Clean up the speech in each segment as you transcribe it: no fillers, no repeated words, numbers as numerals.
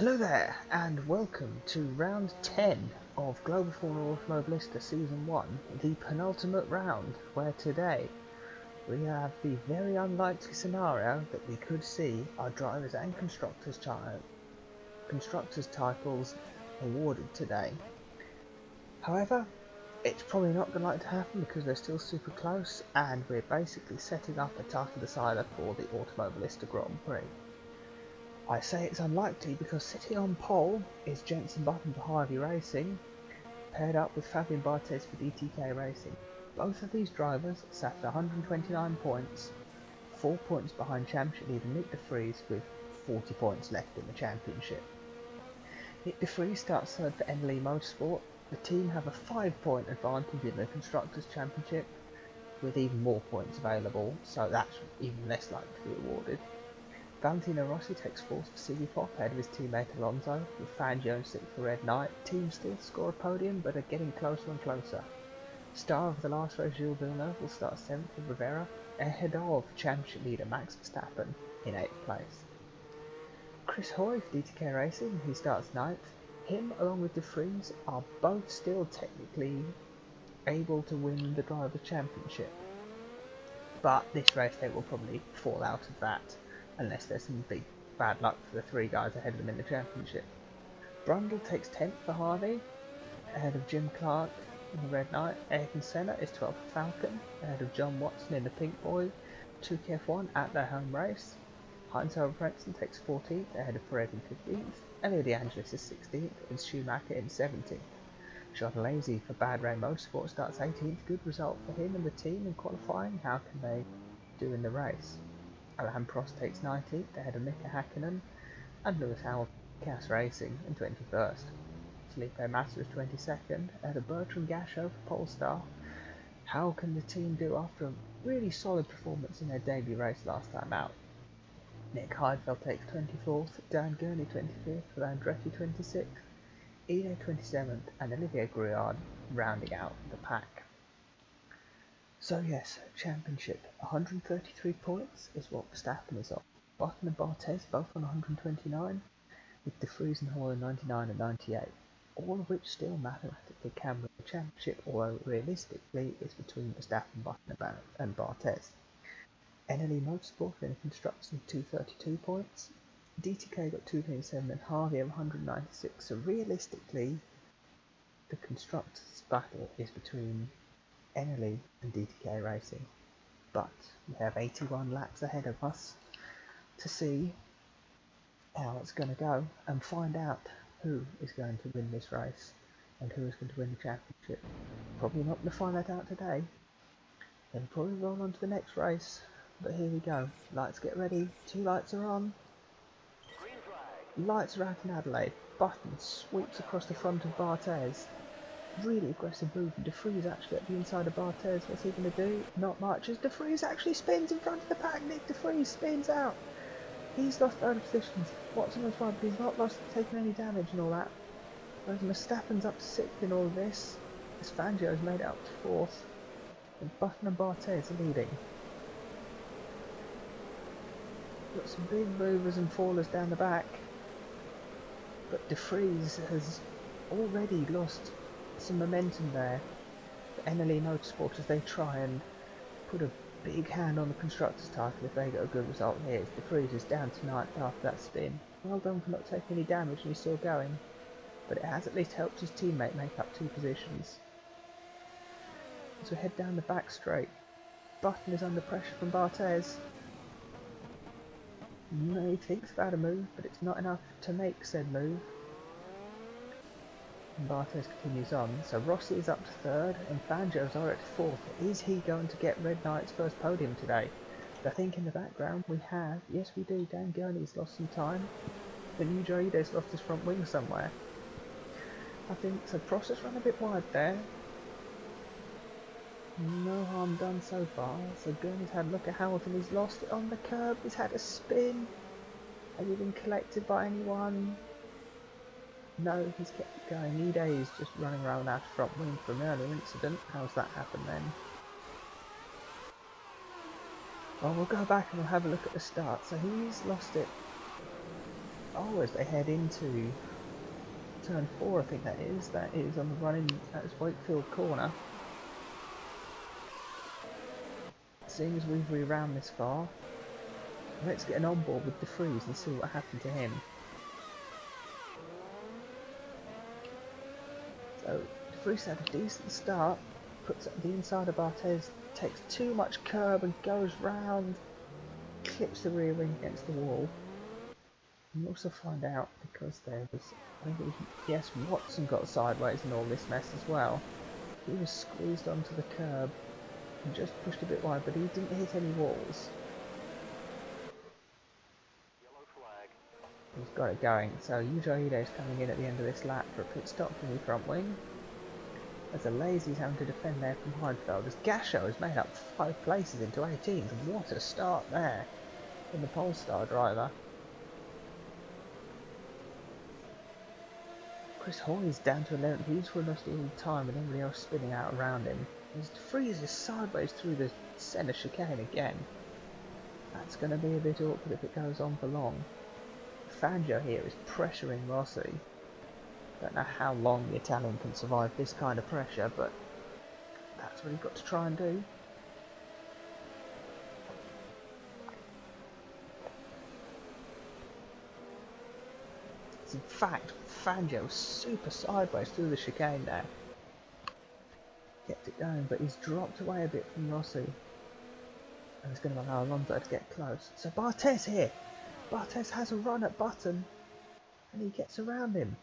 Hello there, and welcome to round 10 of Global Formula Automobilista Season 1, the penultimate round, where today we have the very unlikely scenario that we could see our drivers and constructors titles awarded today. However, it's probably not going to happen because they're still super close, and we're basically setting up a title decider for the Automobilista Grand Prix. I say it's unlikely because sitting on pole is Jenson Button for Harvey Racing, paired up with Fabian Barthez for DTK Racing. Both of these drivers sat at 129 points, 4 points behind championship leader Nick de Vries with 40 points left in the championship. Nick de Vries starts third for NLE Motorsport. The team have a 5-point advantage in the Constructors' Championship, with even more points available, so that's even less likely to be awarded. Valentino Rossi takes fourth for Siggy Pop ahead of his teammate Alonso, with Fangio in sixth for Red Knight. Teams still score a podium but are getting closer and closer. Star of the last race Gilles Villeneuve will start 7th for Rivera, ahead of championship leader Max Verstappen in 8th place. Chris Hoy for DTK Racing, who starts 9th. Him along with De Vries are both still technically able to win the Drivers' Championship, but this race they will probably fall out of that unless there's some big bad luck for the three guys ahead of them in the championship. Brundle takes 10th for Harvey, ahead of Jim Clark in the Red Knight. Ayrton Senna is 12th for Falcon, ahead of John Watson in the Pink Boy. 2KF1 at their home race. Heinz Frentzen takes 14th, ahead of Perez in 15th. Elio De Angelis is 16th, and Schumacher in 17th. Sean Lazy for Bad Ray Motorsport starts 18th. Good result for him and the team in qualifying. How can they do in the race? Alain Prost takes 19th, ahead of Mika Hakkinen, and Lewis Hamilton Cass Racing in 21st. Felipe Massa is 22nd, ahead of Bertrand Gachot for Polestar. How can the team do after a really solid performance in their debut race last time out? Nick Heidfeld takes 24th, Dan Gurney 25th, with Andretti 26th, Eno 27th, and Olivier Grouillard rounding out the pack. So yes, championship, 133 points is what Verstappen is on. Button and Barthez both on 129, with De Vries and Hoy on 99 and 98, all of which still mathematically can win the championship, although realistically it's between Verstappen, Button and Barthez. NLE Motorsport in the Constructors with 232 points, DTK got 227 and Harvey have 196, so realistically the Constructors battle is between NLE and DTK Racing, but we have 81 laps ahead of us to see how it's going to go and find out who is going to win this race and who is going to win the championship. Probably not going to find that out today, then probably roll on to the next race, but here we go. Lights get ready, 2 lights are on. Lights are out in Adelaide. Button sweeps across the front of Barthez. Really aggressive move, and De Vries actually at the inside of Barthez. What's he going to do? Not much, as De Vries actually spins in front of the pack. Nick De Vries spins out. He's lost third positions. Watson was fine, but he's not taken any damage and all that. Whereas Verstappen's up to 6th in all of this. As Fangio's made it up to 4th. And Button and Barthez are leading. Got some big movers and fallers down the back. But De Vries has already lost some momentum there for NLE Motorsport as they try and put a big hand on the Constructors' title if they get a good result here. De Vries is down to 9th after that spin. Well done for not taking any damage and he's still going, but it has at least helped his teammate make up 2 positions. As we head down the back straight, Button is under pressure from Barthez. No, he thinks about a move, but it's not enough to make said move. And Barthez continues on, so Rossi is up to 3rd and Fangio's are at 4th. Is he going to get Red Knight's first podium today? I think in the background we have, yes we do, Dan Gurney's lost some time. The new Joide's lost his front wing somewhere. I think, so Prost has run a bit wide there. No harm done so far, so Gurney's had a look at Hamilton, he's lost it on the curb, he's had a spin. Has he been collected by anyone? No, he's kept going. Ide is just running around out front wing from an earlier incident. How's that happened then? Well, we'll go back and we'll have a look at the start. So he's lost it Oh, as they head into turn 4, I think that is on the run-in at Wakefield corner. Seeing as we've rewound this far, let's get an onboard with De Vries and see what happened to him. So, De Vries had a decent start, puts up the inside of Barthez, takes too much curb and goes round, clips the rear wing against the wall. And also find out, because there was, I think it was, yes, Watson got sideways in all this mess as well. He was squeezed onto the curb and just pushed a bit wide, but he didn't hit any walls. He's got it going. So Yujo Hide's coming in at the end of this lap for a pit stop from the front wing. As a lazy's having to defend there from Heidfeld, as Gasho has made up 5 places into 18th. What a start there from the Polestar driver. Chris Hoy's down to 11th. He's for almost all the time with everybody else spinning out around him. As De Vries is sideways through the centre chicane again. That's going to be a bit awkward if it goes on for long. Fangio here is pressuring Rossi. Don't know how long the Italian can survive this kind of pressure, but that's what he's got to try and do. In fact, Fangio was super sideways through the chicane there. Kept it going, but he's dropped away a bit from Rossi. And he's going to allow Alonso to get close. So Barthez here. Barthez has a run at Button. And he gets around him.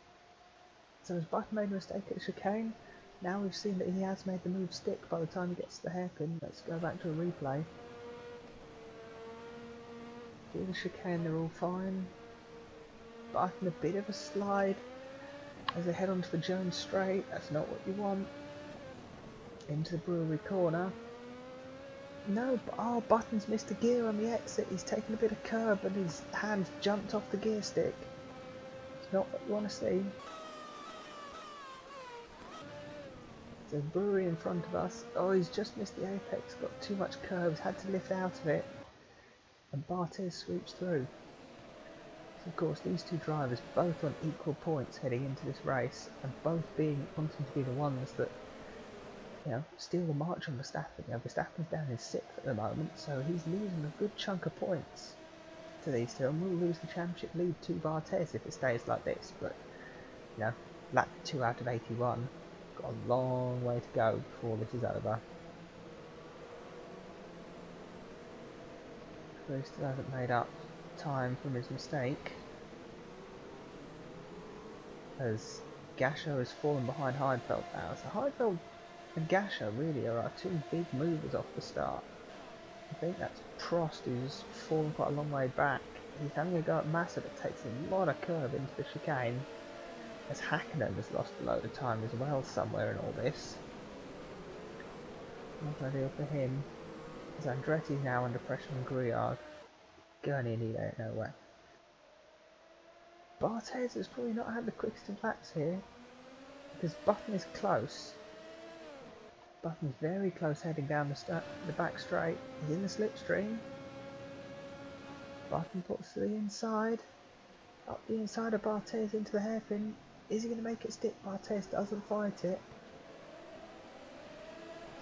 So has Button made a mistake at the chicane? Now we've seen that he has made the move stick by the time he gets to the hairpin. Let's go back to a replay. Through the chicane they're all fine. Button a bit of a slide as they head onto the Jones straight. That's not what you want. Into the Brewery corner. No, oh, Button's missed a gear on the exit. He's taken a bit of curb and his hand's jumped off the gear stick. It's not what you want to see. There's Brewery in front of us. Oh, he's just missed the apex. Got too much curb. He's had to lift out of it. And Barthez sweeps through. Of course, these two drivers both on equal points heading into this race, and both wanting to be the ones that, you know, steal the march on Verstappen. You know, Verstappen's down in 6th at the moment, so he's losing a good chunk of points to these two, and will lose the championship lead to Barthez if it stays like this. But, you know, lap 2 out of 81, got a long way to go before this is over. So he still hasn't made up time from his mistake, as Gasho has fallen behind Heidfeld now. So Heidfeld and Gasho really are our 2 big movers off the start. I think that's Prost, who's fallen quite a long way back. He's having a go at Massa, but takes a lot of curve into the chicane, as Hakkinen has lost a load of time as well somewhere in all this. Not ideal for him, as Andretti's now under pressure from Gruyard. Gurney and Ede ain't nowhere. Barthez has probably not had the quickest of laps here, because Button is close. Button's very close heading down the back straight. He's in the slipstream. Button puts to the inside. Up the inside of Barthez into the hairpin. Is he going to make it stick? Barthez doesn't fight it.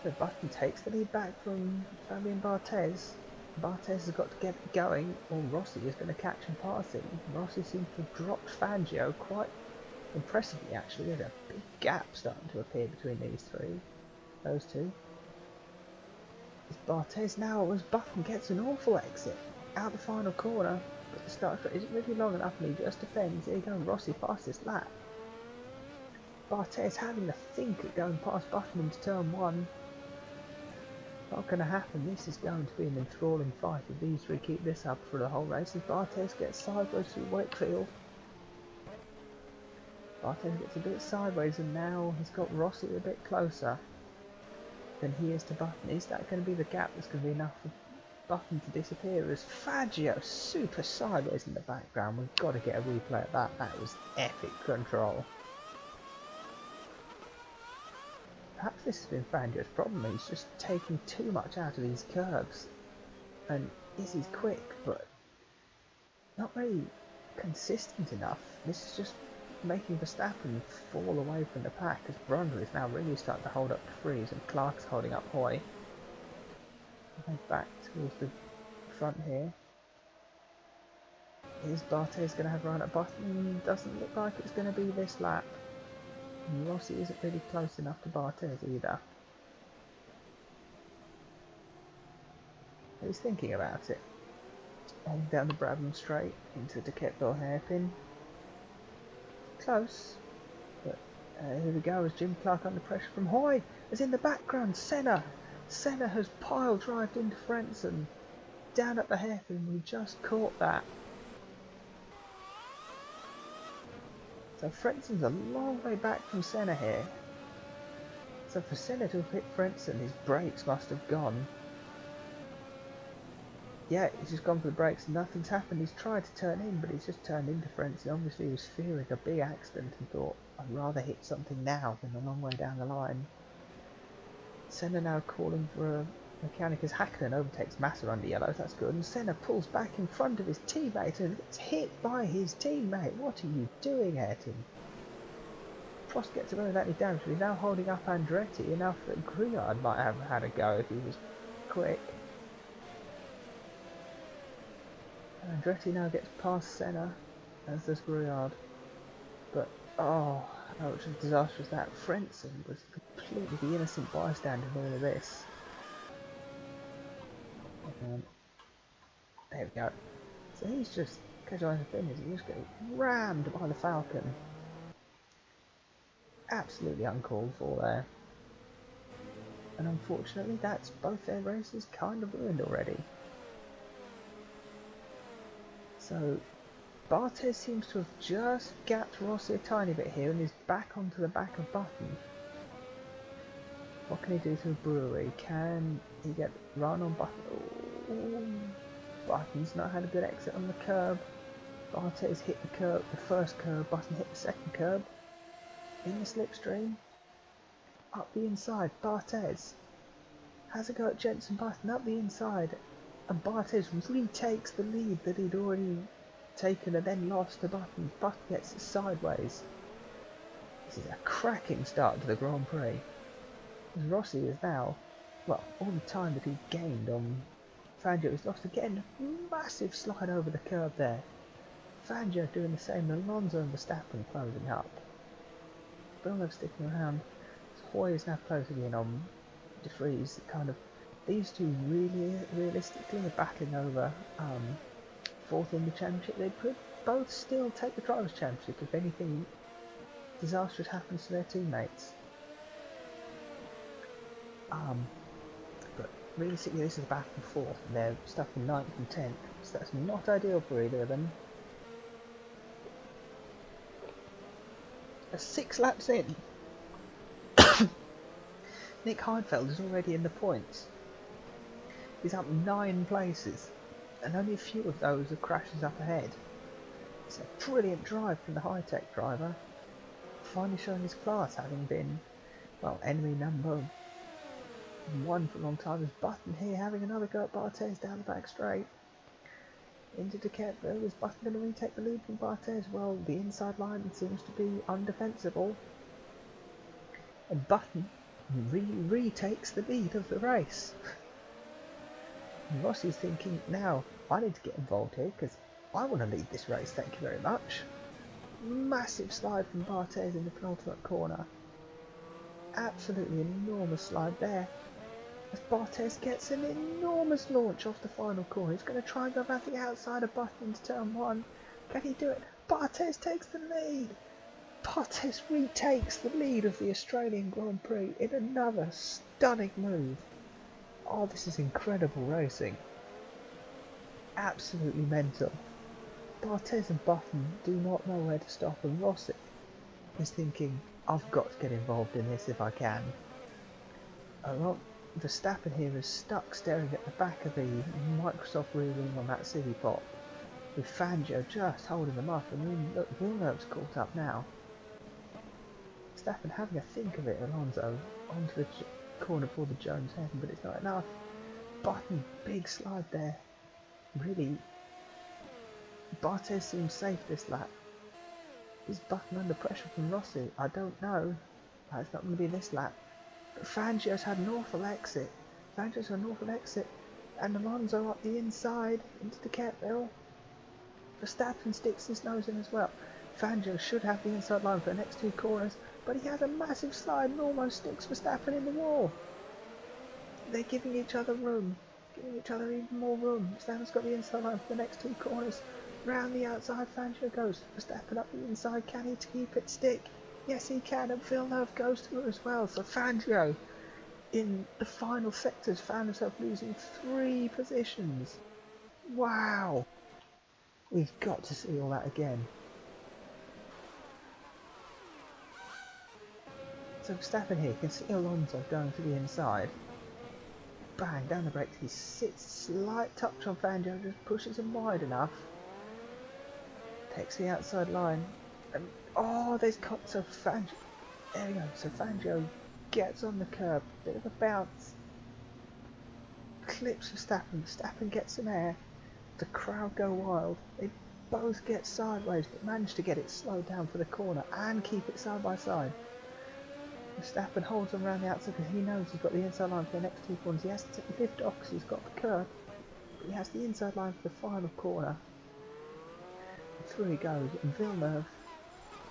So Button takes the lead back from Fabien Barthez. Barthez has got to get it going, or Rossi is going to catch and pass him. Rossi seems to have dropped Fangio quite impressively actually. There's a big gap starting to appear between those two. It's Barthez now as Button gets an awful exit out the final corner, but the start isn't really long enough and he just defends. Here you go, Rossi fastest lap. Barthez having to think at going past Button into turn 1. Not going to happen. This is going to be an enthralling fight if these 3 keep this up for the whole race. As Barthez gets sideways through Wakefield. Barthez gets a bit sideways and now he's got Rossi a bit closer than he is to Button. Is that going to be the gap that's going to be enough for Button to disappear? As Fangio super sideways in the background. We've got to get a replay of that. That was epic control. Perhaps this has been Fangio's problem. He's just taking too much out of these curves. And yes, he's quick, but not very consistent enough. This is just making Verstappen fall away from the pack, as Brundle is now really starting to hold up to Prix and Clark's holding up Hoy. Back towards the front here. Is Bartes going to have a run at Button? Doesn't look like it's going to be this lap. And Rossi isn't really close enough to Bartes either. He's thinking about it. Heading down the Brabham straight into the Kettle hairpin. Close. But here we go, as Jim Clark under pressure from Hoy. As in the background, Senna. Senna has pile drived into Frentzen. Down at the hairpin, we just caught that. So Frenzen's a long way back from Senna here. So for Senna to have hit Frentzen, his brakes must have gone. Yeah, he's just gone for the brakes, nothing's happened. He's tried to turn in, but he's just turned into Frentzen. Obviously he was fearing a big accident and thought, I'd rather hit something now than a long way down the line. Senna now calling for a mechanic as Hakkinen overtakes Massa under yellows, that's good. And Senna pulls back in front of his teammate and gets hit by his teammate. What are you doing, Ayrton? Prost gets a very likely damage, but he's now holding up Andretti, and now Grillard might have had a go if he was quick. Andretti now gets past Senna, as does Grillard. But, oh, how much of a disaster was that? Frentzen was completely the innocent bystander in all of this. There we go. So he's just, casualising the finish, he's just getting rammed by the Falcon. Absolutely uncalled for there. And unfortunately, that's both their races kind of ruined already. So Bartes seems to have just gapped Rossi a tiny bit here and is back onto the back of Button. What can he do to a brewery? Can he get run on Button? Ooh. Button's not had a good exit on the curb. Bartes hit the curb, the first curb, Button hit the second curb. In the slipstream. Up the inside, Bartes has a go at Jenson Button up the inside. And Bartes retakes the lead that he'd already taken and then lost to Button. Button gets it sideways. This is a cracking start to the Grand Prix. As Rossi is now, well, all the time that he gained on Fangio, he's lost again. Massive slide over the curb there. Fangio doing the same, Alonso and Verstappen closing up. Villeneuve sticking around. Hoy is now closing in on De Vries. Kind of, these two really realistically are battling over fourth in the championship. They could both still take the Drivers' Championship if anything disastrous happens to their teammates. But realistically, this is back and forth, and they're stuck in 9th and 10th, so that's not ideal for either of them. 6 laps in, Nick Heidfeld is already in the points. He's up 9 places, and only a few of those are crashes up ahead. It's a brilliant drive from the high-tech driver, finally showing his class, having been, well, enemy number 1 for a long time. As Button here having another go at Bartes down the back straight. Into De Kettel. Is Button going to retake the lead from Bartes? Well, the inside line seems to be undefensible. And Button retakes the lead of the race. And Rossi's thinking, now, I need to get involved here because I want to lead this race, thank you very much. Massive slide from Bartes in the penultimate corner. Absolutely enormous slide there. As Bartes gets an enormous launch off the final corner. He's going to try and go back the outside of Button into turn 1. Can he do it? Bartes takes the lead. Bartes retakes the lead of the Australian Grand Prix in another stunning move. Oh, this is incredible racing. Absolutely mental. Bartes and Button do not know where to stop, and Rossi is thinking, I've got to get involved in this if I can. Verstappen here is stuck staring at the back of the Microsoft rear wing on that City Pop, with Fangio just holding them up, and then look, Villeneuve's caught up now. Verstappen having a think of it, Alonso onto the corner for the Jones heaven, but it's not enough. Button, big slide there, really Bartes seems safe this lap. Is Button under pressure from Rossi? I don't know. It's not going to be this lap. But Fangio's had an awful exit. And Alonso up the inside into the Ketteville. Verstappen sticks his nose in as well. Fangio should have the inside line for the next 2 corners, but he has a massive slide and almost sticks Verstappen in the wall. They're giving each other room, giving each other even more room. Verstappen's got the inside line for the next 2 corners. Round the outside, Fangio goes. Verstappen up the inside, can he keep it stick? Yes, he can, and Villeneuve goes through as well. So Fangio, in the final sectors, found himself losing 3 positions. Wow! We've got to see all that again. So Verstappen here can see Alonso going to the inside. Bang, down the brakes, he sits, slight touch on Fangio, just pushes him wide enough. Takes the outside line, and there's so Fangio, there we go, so Fangio gets on the curb, bit of a bounce, clips Verstappen gets some air, the crowd go wild, they both get sideways but manage to get it slowed down for the corner and keep it side by side. Verstappen holds him around the outside because he knows he's got the inside line for the next 2 corners. He has to lift off because he's got the curb, but he has the inside line for the final corner. And through he goes, and Villeneuve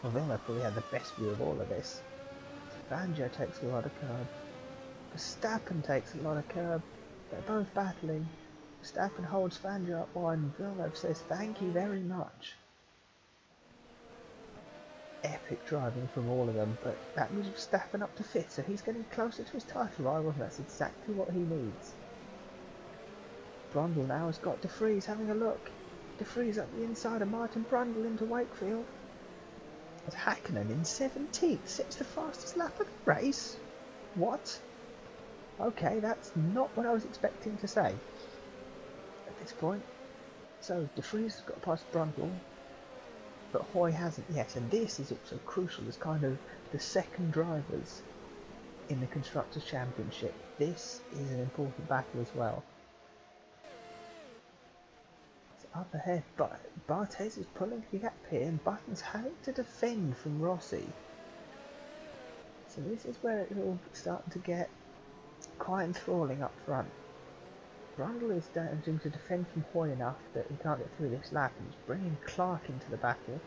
probably had the best view of all of this. Fangio takes a lot of curb, Verstappen takes a lot of curb, they're both battling. Verstappen holds Fangio up wide and Villeneuve says thank you very much. Epic driving from all of them, but that moves Verstappen up to 5th, so he's getting closer to his title rival. That's exactly what he needs. Brundle now has got De Vries having a look. De Vries up the inside of Martin Brundle into Wakefield. As Hakkinen in 17th sets the fastest lap of the race. What? Okay, that's not what I was expecting to say at this point. So De Vries has got past Brundle, but Hoy hasn't yet, and this is also crucial as kind of the second drivers in the Constructors' Championship. This is an important battle as well. It's up ahead, but Bartes is pulling the gap here, and Button's having to defend from Rossi. So this is where it's all starting to get quite enthralling up front. Brundle is managing to defend from Hoy enough that he can't get through this lap, and he's bringing Clark into the battle.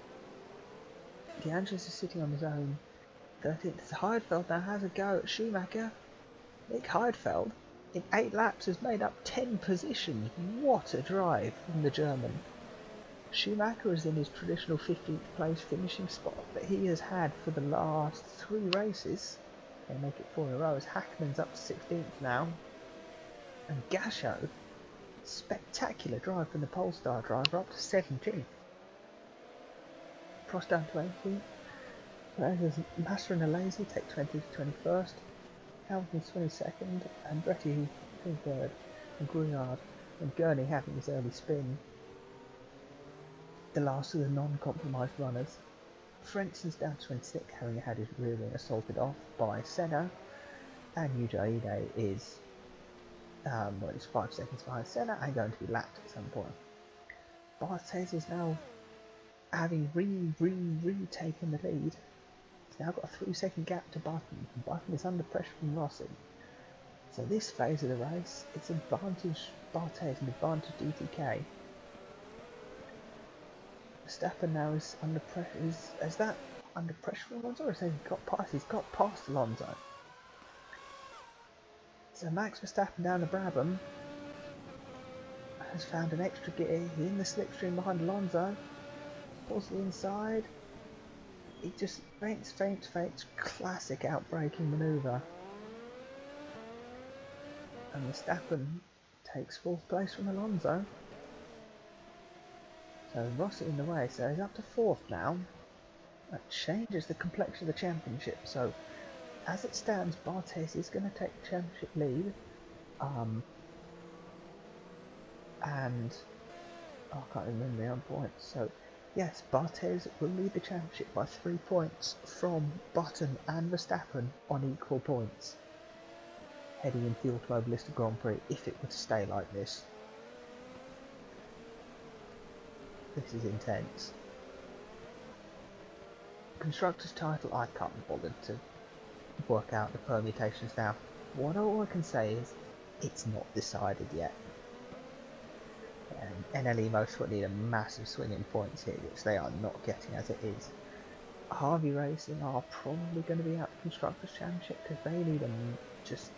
De Angelis is sitting on his own. 13th, Heidfeld now has a go at Schumacher. Nick Heidfeld, in 8 laps, has made up 10 positions. What a drive from the German. Schumacher is in his traditional 15th place finishing spot that he has had for the last 3 races. They make it 4 in a row, as Hackman's up to 16th now. And Gasho, spectacular drive from the Polestar driver, up to 17th. Prost down to 18th. Whereas Massa and Alesi take 20th to 21st. Hamilton's 22nd, and Andretti 23rd, and Gruillard and Gurney having his early spin. The last of the non-compromised runners. Frenzen's down to 26th, having had his rear wing assaulted off by Senna, and Yuji Ide is he's 5 seconds behind Senna and going to be lapped at some point. Bartes is now having retaken the lead. He's now got a 3-second gap to Button, and Button is under pressure from Rossi. So this phase of the race, it's advantage Bartes and advantage DTK. Verstappen now is under pressure. Is that under pressure from Alonso, or has he got past? He's got past Alonso. So Max Verstappen down the Brabham has found an extra gear. He's in the slipstream behind Alonso. Pulls the inside. He just feints. Classic outbraking manoeuvre. And Verstappen takes 4th place from Alonso. So Rossi in the way, so he's up to 4th now. That changes the complexion of the championship. So as it stands, Bartes is going to take the championship lead. And I can't remember the other points. So yes, Bartes will lead the championship by 3 points from Button and Verstappen on equal points, heading into the Automobilista Grand Prix if it were to stay like this. This is intense. Constructor's title, I can't be bothered to work out the permutations now. All I can say is, it's not decided yet. And NLE Motorsport need a massive swing in points here, which they are not getting as it is. Harvey Racing are probably going to be out the Constructors' Championship because they need just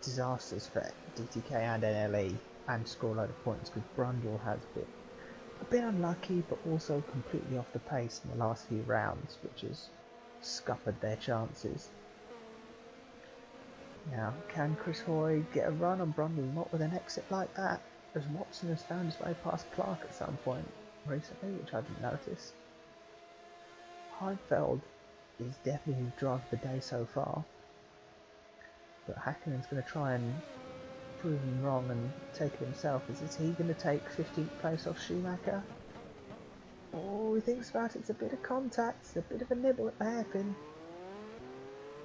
disasters for DTK and NLE and score a load of points because Brundle has been a bit unlucky but also completely off the pace in the last few rounds, which has scuppered their chances. Now, can Chris Hoy get a run on Brundle not with an exit like that, as Watson has found his way past Clark at some point recently, which I didn't notice. Heidfeld is definitely his driver of the day so far, but Häkkinen's going to try and prove him wrong and take it himself. Is he going to take 15th place off Schumacher? Oh, he thinks about it, it's a bit of contact, it's a bit of a nibble at the hairpin.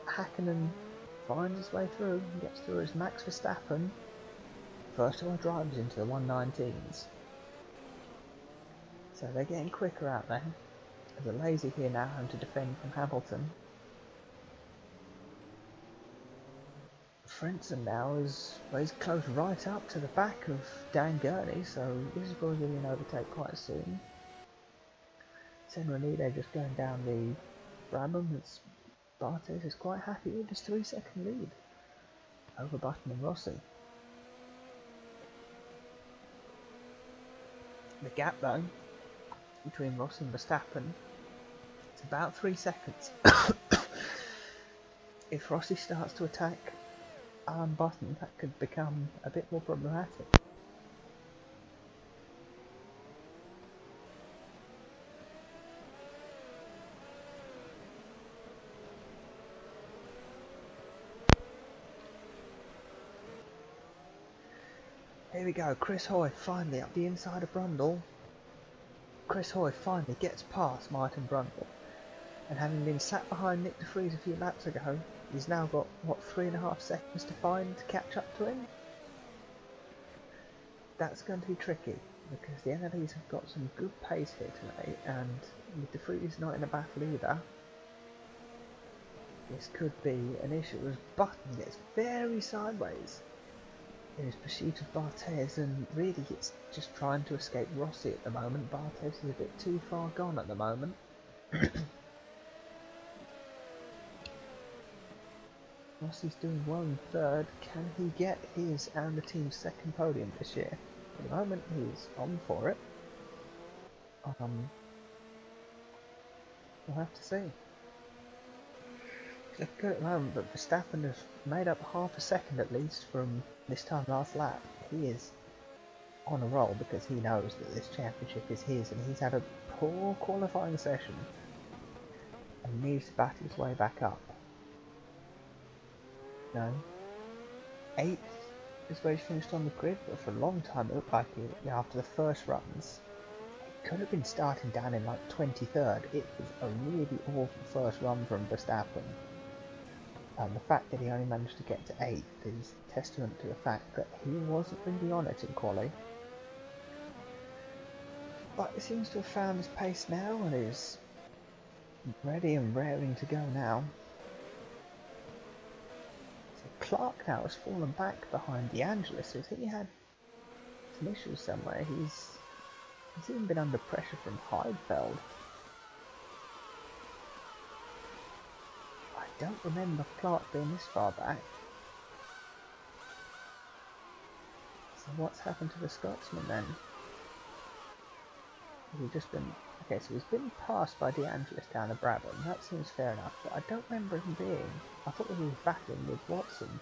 Häkkinen finds his way through and gets through as Max Verstappen. First ever drivers into the 119s. So they're getting quicker out there. There's a lazy here now having to defend from Hamilton. Frentzen now is close right up to the back of Dan Gurney, so this is probably going to be an overtake quite soon. Senranide just going down the Brabham as Bartes is quite happy with his 3-second lead over Button and Rossi. The gap though between Rossi and Verstappen, it's about 3 seconds. If Rossi starts to attack Button, that could become a bit more problematic. Here we go, Chris Hoy finally up the inside of Brundle. Chris Hoy finally gets past Martin Brundle, and having been sat behind Nick de Vries a few laps ago, he's now got, what, 3.5 seconds to find to catch up to him? That's going to be tricky, because the NLEs have got some good pace here tonight, and with de Vries not in a battle either, this could be an issue as Button gets very sideways in his pursuit of Bartes, and really it's just trying to escape Rossi at the moment. Bartes is a bit too far gone at the moment. Rossi's doing well in third. Can he get his and the team's second podium this year? At the moment he's on for it. We'll have to see. It's good at the moment, but Verstappen has made up half a second at least from this time last lap. He is on a roll because he knows that this championship is his, and he's had a poor qualifying session and needs to battle his way back up. No, 8th is where he finished on the grid, but for a long time it looked like after the first runs he could have been starting down in like 23rd. It was a really awful first run from Verstappen. And the fact that he only managed to get to 8th is testament to the fact that he wasn't really on it in quali. But he seems to have found his pace now and is ready and raring to go now. So Clark now has fallen back behind De Angelis, so I think he had some issues somewhere. He's even been under pressure from Heidfeld. I don't remember Clark being this far back. So what's happened to the Scotsman then? Has he just been... Okay, so he's been passed by De Angelis down the Brabham. That seems fair enough, but I don't remember him being... I thought he was battling with Watson.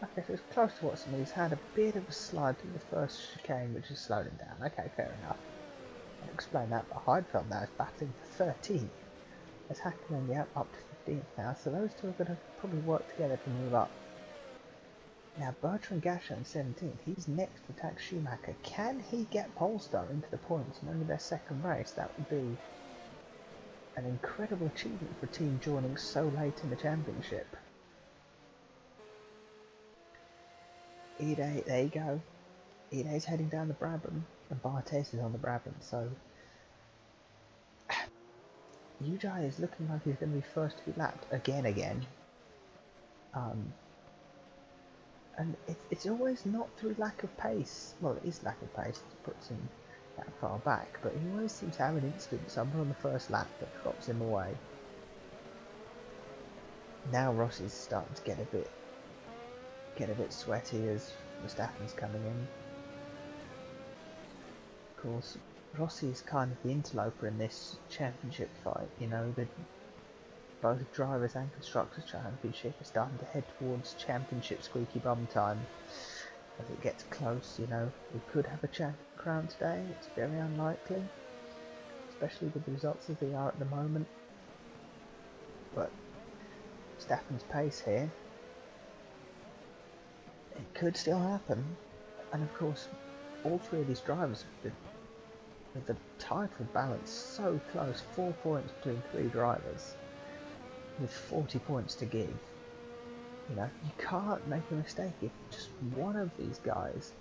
Okay, so it's close to Watson, but he's had a bit of a slide through the first chicane, which has slowed him down. Okay, fair enough. I'll explain that, but Heidfeld now is battling for 13th. There's Häkkinen up to 15th now, so those two are going to probably work together to move up. Now Bertrand Gachet in 17th, he's next to attack Schumacher. Can he get Polestar into the points in only their second race? That would be an incredible achievement for a team joining so late in the championship. Ide, there you go. Ide's heading down the Brabham, and Bartes is on the Brabham, so Ujai is looking like he's going to be first to be lapped again. And it's always not through lack of pace. Well, it is lack of pace that puts him that far back, but he always seems to have an incident somewhere on the first lap that drops him away. Now Rossi's starting to get a bit sweaty as Verstappen's coming in. Of course, Rossi is kind of the interloper in this championship fight. You know, both drivers and constructors championship are starting to head towards championship squeaky bum time. As it gets close, you know, we could have a champion crown today. It's very unlikely, especially with the results as they are at the moment. But Verstappen's pace here, it could still happen. And of course, all three of these drivers, with the title balance so close, 4 points between 3 drivers, with 40 points to give. You know, you can't make a mistake if just one of these guys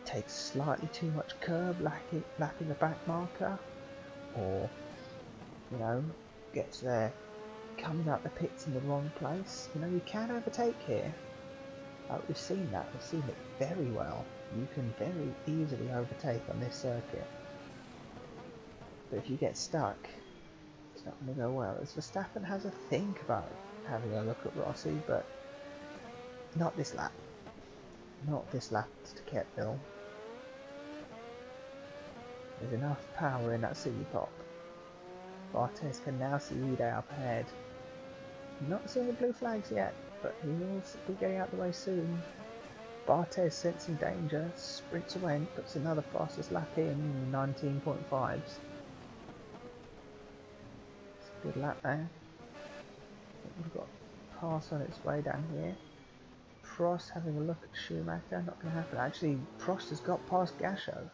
takes slightly too much curb lapping the back marker, or, you know, gets there coming out the pits in the wrong place. You know, you can overtake here. We've seen that. We've seen it very well. You can very easily overtake on this circuit. But if you get stuck, it's not going to go well. As Verstappen has a think about having a look at Rossi, but not this lap. Not this lap to Ketteville. There's enough power in that silly pop. Bartes can now see Ide up ahead. Not seeing the blue flags yet, but he will be getting out of the way soon. Bartes sensing danger, sprints away and puts another fastest lap in 19.5s. It's a good lap there. I think we've got Pass on its way down here. Prost having a look at Schumacher, not going to happen. Actually, Prost has got past Gasho.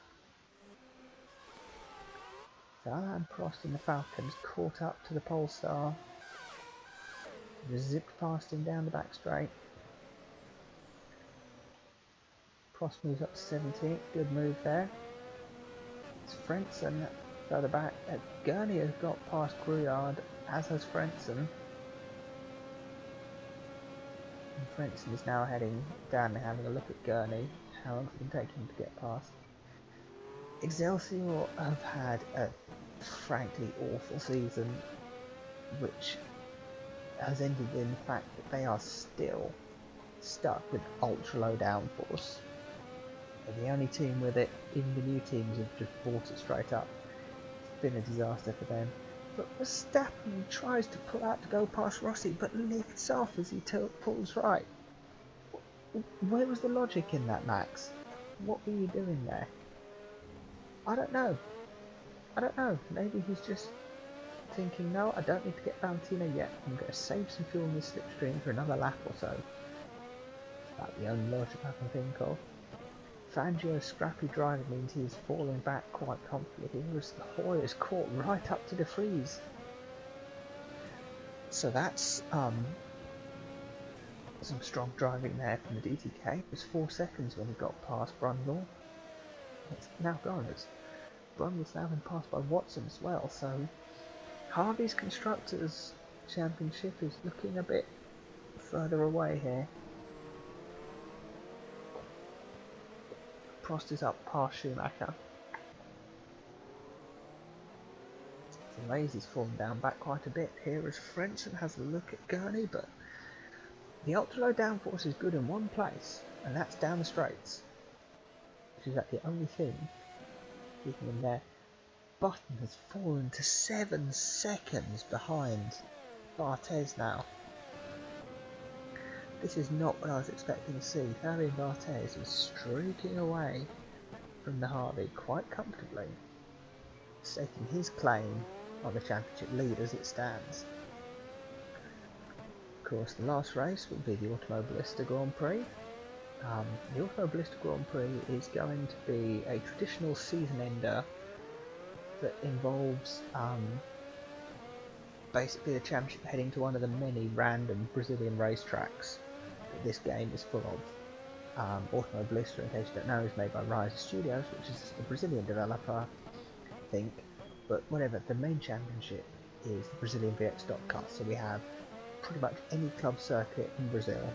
So Alain Prost in the Falcons caught up to the Polestar. Zipped past him down the back straight. Prost moves up to 17th, good move there. It's Frentzen further back. Gurney has got past Gruyard, as has Frentzen. And Frentzen is now heading down and having a look at Gurney. How long it's been taking him to get past. Excelsior have had a frankly awful season, which has ended in the fact that they are still stuck with ultra low downforce. They're the only team with it. Even the new teams have just bought it straight up. It's been a disaster for them. But Verstappen tries to pull out to go past Rossi, but lifts off as he pulls right. Where was the logic in that, Max? What were you doing there? I don't know. Maybe he's just thinking, no, I don't need to get Valentino yet. I'm going to save some fuel in this slipstream for another lap or so. That's the only logic I can think of. Fangio's scrappy driving means he's falling back quite comfortably here as the Hoy is caught right up to the freeze. So that's some strong driving there from the DTK. It was 4 seconds when he got past Brundle. It's now gone as Brundle's now been passed by Watson as well, so Harvey's Constructors Championship is looking a bit further away here. Prost is up past Schumacher. Lazy's fallen down back quite a bit here as Frentzen has a look at Gurney, but the ultra low downforce is good in one place, and that's down the straights, which is actually the only thing keeping him there. Button has fallen to 7 seconds behind Bartes now. This is not what I was expecting to see. Fabien Bartes was streaking away from the Harvey quite comfortably, staking his claim on the championship lead as it stands. Of course, the last race will be the Automobilista Grand Prix. The Automobilista Grand Prix is going to be a traditional season ender that involves basically the championship heading to one of the many random Brazilian racetracks that this game is full of. Automobilista, in case you don't know, is made by Rise Studios, which is a Brazilian developer, I think. But whatever, the main championship is the Brazilian VX Stock Car. So we have pretty much any club circuit in Brazil,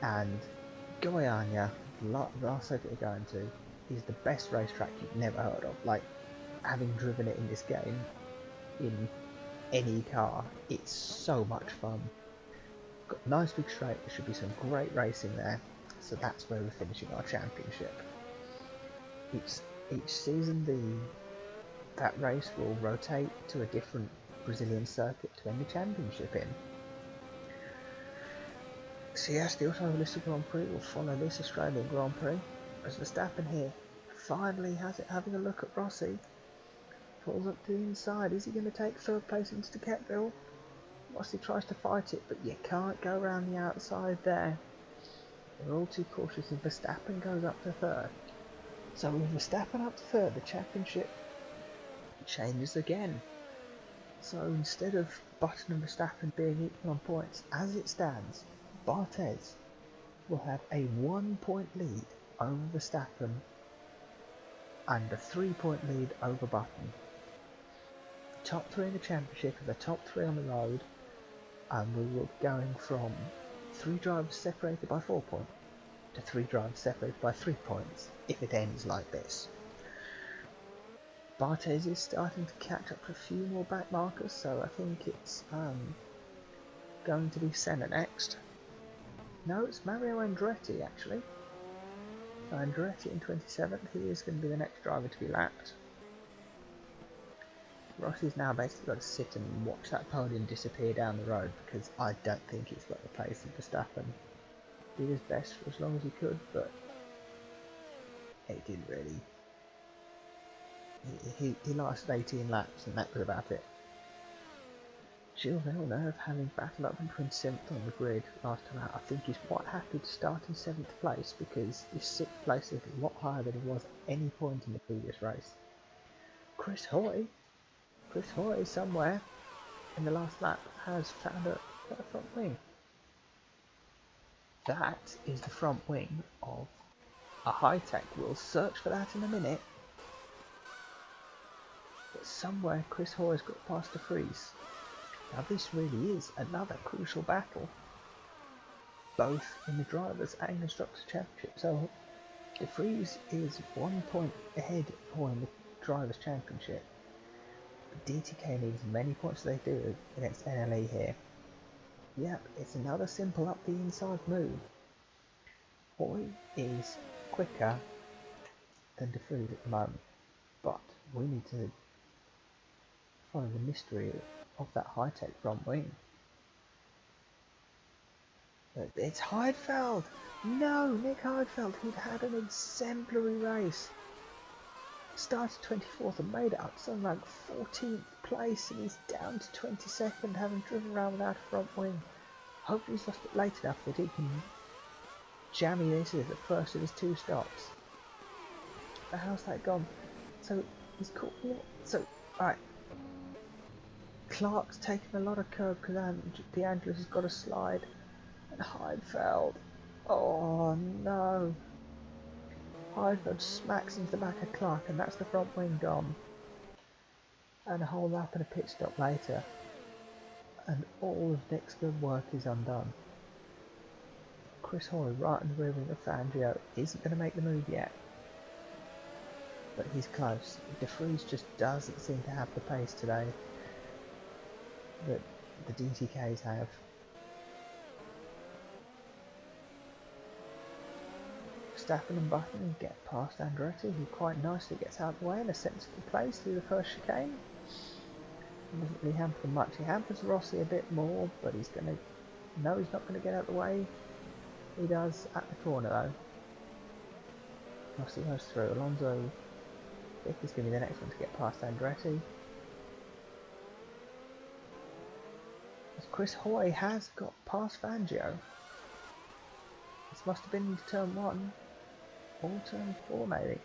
and Goiânia, the last circuit we're going to, is the best racetrack you've never heard of. Like, having driven it in this game, in any car, it's so much fun. Got a nice big straight, there should be some great racing there, so that's where we're finishing our championship. Each season that race will rotate to a different Brazilian circuit to end the championship in. So yes, the Automobilista Grand Prix will follow this Australian Grand Prix, as Verstappen here finally has it having a look at Rossi. Pulls up to the inside. Is he going to take third place into the Ketteville? Rossi tries to fight it, but you can't go around the outside there. They're all too cautious, and Verstappen goes up to third. So with Verstappen up to third, the championship changes again. So instead of Button and Verstappen being equal on points, as it stands, Barthez will have a 1 point lead over Verstappen and a 3 point lead over Button. The top three in the championship are the top three on the road, and we will be going from 3 drivers separated by 4 points to 3 drivers separated by 3 points if it ends like this. Barthez is starting to catch up to a few more back markers, so I think it's going to be Senna next. No, it's Mario Andretti actually. So Andretti in 27th, he is going to be the next driver to be lapped. Rossi's now basically got to sit and watch that podium disappear down the road, because I don't think he's got the pace of Verstappen. He did his best for as long as he could, but it didn't really. He lasted 18 laps and that was about it. Gilles Villeneuve, having battled up in 27th on the grid last time out, I think he's quite happy to start in 7th place, because his 6th place is a lot higher than he was at any point in the previous race. Chris Hoy somewhere in the last lap has found a front wing. That is the front wing of a high-tech. We'll search for that in a minute. But somewhere Chris Hoy's got past De Vries. Now this really is another crucial battle, both in the Drivers' and Constructors' Championship. So De Vries is 1 point ahead of Hoy in the Drivers' Championship. DTK needs as many points as they do against NLE here. Yep, it's another simple up the inside move. Hoy is quicker than De Vries at the moment, but we need to follow the mystery of that high-tech front wing. It's Heidfeld! No, Nick Heidfeld, who'd had an exemplary race. Started 24th and made it up to something like 14th place, and he's down to 22nd, having driven around without a front wing. Hopefully he's lost it late enough that he can jammy this as the first of his 2 stops. But how's that gone? So he's caught me. So alright. Clark's taken a lot of curb because DeAngelis has got a slide. And Heidfeld. Oh no. Heidfeld smacks into the back of Clark, and that's the front wing gone. And a whole lap and a pit stop later, and all of Nick's good work is undone. Chris Hoy, right in the rear wing of Fangio, isn't going to make the move yet, but he's close. De Vries just doesn't seem to have the pace today that the DTKs have. Verstappen and Button get past Andretti, who quite nicely gets out of the way in a sensible place through the first chicane. It doesn't really hamper them much. He hampers Rossi a bit more, but he's not going to get out of the way. He does at the corner though. Rossi goes through. Alonso, I think he's going to be the next one to get past Andretti. As Chris Hoy has got past Fangio. This must have been into turn 1. Or turn 4 maybe.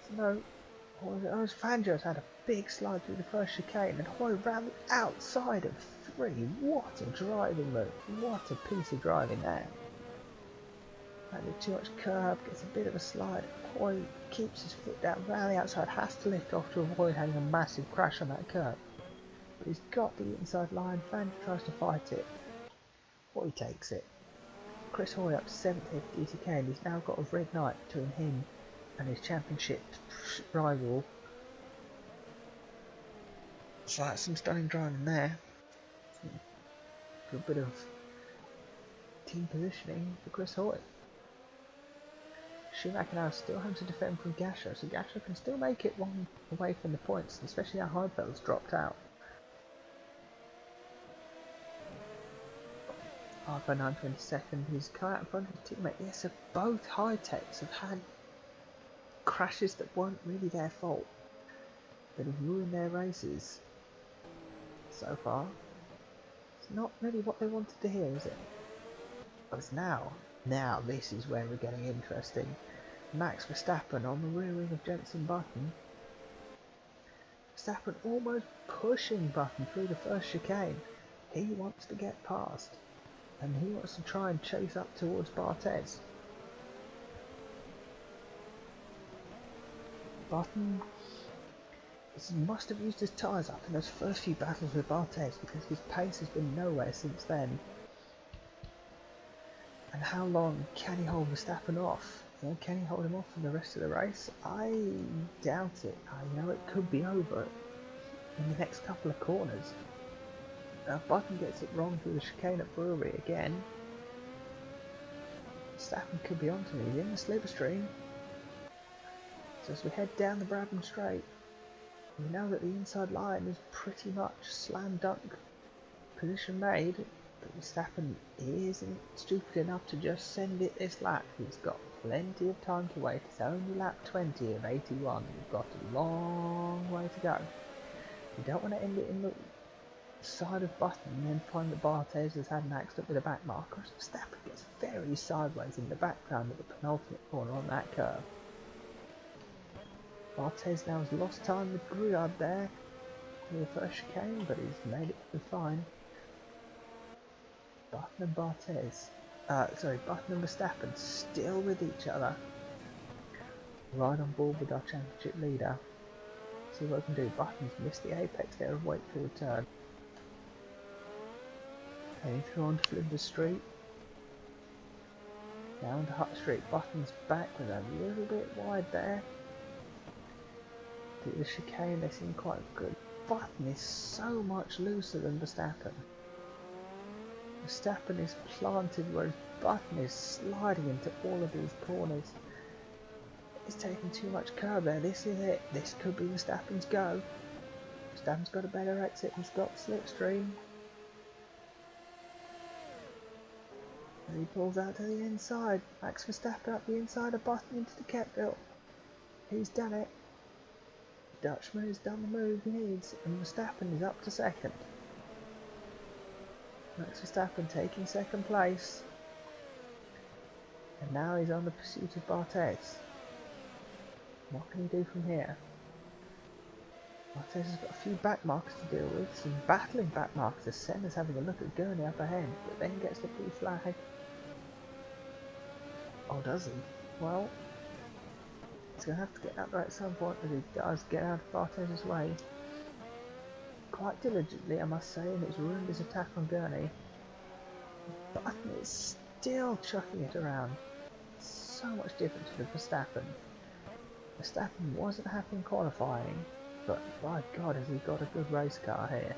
So no, Fangio's had a big slide through the first chicane, and Hoy ran the outside of 3. What a driving move. What a piece of driving there. Under too much curb, gets a bit of a slide. Hoy keeps his foot down around the outside, has to lift off to avoid having a massive crash on that curb. But he's got the inside line, Fangio tries to fight it. Hoy takes it. Chris Hoy up to 7th at DTK, and he's now got a red light between him and his championship rival. So that's some stunning driving there. A bit of team positioning for Chris Hoy. Schumacher now still having to defend from Gasher, so Gasher can still make it one away from the points, especially now Heidfeld's dropped out. By 922nd, he's come out in front of his teammate. Yes, so both high-techs have had crashes that weren't really their fault, that have ruined their races so far. It's not really what they wanted to hear, is it? But it's now this is where we're getting interesting. Max Verstappen on the rear wing of Jenson Button. Verstappen almost pushing Button through the first chicane. He wants to get past, and he wants to try and chase up towards Barthez. Button must have used his tyres up in those first few battles with Barthez, because his pace has been nowhere since then. And how long can he hold Verstappen off? Can he hold him off for the rest of the race? I doubt it. It could be over in the next couple of corners. Button gets it wrong through the chicane at Brewery again. Verstappen could be onto me. He's in the slipstream. So as we head down the Brabham Straight, we know that the inside line is pretty much slam dunk position made. But Verstappen isn't stupid enough to just send it this lap. He's got plenty of time to wait. It's only lap 20 of 81. We've got a long way to go. You don't want to end it in the side of Button and then find that Barthez has had an accident with a back marker. Verstappen gets very sideways in the background at the penultimate corner on that curve. Barthez now has lost time with Gruyard there for the first chicane, but he's made it to fine. Button and Barthez, Button and Verstappen still with each other. Right on board with our championship leader. See what we can do. Button's missed the apex there of Wakefield turn. Heading through onto Flinders Street. Down to Hut Street. Button's back with a little bit wide there. The chicane, they seem quite good. Button is so much looser than Verstappen. Verstappen is planted, whereas Button is sliding into all of these corners. He's taking too much curb there. This is it. This could be Verstappen's go. Verstappen's got a better exit. He's got slipstream. And he pulls out to the inside. Max Verstappen up the inside of Button into the Ketteville. He's done it. Dutchman has done the move he needs, and Verstappen is up to second. Max Verstappen taking second place, and now he's on the pursuit of Barthez. What can he do from here? Barthez has got a few back markers to deal with, some battling back markers. Senna's having a look at Gurney up ahead, but then gets the blue flag. Oh, does he? Well, he's going to have to get out there at some point, as he does get out of Barthez's way. Quite diligently, I must say, and it's ruined his attack on Gurney. Button is still chucking it around. So much different to the Verstappen. Verstappen wasn't happy in qualifying, but by God has he got a good race car here.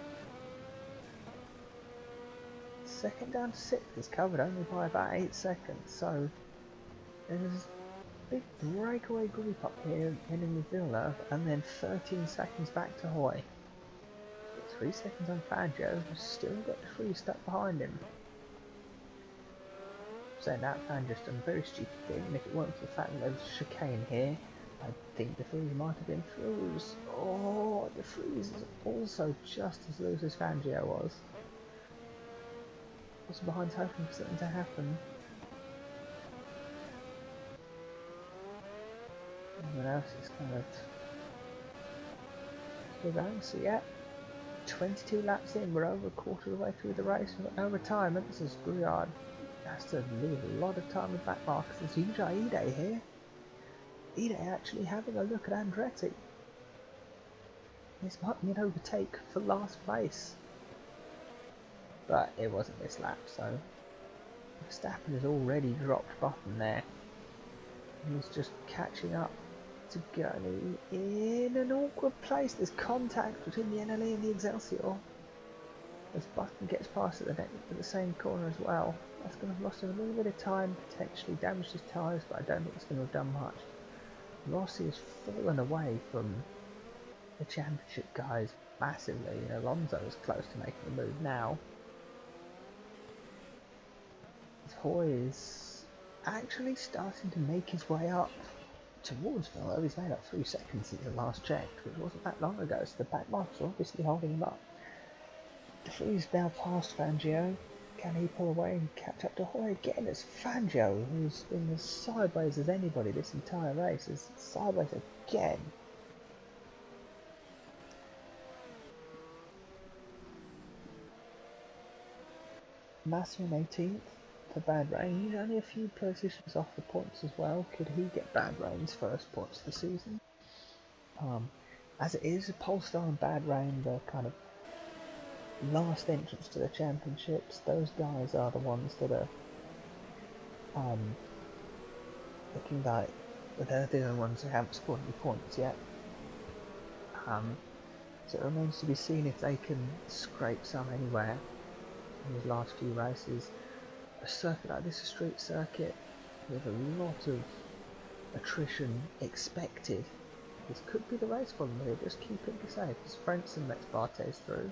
Second down to 6th is covered only by about 8 seconds, so there's a big breakaway group up here heading with Villeneuve, and then 13 seconds back to Hoy. 3 seconds on Fangio, who's still got the Prix stuck behind him. Saying that, Fangio's done a very stupid thing, and if it weren't for the fact that there was a chicane here, I think the Prix might have been throughs. Oh, the Prix is also just as loose as Fangio was. What's behind hoping for something to happen? Everyone else is kind of still going, so yeah. 22 laps in, we're over a quarter of the way through the race. We've got no retirements as Gruyard has to leave a lot of time with back markers. There's UJ Ide here. Ide actually having a look at Andretti. This might be an overtake for last place. But it wasn't this lap, so Verstappen has already dropped Button there. He's just catching up to Gurney in an awkward place. There's contact between the NLE and the Excelsior. As Button gets past at the same corner as well. That's going to have lost him a little bit of time, potentially damaged his tyres, but I don't think it's going to have done much. Rossi has fallen away from the championship guys massively, and Alonso is close to making the move now. Hoy is actually starting to make his way up towards Phil. He's made up 3 seconds since the last checked, which wasn't that long ago, so the back marks are obviously holding him up. De Vries now past Fangio. Can he pull away and catch up to Hoy again? It's Fangio, who's been as sideways as anybody this entire race, is sideways again. Massa in 18th for Bahrain. He's only a few positions off the points as well. Could he get Bahrain's first points of the season? As it is, Polestar and Bahrain, the kind of last entrance to the championships, those guys are the ones that are looking like they're the only ones who haven't scored any points yet. So it remains to be seen if they can scrape some anywhere in these last few races. A circuit like this, a street circuit, with a lot of attrition expected. This could be the race for them here, just keep it safe. As Frentzen lets Bartes through.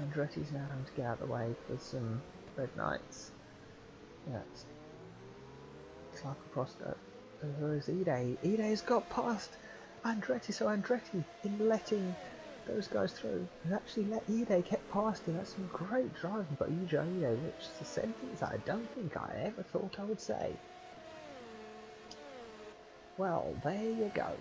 Andretti's now having to get out of the way for some red knights. Yeah, it's like a Prost. Where is Ide? Ide's got past Andretti, so Andretti, in letting those guys through, and actually let Ide get past him. That's some great driving by UJ Ide, which is a sentence I don't think I ever thought I would say. Well, there you go.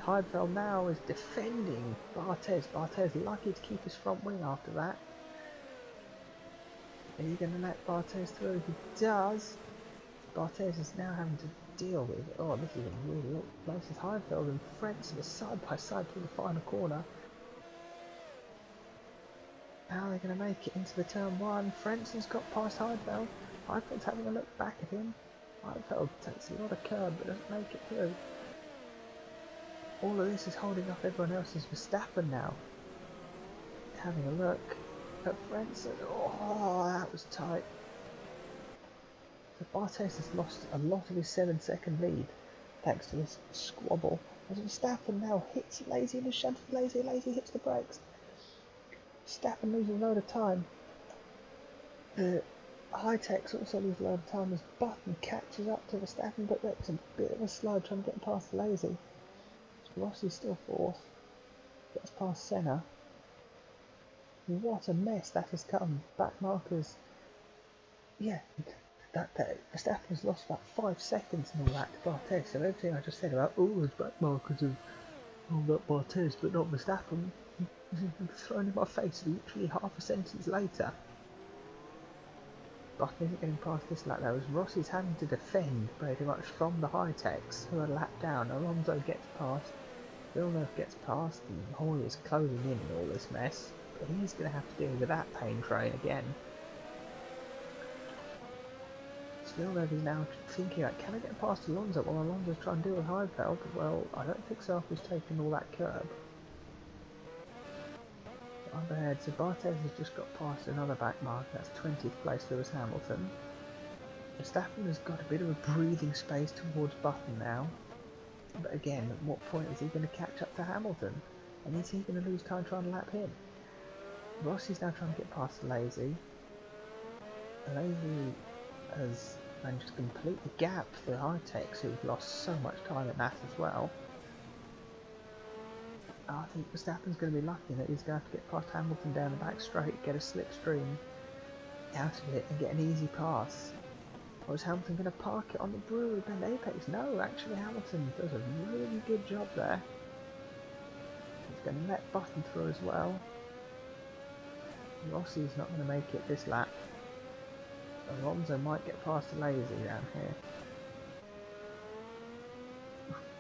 Heidfeld now is defending Bartes. Bartes lucky to keep his front wing after that. Are you going to let Bartes through? He does. Bartes is now having to deal with it. Oh, this is a really awkward place with Heidfeld and Frentzen side by side through the final corner. How are they going to make it into the turn 1? Frentzen's got past Heidfeld. Heidfeld's having a look back at him. Heidfeld takes a lot of curb but doesn't make it through. All of this is holding up everyone else's Verstappen now. Having a look at Frentzen. Oh, that was tight. So Bartes has lost a lot of his 7-second lead thanks to this squabble. As Verstappen now hits Lazy and is shunted Lazy. Lazy hits the brakes. Verstappen loses a load of time. The high-techs also lose a load of time as Button catches up to Verstappen, but that's a bit of a slide trying to get past Lazy. Rossi's still 4th, gets past Senna. What a mess that has come. Back markers. Yeah, that Verstappen has lost about 5 seconds in all that to Bartes. So everything I just said about, oh, his back markers have held up Bartes but not Verstappen, thrown in my face literally half a sentence later. Button isn't getting past this lap though, as Rossi's having to defend pretty much from the high-techs who are lapped down. Alonso gets past, Villeneuve gets past, and Hoy is closing in all this mess, but he's going to have to deal with that pain train again. So Villeneuve is now thinking, like, can I get past Alonso while Alonso's trying to deal with Heidfeld? Well, I don't think so after he's taken all that curb. Up ahead, so Bartes has just got past another back mark, that's 20th place Lewis Hamilton. Verstappen has got a bit of a breathing space towards Button now. But again, at what point is he going to catch up to Hamilton? And is he going to lose time trying to lap him? Rossi's now trying to get past Lazy. Lazy has managed to complete the gap for the high-techs who've lost so much time in that as well. I think Verstappen's going to be lucky that he's going to have to get past Hamilton down the back straight, get a slipstream out of it and get an easy pass. Or is Hamilton going to park it on the Brewery Bend Apex? No, actually Hamilton does a really good job there. He's going to let Button through as well. Rossi's not going to make it this lap. Alonso might get past the lazy down here.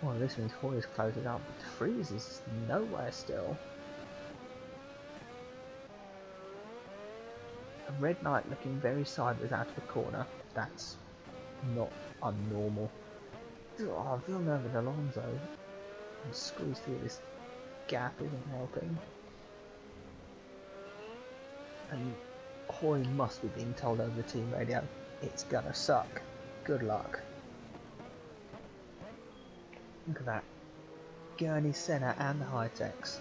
Well, this means Hoy is closing up, but Prix is nowhere still. A Red Knight looking very sideways out of the corner. That's not unnormal. Oh, Villeneuve and Alonso and squeeze through this gap isn't helping. And Hoy must be being told over the team radio, it's gonna suck. Good luck. Look at that. Gurney, Senna and the High-Techs.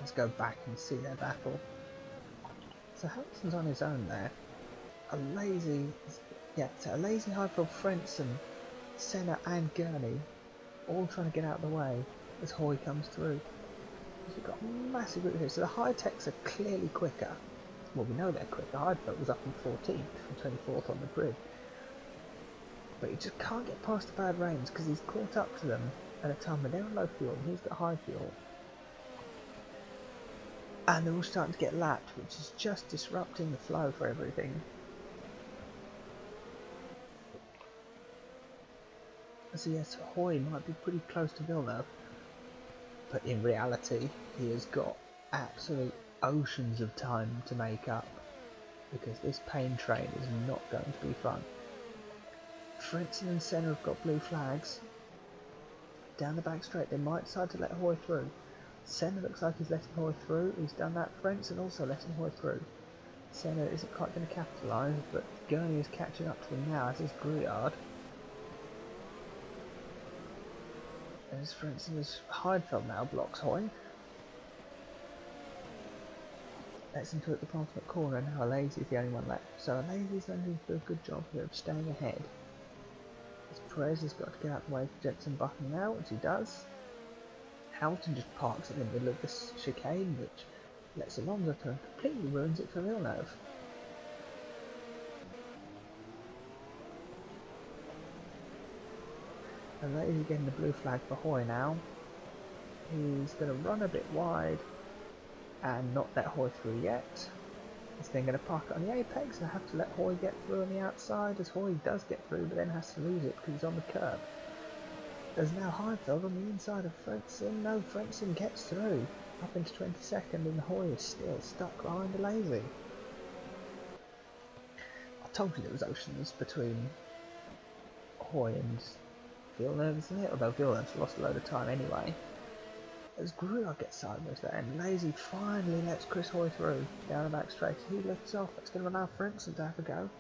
Let's go back and see their battle. So Hamilton's on his own there. A lazy Heidfeld, Frentzen, Senna and Gurney all trying to get out of the way as Hoy comes through. You've got a massive group here. So the High-Techs are clearly quicker. Well, we know they're quicker. Heidfeld was up in 14th from 24th on the grid. But he just can't get past the bad rains because he's caught up to them at a time when they're on low fuel and he's got high fuel. And they're all starting to get lapped, which is just disrupting the flow for everything. So yes, Hoy might be pretty close to Villeneuve, but in reality he has got absolute oceans of time to make up, because this pain train is not going to be fun. Frentzen and Senna have got blue flags. Down the back straight, they might decide to let Hoy through. Senna looks like he's letting Hoy through. He's done that. Frentzen also letting Hoy through. Senna isn't quite going to capitalise, but Gurney is catching up to them now, as is Gruyard. As Frentzen's Heidfeld now blocks Hoy. Lets him to at the penultimate corner, now Alesi is the only one left. So Alesi's going to do a good job here of staying ahead. As Perez has got to get out of the way for Jenson Button now, which he does. Hamilton just parks in the middle of this chicane, which lets Alonso turn, completely ruins it for Villeneuve. Alesi getting the blue flag for Hoy now. He's going to run a bit wide and not let Hoy through yet. He's then going to park it on the apex and have to let Hoy get through on the outside, as Hoy does get through but then has to lose it because he's on the curb. There's now Heidfeld on the inside of Frentzen. No, Frentzen gets through up into 22nd and Hoy is still stuck behind Alesi. I told you there was oceans between Hoy and Villeneuve, isn't it? Although Villeneuve's lost a load of time anyway. As Gruyard gets sideways there, and Lazy finally lets Chris Hoy through down the back straight. He lifts off. That's going to allow Frentzen to have a go.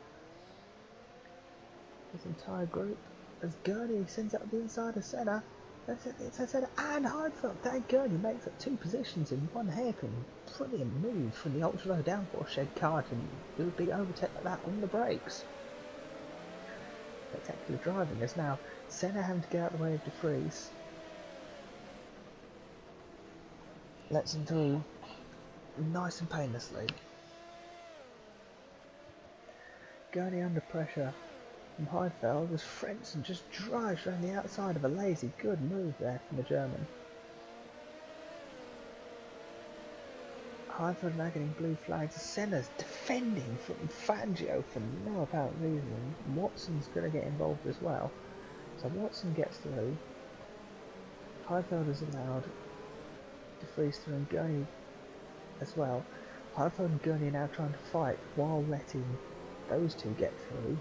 His entire group. As Gurney sends out the inside of Senna. It's Senna and Heidfeld. Dan Gurney makes up 2 positions in one hairpin. Brilliant move from the ultra low downforce shed car to do a big overtake like that on the brakes. Spectacular driving. There's now Senna having to get out of the way of De Vries. Lets him through nice and painlessly. Gurney under pressure from Heidfeld as Frentzen just drives around the outside of a lazy good move there from the German. Heidfeld now getting blue flags. Senna's defending from Fangio for no apparent reason. Watson's going to get involved as well. So Watson gets through. Heidfeld is allowed De Vries through and Gurney as well. Heidfeld and Gurney are now trying to fight while letting those two get through.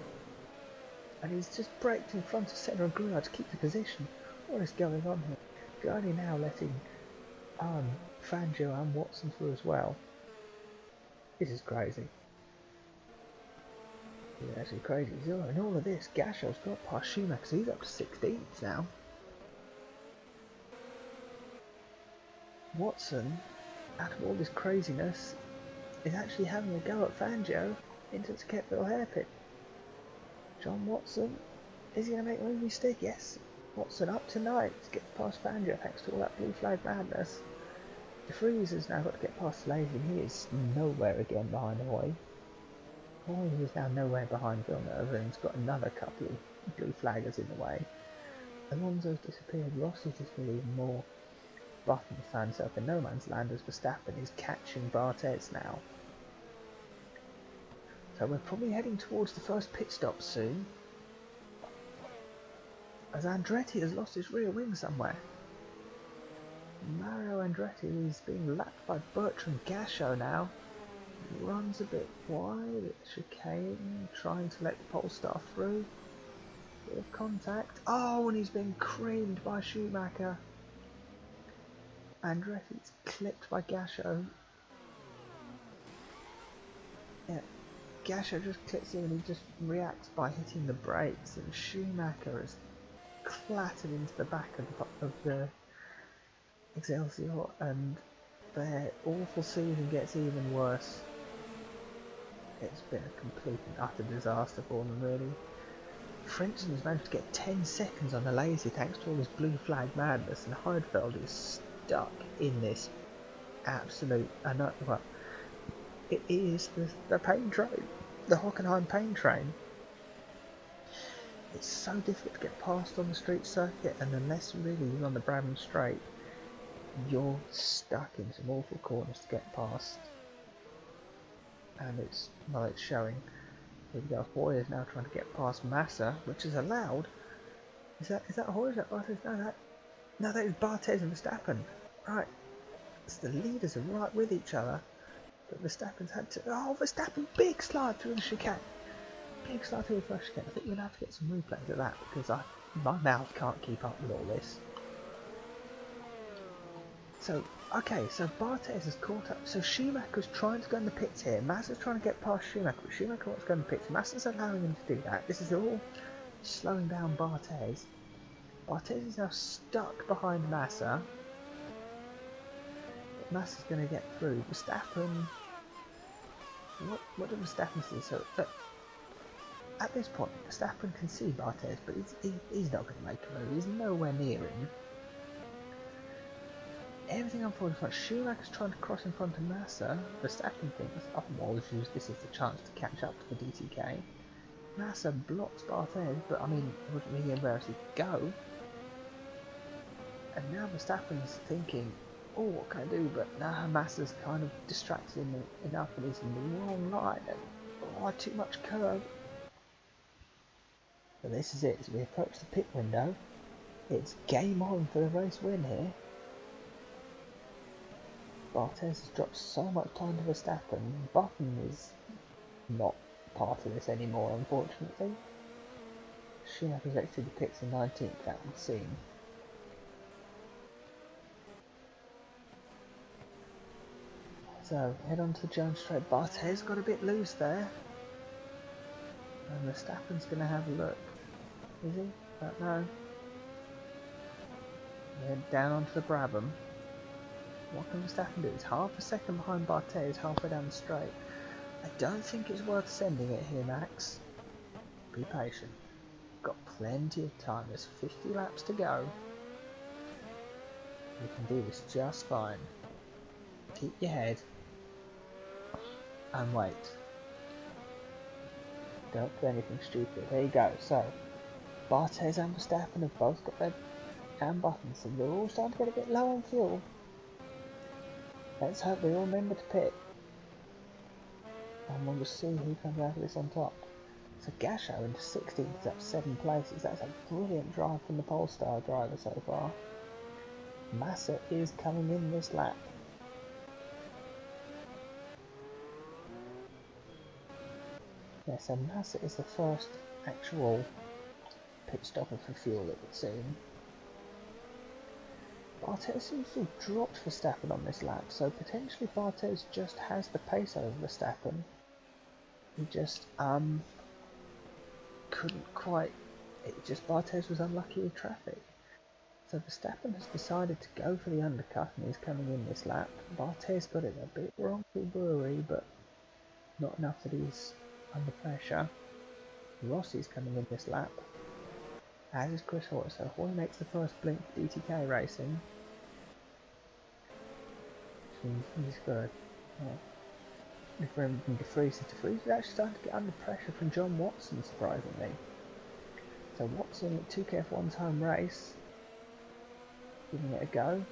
And he's just braked in front of Senna and Gruyard to keep the position. What is going on here? Gurney now letting Fangio and Watson through as well. This is crazy. It's actually crazy. In all of this, Gasho's got past Schumacher, so he's up to 16th now. Watson, out of all this craziness, is actually having a go at Fangio into the Ketteville hairpin. John Watson, is he going to make the movie stick? Yes. Watson up tonight to get past Fangio thanks to all that blue flag madness. De Vries has now got to get past Lazy. He is nowhere again behind Hoy. Hoy is now nowhere behind Villeneuve and he's got another couple of blue flaggers in the way. Alonso's disappeared. Rossi's disappeared even more. Button found himself in no man's land as Verstappen is catching Barthez now. So we're probably heading towards the first pit stop soon, as Andretti has lost his rear wing somewhere. Mario Andretti is being lapped by Bertrand Gachot now. He runs a bit wide at the chicane, trying to let the Polestar through. Bit of contact. Oh, and he's been creamed by Schumacher. Andretti's clipped by Gachot. Yeah, Gachot just clips him and he just reacts by hitting the brakes, and Schumacher is clattered into the back of the Excelsior, and their awful season gets even worse. It's been a complete and utter disaster for them, really. Frentzen has managed to get 10 seconds on the lazy thanks to all this blue flag madness, and Heidfeld is stuck in this absolute... well, it is the pain train, the Hockenheim pain train. It's so difficult to get past on the street circuit, and unless really you're on the Brabham Straight, you're stuck in some awful corners to get past. And it's showing. Here we go, Hoyer is now trying to get past Massa, which is allowed. Is that Hoyer? Is that Barthez? No, that is Barthez and Verstappen. Right, so the leaders are right with each other, but Verstappen's had to... Oh, Verstappen, big slide through the chicane. Big slide through the first chicane. I think we're going to have to get some replays of that, because my mouth can't keep up with all this. So, okay, so Barthez has caught up. So Schumacher's trying to go in the pits here. Massa's trying to get past Schumacher, but Schumacher wants to go in the pits. Massa's allowing him to do that. This is all slowing down Barthez. Barthez is now stuck behind Massa. But Massa's going to get through. Verstappen... What did Verstappen see? So, at this point, Verstappen can see Barthez, but he's not going to make a move. He's nowhere near him. Everything unfolds in front. Schumacher's trying to cross in front of Massa. Verstappen thinks, oh, well, use this as the chance to catch up to the DTK. Massa blocks Barthez, but I mean, he wasn't really anywhere else to go. And now Verstappen's thinking, oh, what can I do? But now Massa's kind of distracted him enough, and he's in the wrong line, and oh, too much curve. But this is it. As we approach the pit window, it's game on for the race win here. Barthez has dropped so much time to Verstappen. Button is not part of this anymore, unfortunately. Schumacher's exited the pits in 19th, that would seem. So, head on to the Jones Straight. Barthez got a bit loose there. And Verstappen's going to have a look. Is he? Don't know. Head down onto the Brabham. What can Verstappen do? He's half a second behind Barthez, halfway down the straight. I don't think it's worth sending it here, Max. Be patient. Got plenty of time. There's 50 laps to go. You can do this just fine. Keep your head. And wait. Don't do anything stupid. There you go. So, Barthez and Verstappen have both got their hand buttons, so they're all starting to get a bit low on fuel. Let's hope they all remember to pit. And we'll see who comes out of this on top. So Gachot into 16th is up 7 places. That's a brilliant drive from the Polestar driver so far. Massa is coming in this lap. Yeah, so Massa is the first actual pit stopper for fuel, it would seem. Barthez seems to have dropped Verstappen on this lap, so potentially Barthez just has the pace over Verstappen. He just couldn't quite. Barthez was unlucky with traffic. So Verstappen has decided to go for the undercut, and he's coming in this lap. Barthez got it a bit wrong through Brewery, but not enough that he's under pressure. Rossi's coming in this lap, as is Chris Hoy. So Hoy makes the first blink for DTK Racing. He's good. From De Vries is actually starting to get under pressure from John Watson, surprisingly. So Watson at 2K F1's home race, giving it a go.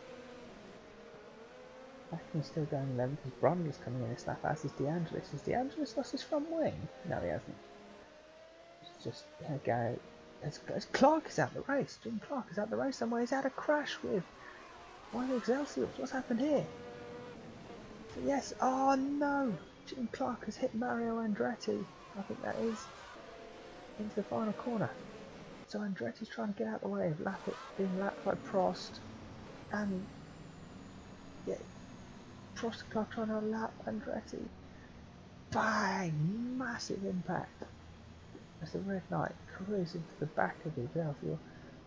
Hackney's still going 11th. His Brundle's coming in this lap, as is DeAngelis. Has DeAngelis lost his front wing? No, he hasn't. It's just, there we go. As Clark is out the race. Jim Clark is out the race somewhere. He's had a crash with one of the Excelsiors. What's happened here? So yes, oh no! Jim Clark has hit Mario Andretti. I think that is into the final corner. So Andretti's trying to get out of the way of being lapped by Prost, and yeah, Prost and Clark trying to lap Andretti. Bang! Massive impact as the red knight cruises into the back of the Excelsior.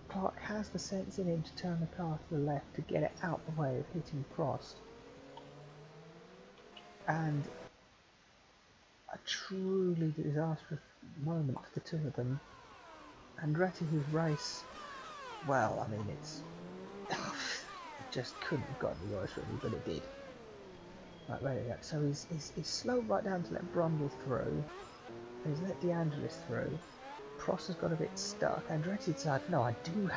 Clark has the sense in him to turn the car to the left to get it out the way of hitting Prost. And a truly disastrous moment for the two of them. Andretti, whose race, well, I mean, it just couldn't have gotten worse really, but it did. Right, there we go. So he's slowed right down to let Brundle through. He's let DeAngelis through. Prost has got a bit stuck. Andretti decided, no, I do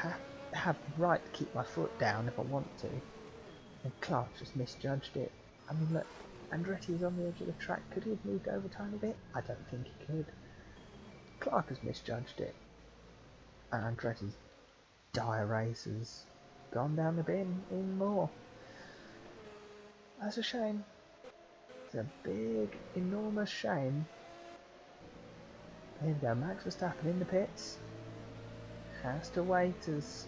have the right to keep my foot down if I want to. And Clark just misjudged it. I mean, look, Andretti is on the edge of the track. Could he have moved over a tiny bit? I don't think he could. Clark has misjudged it. And Andretti's dire race has gone down the bin even more. That's a shame. It's a big, enormous shame. Here we go, Max Verstappen in the pits. Has to wait as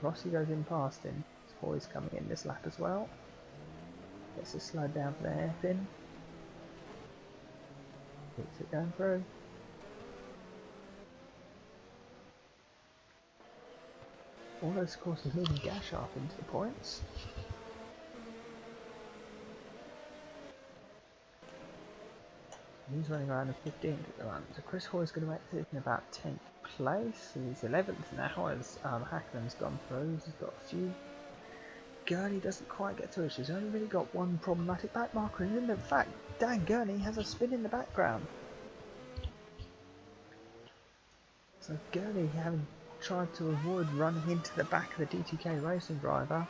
Rossi goes in past him. Hoy's coming in this lap as well. Gets to slide down for the hairpin. Keeps it going through. All those courses moving Gash up into the points. He's running around in 15th at the moment, so Chris Hoy's going to make it in about 10th place. He's 11th now as Hackman's gone through. He's got a few. Gurney doesn't quite get through. She's only really got one problematic back marker, and in fact, Dan Gurney has a spin in the background. So Gurney, having tried to avoid running into the back of the DTK racing driver,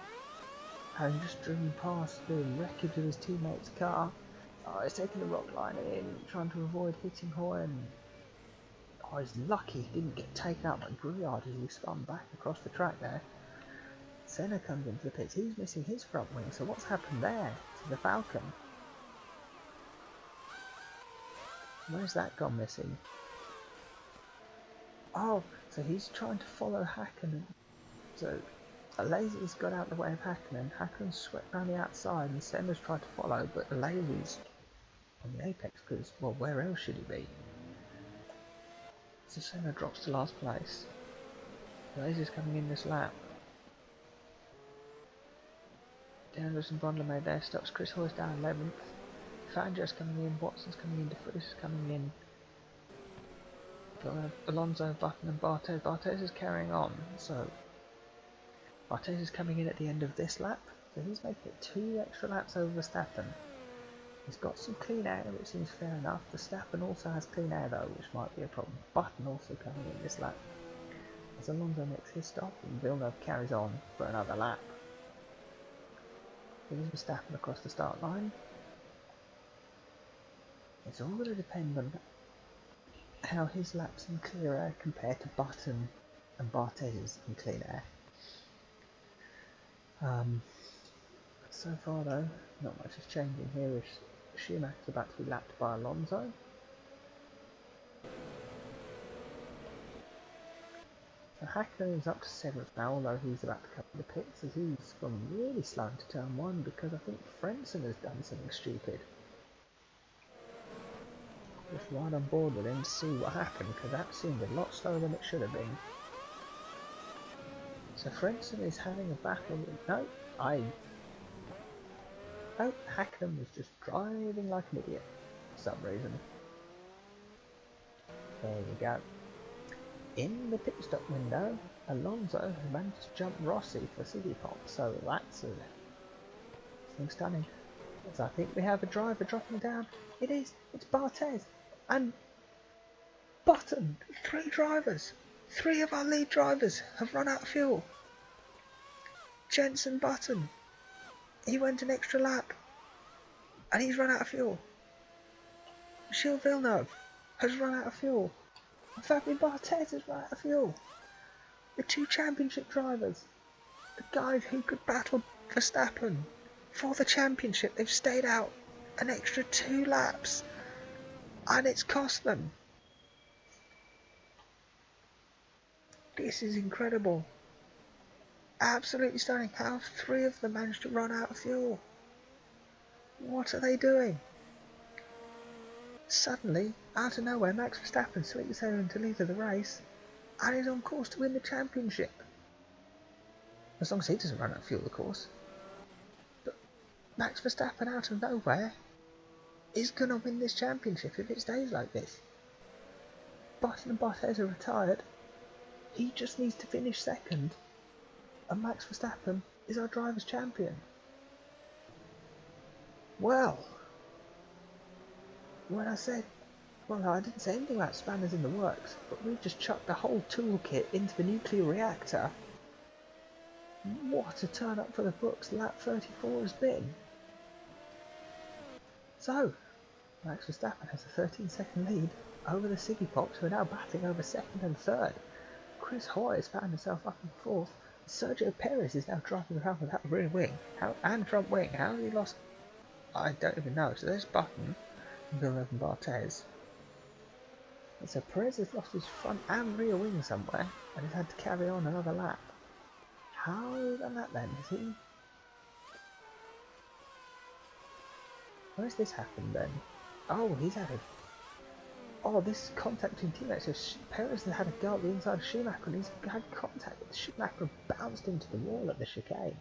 having just driven past the wreckage of his teammate's car. Oh, he's taking the rock line in, trying to avoid hitting Hoy, and oh, he's lucky he didn't get taken out by Brouillard as he spun back across the track there. Senna comes into the pits, he's missing his front wing, so what's happened there to the Falcon? Where's that gone missing? Oh, so he's trying to follow Hakkinen. So Lazy's got out the way of Hakkinen. Hakkinen's swept round the outside and Senna's tried to follow, but Lazy's on the apex because, well, where else should he be? So Senna drops to last place. Lazy's coming in this lap. DeAngelis and Brundle made their stops. Chris Hoy's down 11th. Fangio's coming in. Watson's coming in. DeFries is coming in. Alonso, Button and Barthez. Barthez is carrying on. So Barthez is coming in at the end of this lap. So he's making it 2 extra laps over Verstappen. He's got some clean air, which seems fair enough. Verstappen also has clean air though, which might be a problem. Button also coming in this lap. As Alonso makes his stop and Villeneuve carries on for another lap. Here's Verstappen across the start line. It's all going to depend on how his laps in clear air compare to Button and Barthez in clean air. So far though, not much is changing here as Schumacher's about to be lapped by Alonso. So Hakkinen is up to 7th now, although he's about to come to the pits as he's gone really slow into turn 1 because I think Frentzen has done something stupid. Just right on board with him to see what happened because that seemed a lot slower than it should have been. So Frentzen is having a battle with... Oh, Hakkinen was just driving like an idiot for some reason. There we go. In the pit stop window, Alonso has managed to jump Rossi for City Pop, so that's something stunning. So I think we have a driver dropping down. It is, it's Barthez and Button. 3 drivers. 3 of our lead drivers have run out of fuel. Jensen Button. He went an extra lap. and he's run out of fuel. Gilles Villeneuve has run out of fuel. Fabio Barthez has run out of fuel. The two championship drivers, the guys who could battle Verstappen for the championship, they've stayed out an extra 2 laps, and it's cost them. This is incredible. Absolutely stunning. How have 3 of them managed to run out of fuel? What are they doing? Suddenly, out of nowhere, Max Verstappen sweeps home to lead the race and is on course to win the championship. As long as he doesn't run out of fuel, of course. But Max Verstappen, out of nowhere, is going to win this championship if it stays like this. Button and Bottas are retired. He just needs to finish second, and Max Verstappen is our driver's champion. Well, when I said, well, I didn't say anything about spanners in the works, but we've just chucked the whole toolkit into the nuclear reactor. What a turn up for the books lap 34 has been. So, Max Verstappen has a 13-second lead over the Siggy Pops, who are now battling over second and third. Chris Hoy has found himself up in fourth. Sergio Perez is now driving around without rear wing and front wing. How has he lost? I don't even know. So there's Button, Villeneuve and Barthez. And so Perez has lost his front and rear wing somewhere and has had to carry on another lap. How has he done that then? Is he? Where's this happened then? Oh, he's had a... Oh, this contact between teammates. So Perez has had a go at the inside of Schumacher and he's had contact with Schumacher, bounced into the wall at the chicane.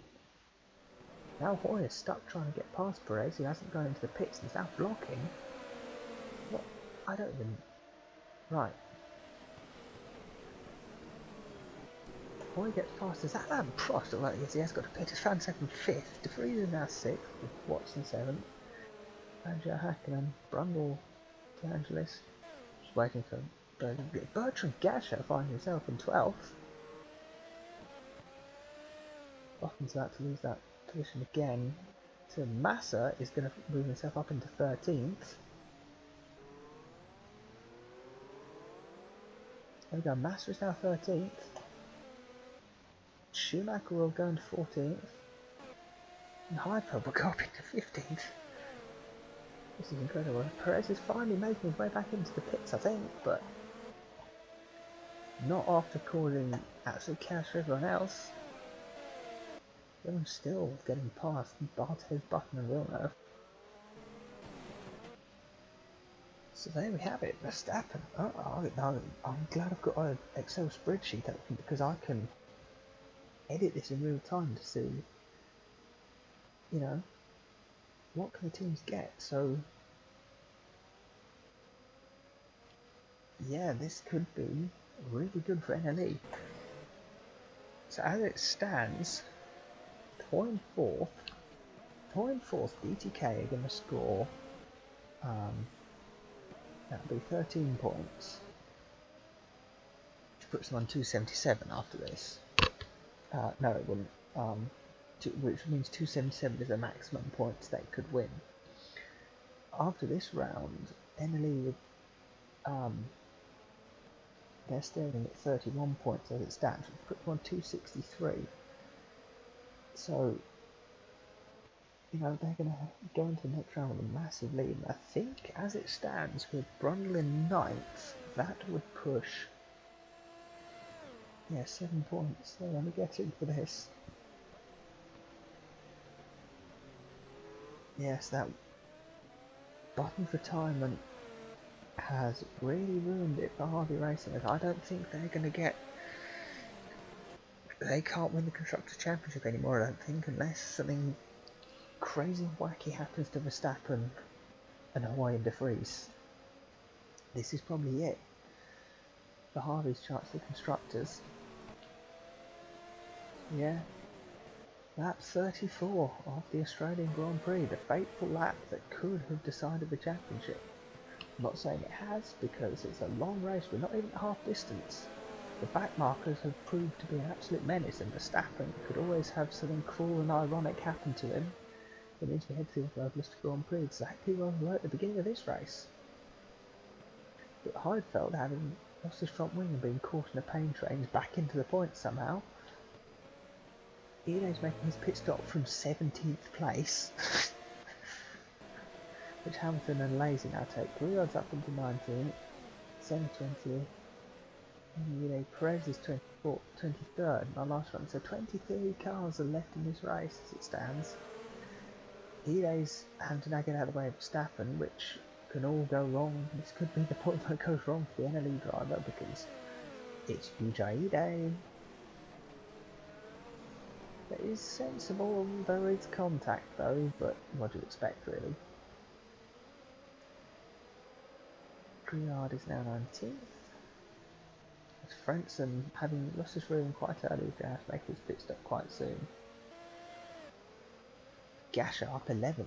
Now Hoy is stuck trying to get past Perez, who hasn't gone into the pits and is now blocking. What? I don't even... Right. Hoy gets past us. Alan Prost, although yes, he has got a pit, has found second, fifth. De Vries is now sixth, with Watson seventh. Angelo Hakkinen, Brundle, De Angelis. Just waiting for Bertrand Gachot finding himself in 12th. Bottom's about to lose that position again. So Massa is going to move himself up into 13th. There we go, Massa is now 13th. Schumacher will go into 14th. And Heidfeld will go up into 15th. This is incredible. Perez is finally making his way back into the pits, I think, but not after causing absolute chaos for everyone else. Everyone's still getting past Barthez, Button and Villeneuve. So there we have it, Verstappen. I'm glad I've got an Excel spreadsheet open because I can edit this in real time to see, you know, what can the teams get. So yeah, this could be really good for NLE. So as it stands, Toy in fourth, DTK are going to score, that'll be 13 points, which puts them on 277 after this. No, it wouldn't, which means 277 is the maximum points they could win. After this round, NLE would, they're staring at 31 points as it stands, which puts them on 263. So, you know, they're going to go into the next round with a massive lead. And I think, as it stands, with Brundle in 9th, that would push, 7 points. They're only getting for this. Yes, that Button's retirement has really ruined it for Harvey Racing. As I don't think they're going to get... They can't win the Constructors' Championship anymore, I don't think, unless something crazy and wacky happens to Verstappen and Hoy and De Vries. This is probably it for Harvey's chance for Constructors. Yeah, lap 34 of the Australian Grand Prix, the fateful lap that could have decided the championship. I'm not saying it has, because it's a long race, we're not even at half distance. The back markers have proved to be an absolute menace, and Verstappen could always have something cruel and ironic happen to him, It means we head to the Automobilista Grand Prix exactly where we were at the beginning of this race. But Heidfeld, having lost his front wing and being caught in a pain train, is back into the points somehow. Ine's making his pit stop from 17th place, which Hamilton and Lazy now take. Riyad's up into 19th, Senna 20th, and Perez is 23rd in our last run. So 23 cars are left in this race as it stands. Ine's having to now get out of the way of Verstappen, which can all go wrong. This could be the point where it goes wrong for the NLE driver because it's Yuja Ide. That is sensible, there is contact though, but what do you expect really? Griard is now 19th. As Frentzen, having lost his room quite early, is going to have to make his pit stop quite soon. Gasher up 11th,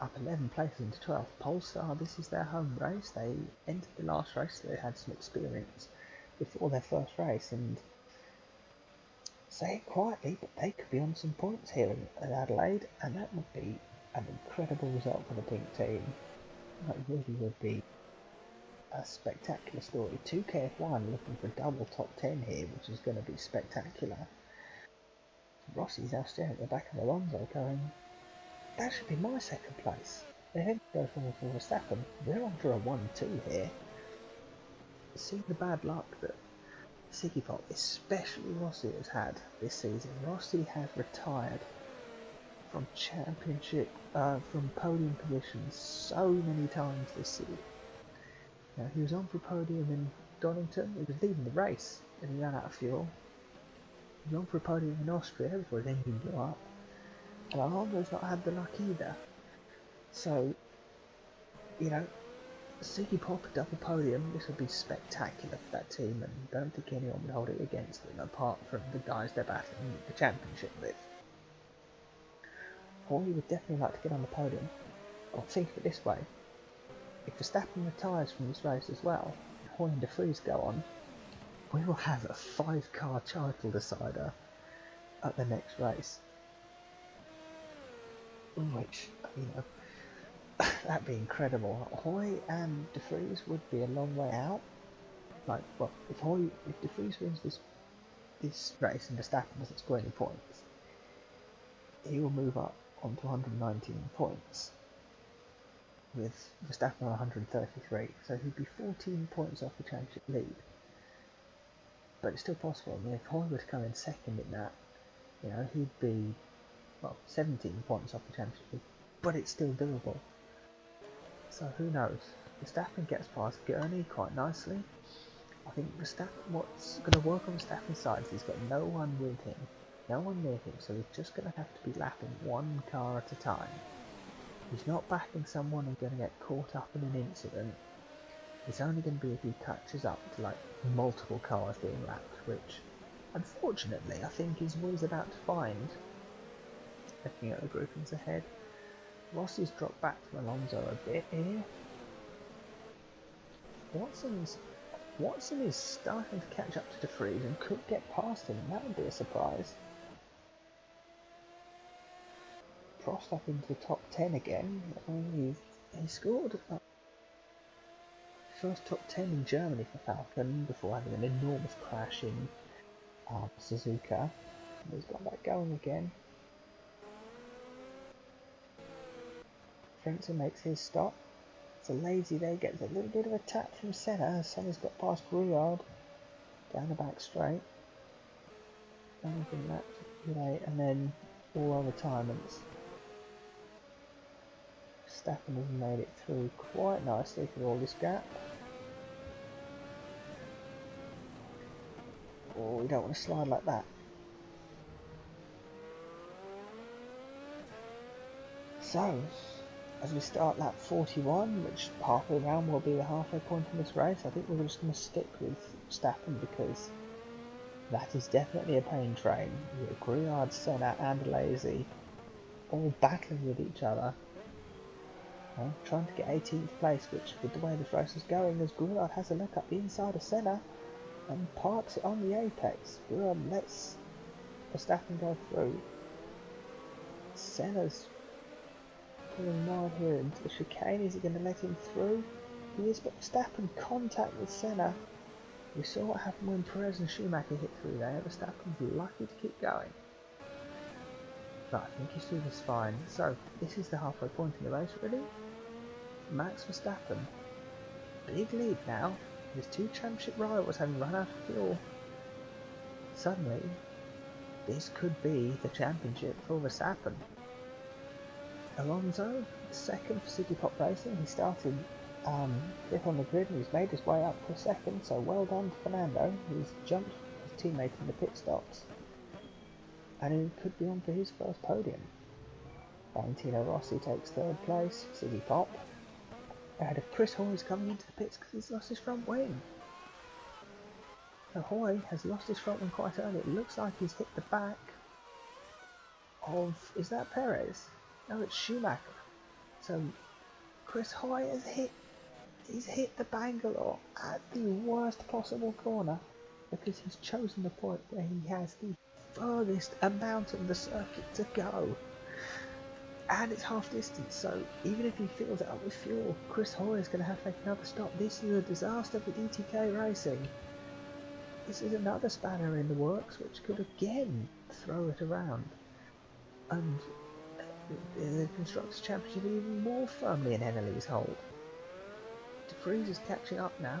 up 11 places into 12th. Polestar, this is their home race. They entered the last race, so they had some experience before their first race, and say it quietly, but they could be on some points here in Adelaide, and that would be an incredible result for the pink team. That really would be a spectacular story. 2KF1 looking for double top 10 here, which is going to be spectacular. Rossi's now staring at the back of Alonso going, that should be my second place. They then go for Verstappen. We're on for a 1-2 here. See the bad luck that Siggy Pop, especially Rossi, has had this season. Rossi has retired from championship, from podium positions so many times this season. Now, he was on for a podium in Donington. He was leading the race and he ran out of fuel. He was on for a podium in Austria before his engine blew up. And Alonso's not had the luck either. So, you know, Siggy Pop a double podium, this would be spectacular for that team, and I don't think anyone would hold it against them apart from the guys they're battling the championship with. Hoy would definitely like to get on the podium. But think of it this way, if Verstappen retires from this race as well, and Hoy and De Vries go on, we will have a 5-car title decider at the next race. Which, you know, that'd be incredible. Hoy and De Vries would be a long way out. Like, well, if De Vries wins this race and Verstappen doesn't score any points, he will move up onto 119 points, with Verstappen on 133. So he'd be 14 points off the championship lead. But it's still possible. I mean, if Hoy were to come in second in that, you know, he'd be, well, 17 points off the championship lead. But it's still doable. So who knows? Verstappen gets past Gurney quite nicely. I think Verstappen, what's going to work on Verstappen's side is he's got no one with him, no one near him, so he's just going to have to be lapping one car at a time. He's not backing someone and going to get caught up in an incident. It's only going to be if he catches up to like multiple cars being lapped, which unfortunately I think is what he's about to find. Looking at the groupings ahead, Rossi's dropped back from Alonso a bit here. Watson is starting to catch up to De Vries and could get past him, and that would be a surprise. Prost up into the top 10 again. He scored first top 10 in Germany for Falcon before having an enormous crash in Suzuka. He's got that going again. Frentzen makes his stop. So Lazy there gets a little bit of a tap from Senna. Senna's got past Griard down the back straight. Anything that, and then all our retirements. Verstappen has made it through quite nicely through all this gap. Oh, we don't want to slide like that. So, as we start lap 41, which halfway round will be the halfway point in this race, I think we're just going to stick with Verstappen because that is definitely a pain train. With Griard, Senna and Lazy all battling with each other. Trying to get 18th place, which with the way this race is going, as Griard has a look up the inside of Senna and parks it on the apex. Griard lets Verstappen go through. Senna's pulling wide here into the chicane. Is he going to let him through? He is, but Verstappen contact with Senna. We saw what happened when Perez and Schumacher hit through there. Verstappen's lucky to keep going. But I think he's through this fine. So, this is the halfway point in the race, really. Max Verstappen. Big lead now. His two championship rivals having run out of fuel. Suddenly, this could be the championship for Verstappen. Alonso, second for City Pop Racing. He started fifth on the grid and he's made his way up to second, so well done to Fernando. He's jumped his teammate in the pit stops. And he could be on for his first podium. Valentino Rossi takes third place, City Pop. Ahead of Chris Hoy's coming into the pits because he's lost his front wing. So Hoy has lost his front wing quite early. It looks like he's hit the back of... is that Perez? No, it's Schumacher. So Chris Hoy has hit... he's hit the Bangalore at the worst possible corner because he's chosen the point where he has the furthest amount of the circuit to go. And it's half distance, so even if he fills it up with fuel, Chris Hoy is going to have to make another stop. This is a disaster for DTK Racing. This is another spanner in the works which could again throw it around. And the Constructors' Championship even more firmly in Henley's hold. De Vries is catching up now.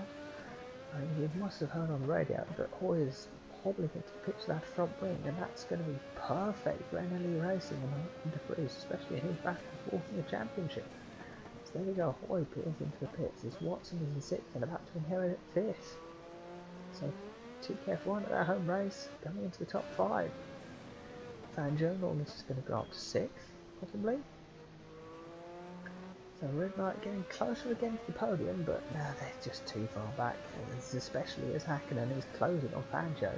I mean, you must have heard on the radio that Hoy is hobbling into the pitch that front wing, and that's going to be perfect for NLE Racing and De Vries, especially in his back and forth in the championship. So there we go, Hoy peels into the pits as Watson is in sixth and about to inherit fifth. So 2KF1 at their home race, going into the top 5. Fangio, all this is going to go up to 6th, possibly. So Red Knight getting closer again to the podium, but they're just too far back, especially as Hakkinen is closing on Fangio.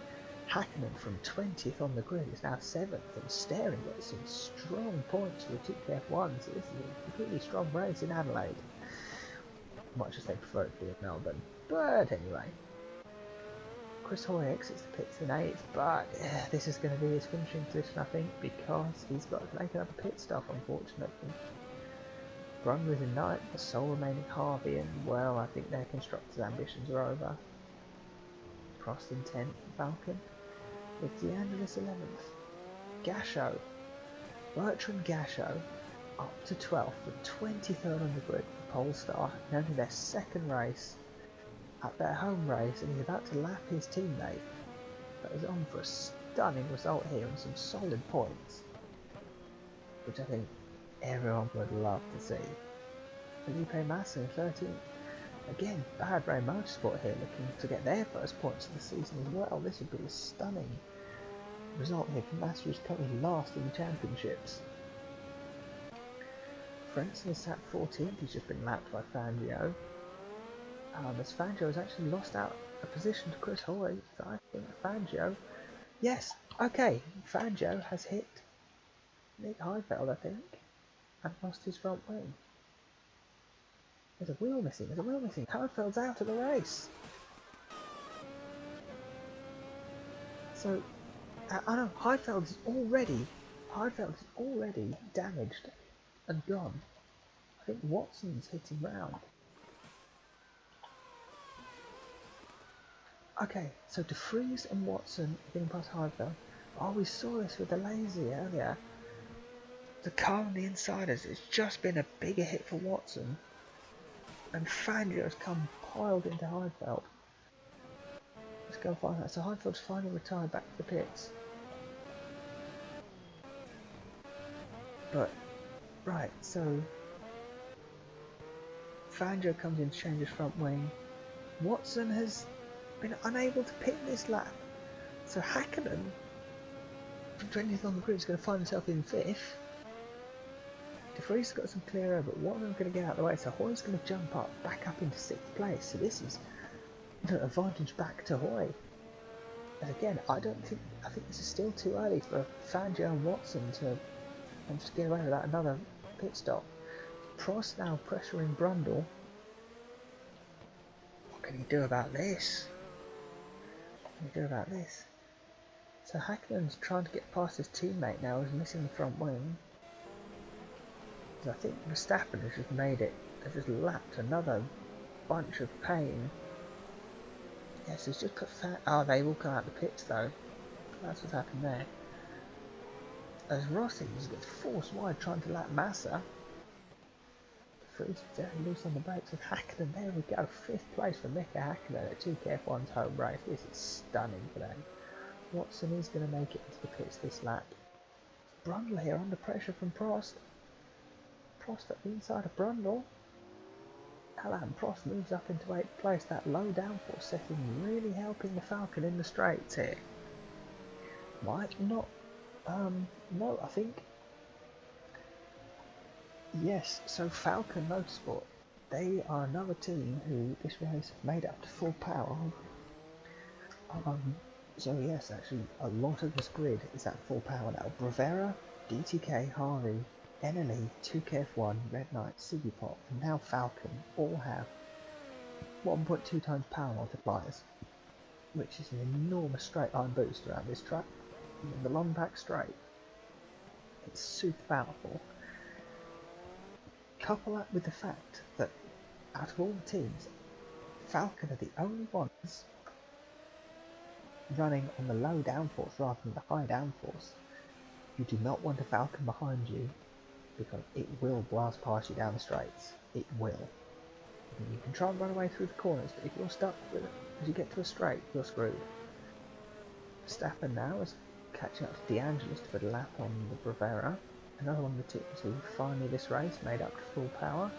Hakkinen from 20th on the grid is now 7th and staring at some strong points for the 2KF1, so this is a completely strong race in Adelaide. Much as they prefer it to be in Melbourne, but anyway. Chris Hoy exits the pits in 8th, but this is going to be his finishing position, I think, because he's got to make another pit stop, unfortunately. Brun was in 9th, the sole remaining Harvey, and well, I think their constructors' ambitions are over. Prost in 10th, Falcon, with DeAngelis 11th. Gasho, Bertrand Gasho, up to 12th, with 23rd on the grid for Polestar, in only their second race at their home race, and he's about to lap his teammate. But he's on for a stunning result here and some solid points, which I think everyone would love to see. Felipe Massa in 13th. Again, Bad Ray Motorsport here looking to get their first points of the season as well. This would be a stunning result here for Massa, who's currently last in the championships. Frentzen is sat 14th, he's just been lapped by Fangio. As Fangio has actually lost out a position to Chris Hoy, so I think Fangio... yes, okay, Fangio has hit Nick Heidfeld, I think, and lost his front wing. There's a wheel missing, Heidfeld's out of the race. So, I know, Heidfeld is already damaged and gone. I think Watson's hitting round. Okay, so De Vries and Watson getting past Heidfeld. Oh, we saw this with the Lazy earlier. The car on the insiders, it's just been a bigger hit for Watson. And Fangio has come piled into Heidfeld. Let's go find that. So Heidfeld's finally retired back to the pits. But, right, so Fangio comes in to change his front wing. Watson has been unable to pit this lap. So Hakkinen, from 20th on the grid, is going to find himself in 5th. De Vries has got some clear air, but one of them going to get out of the way, so Hoy's going to jump up, back up into 6th place. So this is an advantage back to Hoy. And again, I think this is still too early for Fangio and Watson to just get away without another pit stop. Prost now pressuring Brundle. What can he do about this? So Hakkinen trying to get past his teammate now, who's missing the front wing. I think Verstappen has just made it, has just lapped another bunch of pain. Yes, he's just put oh, they all come out the pits though. That's what's happened there. As Rossi just gets forced wide trying to lap Massa. Prix down loose on the brakes with Hakkinen. There we go, 5th place for Mika Hakkinen at 2KF1's home race. This is stunning for them. Watson is going to make it into the pits this lap. Brundle here under pressure from Prost. Prost at the inside of Brundle. Alain Prost moves up into 8th place. That low downforce setting really helping the Falcon in the straights here. Might not. No, I think. Yes, so Falcon Motorsport. They are another team who this race made up to full power. So yes, actually a lot of this grid is at full power now. Bravera, DTK, Harvey, NLE, 2KF1, Red Knight, Siggy Pop, and now Falcon all have 1.2 times power multipliers, which is an enormous straight line boost around this track. In the long back straight, it's super powerful. Couple that with the fact that out of all the teams, Falcon are the only ones running on the low downforce rather than the high downforce. You do not want a Falcon behind you because it will blast past you down the straights. It will. You can try and run away through the corners, but if you're stuck with it, as you get to a straight, you're screwed. Verstappen now is catching up to DeAngelis to put a lap on the Bravera. Another one of the teams who finally this race made up to full power.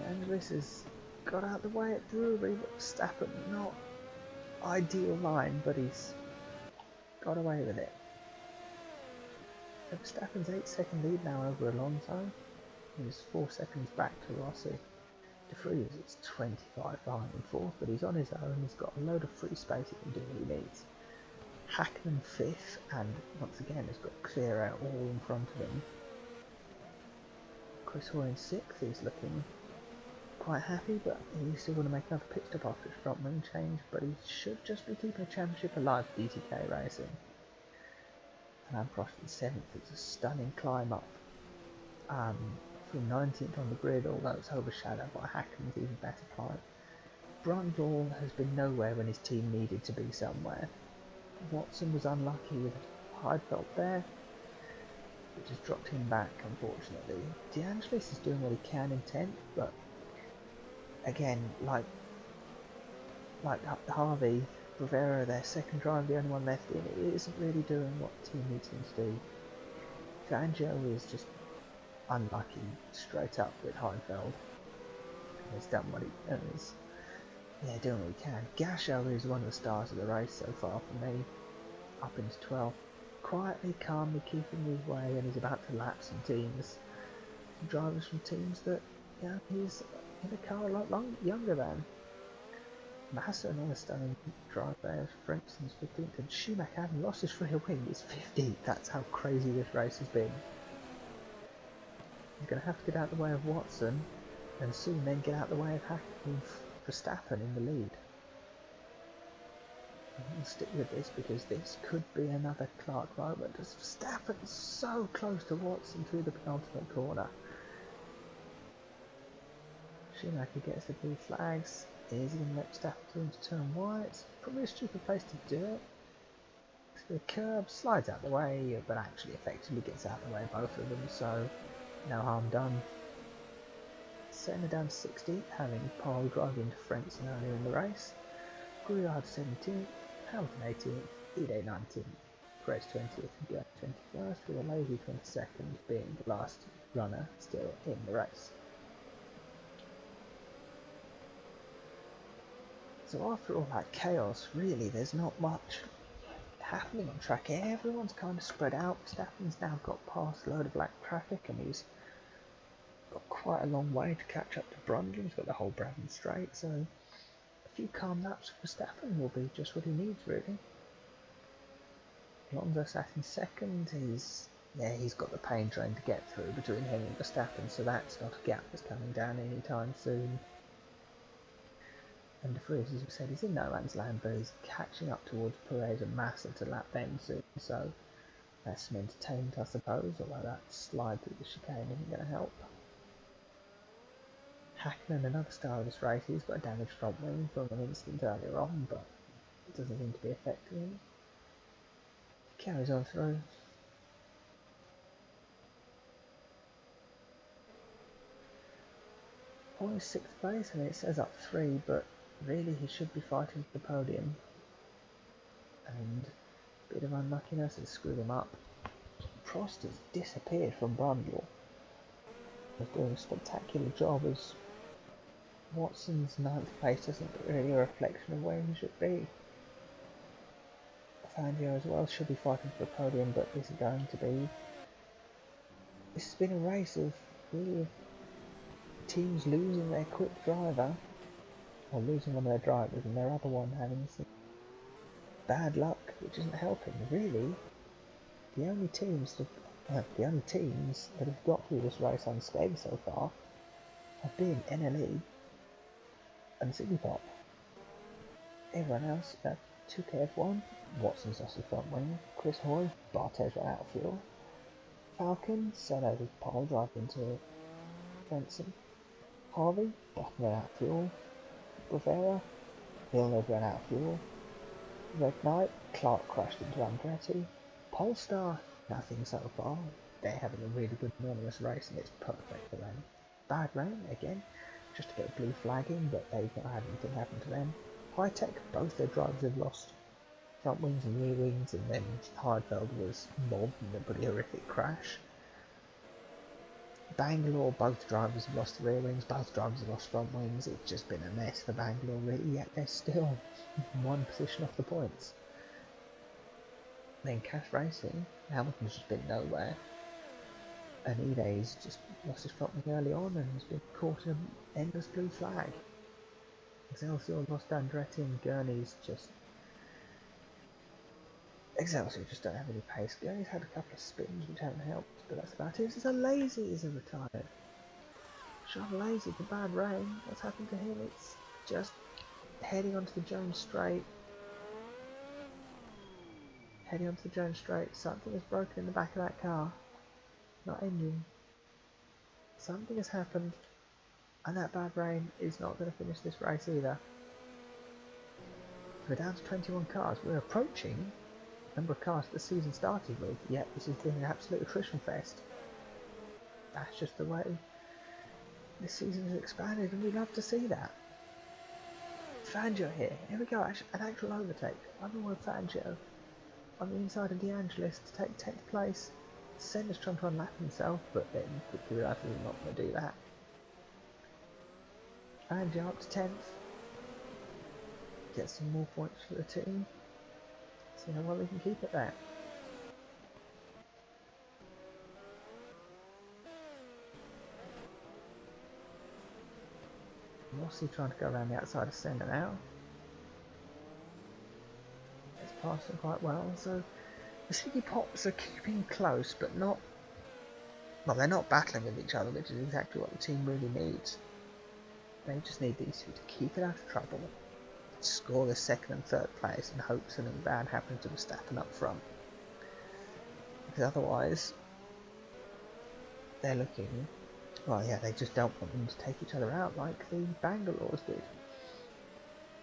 DeAngelis has got out the way at Brewery, but Verstappen not ideal line, but he's got away with it. So Verstappen's 8-second lead now over Alonso. He's 4 seconds back to Rossi. De Vries is 25 behind in 4th, but he's on his own. He's got a load of free space he can do what he needs. Hakkinen 5th, and once again has got clear out all in front of him. Chris Hoy in 6th, he's looking quite happy, but he's still going to make another pit stop after his front wing change, but he should just be keeping the championship alive for DTK Racing. And I'm Prost in 7th. It's a stunning climb up from 19th on the grid, although it's overshadowed by Hakkinen's even better climb. Brundle has been nowhere when his team needed to be somewhere. Watson was unlucky with Heidfeld there, which has dropped him back unfortunately. DeAngelis is doing what he can in 10th, but again, like Harvey, Bravera, their second driver, the only one left in, it isn't really doing what the team needs him to do. Fangio is just unlucky straight up with Heidfeld. He's done what he is. Yeah, doing what he can. Gasho is one of the stars of the race so far for me. Up into 12th. Quietly, calmly keeping his way, and he's about to lap some teams. Some drivers from teams that, yeah, he's in a car a lot younger than. Massa, another stunning drive there. Frenkson's 15th, and Schumacher having lost his rear wing is 15th. That's how crazy this race has been. He's going to have to get out of the way of Watson, and soon then get out of the way of Verstappen in the lead. We'll stick with this because this could be another Clark moment as Verstappen is so close to Watson through the penultimate corner. Schumacher gets the blue flags. Is he going to let Verstappen turn wide? It's probably a stupid place to do it. The curb slides out the way, but actually effectively gets out the way of both of them, so no harm done. Senna down 60th, having pole drive into Frentzen earlier in the race. Gouillard 17th, Hamilton 18th, Ide 19th, Perez 20th, and Gert 21st, with a lazy 22nd being the last runner still in the race. So after all that chaos, really there's not much happening on track. Everyone's kind of spread out. Verstappen's now got past a load of black traffic and he's got quite a long way to catch up to Brundle. He's got the whole Brabham straight, so a few calm laps for Verstappen will be just what he needs really. Alonso sat in 2nd. He's got the pain train to get through between him and Verstappen, so that's not a gap that's coming down anytime soon. And De Vries, as we said, he's in no man's land, but he's catching up towards Perez and Massa to lap them soon, so That's some entertainment, I suppose, although that slide through the chicane isn't going to help. Hackman, another star of this race, he's got a damaged front wing from an incident earlier on, but it doesn't seem to be affecting him. He carries on through. Only 6th place, and it says up 3, but really he should be fighting for the podium. And a bit of unluckiness has screwed him up. Prost has disappeared from Brundle. He's doing a spectacular job as Watson's 9th place isn't really a reflection of where he should be. Fangio as well should be fighting for the podium, but this has been a race of really teams losing their quick driver, or losing one of their drivers, and their other one having some bad luck, which isn't helping. Really, the only teams that have got through this race unscathed so far have been NLE and Sydney Pop. Everyone else took F1. Watson's lost his front wing. Chris Hoy, Bartes ran out of fuel. Falcon, Senna with pole drive into Benson. Harvey, Button ran out of fuel. Rivera, Villeneuve ran out of fuel. Red Knight, Clark crashed into Andretti. Polestar, nothing so far. They're having a really good anonymous race and it's perfect for them. Bad rain, again, just a bit of blue flagging, but they've not had anything happen to them. High Tech, both their drivers have lost front wings and rear wings, and then Hardfeld was mobbed in a pretty horrific crash. Bangalore, both drivers have lost the rear wings, both drivers have lost front wings. It's just been a mess for Bangalore, really, yet they're still one position off the points. Then Cash Racing, Hamilton's just been nowhere. And Ide's just lost his front wing early on and has been caught in an endless blue flag. Excelsior lost Andretti, and Gurney's just... Excelsior just don't have any pace. Gurney's had a couple of spins which haven't helped, but that's about it. This is a Lazy is a retired. Sean Lazy for bad rain. What's happened to him? It's just heading onto the Jones Straight. Something has broken in the back of that car. Not engine. Something has happened, and that bad rain is not going to finish this race either. We're down to 21 cars. We're approaching the number of cars the season started with, yet this has been an absolute attrition fest. That's just the way this season has expanded, and we'd love to see that. Fangio here we go, an actual overtake. Underwood Fangio on the inside of DeAngelis to take 10th place. Senna's trying to unlap himself, but then quickly realises he's not going to do that. Fangio up to 10th. Get some more points for the team. See how well we can keep it there. Rossi trying to go around the outside of Senna now. It's passing quite well, so the City Pops are keeping close, but not... Well, they're not battling with each other, which is exactly what the team really needs. They just need these two to keep it out of trouble, score the 2nd and 3rd place, and hope something bad happens to Verstappen up front. Because otherwise, they're looking... Well, yeah, they just don't want them to take each other out like the Bangalores did.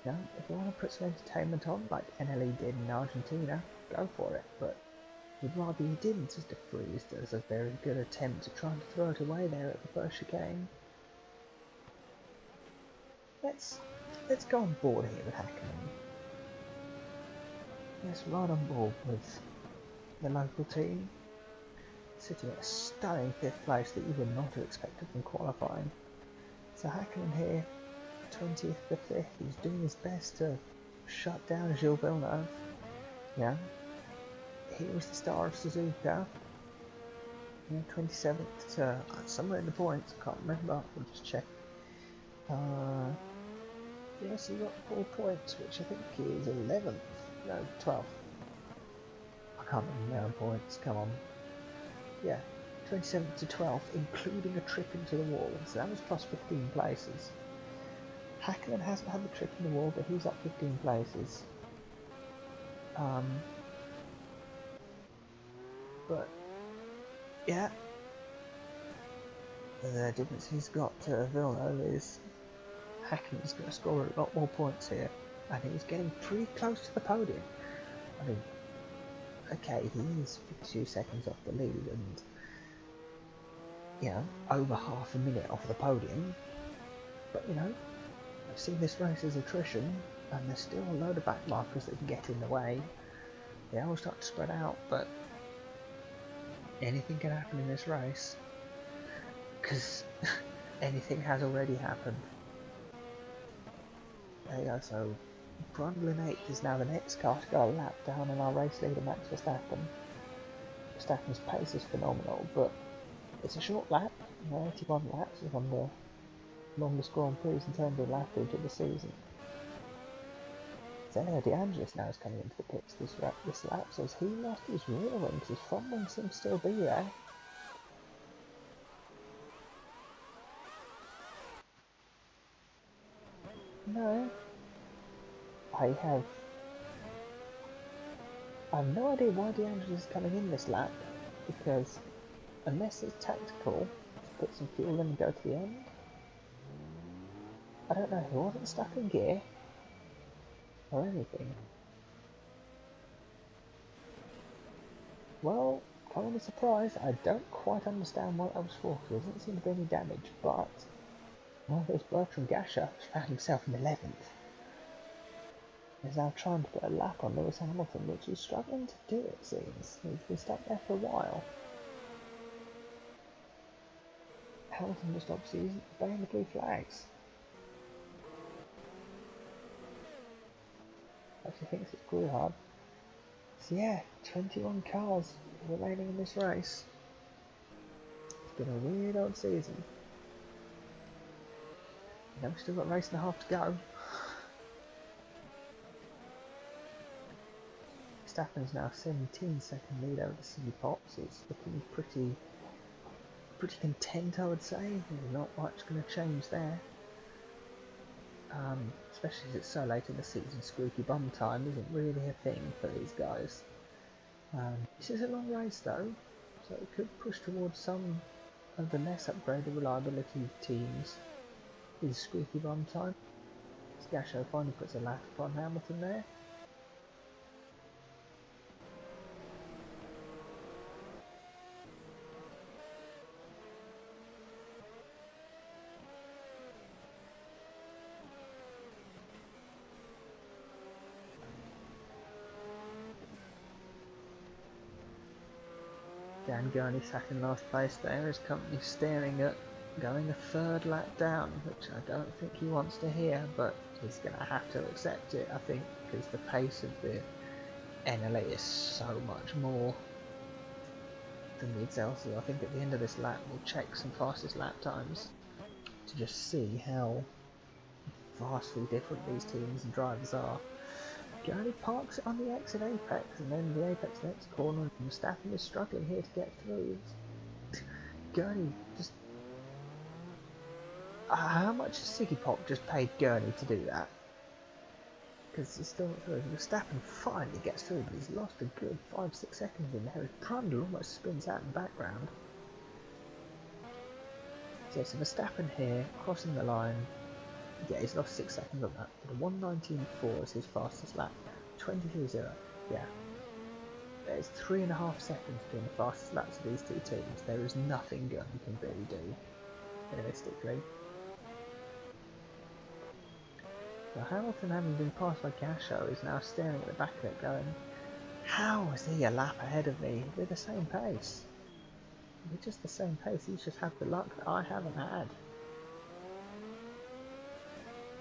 You know, if you want to put some entertainment on, like NLE did in Argentina, go for it, but we'd rather you didn't, as De Vries does a very good attempt to try and throw it away there at the first chicane. Let's go on board here with Hackman. Let's ride on board with the local team, sitting at a stunning 5th place that you would not have expected from qualifying. So Hackman here, 20th to 5th, he's doing his best to shut down Gilles Villeneuve. Yeah, he was the star of Suzuka. Yeah, 27th to somewhere in the points, I can't remember, we'll just check. Yes, he got 4 points, which I think is 11th, no, 12th. I can't remember points, come on. Yeah, 27th to 12th, including a trip into the wall, so that was plus 15 places. Hackman hasn't had the trip in the wall, but he's up 15 places. But yeah, the difference he's got to Villeneuve is Hackney's going to score a lot more points here, and he's getting pretty close to the podium. I mean, okay, he is 52 seconds off the lead and, you know, over half a minute off the podium. But, you know, I've seen this race as attrition, and there's still a load of back markers that can get in the way. They all start to spread out, but anything can happen in this race, because anything has already happened. There you go, so Brundle in 8th is now the next car to go a lap down on our race leader Max Verstappen. Verstappen's pace is phenomenal, but it's a short lap, you know, 81 laps is one of the longest Grand Prix in terms of lappage of the season. Zelio De Angelis now is coming into the pits this lap, so has he lost his rear wing, because his front wing seems to still be there. No. I have no idea why De Angelis is coming in this lap, because unless it's tactical to put some fuel in and go to the end, I don't know, he wasn't stuck in gear or anything. Well, come as a surprise, I don't quite understand what that was for, because there doesn't seem to be any damage, but well, there's Bertrand Gasher, who's found himself in 11th. He's now trying to put a lap on Lewis Hamilton, which he's struggling to do, it seems. He's been stuck there for a while. Hamilton just obviously isn't obeying the blue flags. Actually thinks it's pretty hard. So yeah, 21 cars remaining in this race. It's been a weird old season. You know, we've still got a race and a half to go. Verstappen's now 17-second lead over the City Pops. It's looking pretty content, I would say. There's not much going to change there. Especially as it's so late in the season, squeaky bum time isn't really a thing for these guys. This is a long race though, so it could push towards some of the less upgraded reliability teams with squeaky bum time. Gasho finally puts a lap on Hamilton there. Dan Gurney sat in last place there, his company staring at going a third lap down, which I don't think he wants to hear, but he's going to have to accept it, I think, because the pace of the NLA is so much more than the Excelsior. I think at the end of this lap we'll check some fastest lap times to just see how vastly different these teams and drivers are. Gurney parks it on the exit apex, and then the apex next corner, and Verstappen is struggling here to get through. Gurney just... how much has Siggy Pop just paid Gurney to do that? Because he's still not through. Verstappen finally gets through, but he's lost a good 5-6 seconds in there. Brundle almost spins out in the background. So Verstappen here, crossing the line. Yeah, he's lost 6 seconds on that, but a 1:19.4 is his fastest lap. 23.0. Yeah. There's 3.5 seconds between the fastest laps of these two teams. There is nothing Gurney can really do, realistically. So Hamilton, having been passed by Gasho, is now staring at the back of it going, how is he a lap ahead of me? We're the same pace. We're just the same pace, he's just had the luck that I haven't had.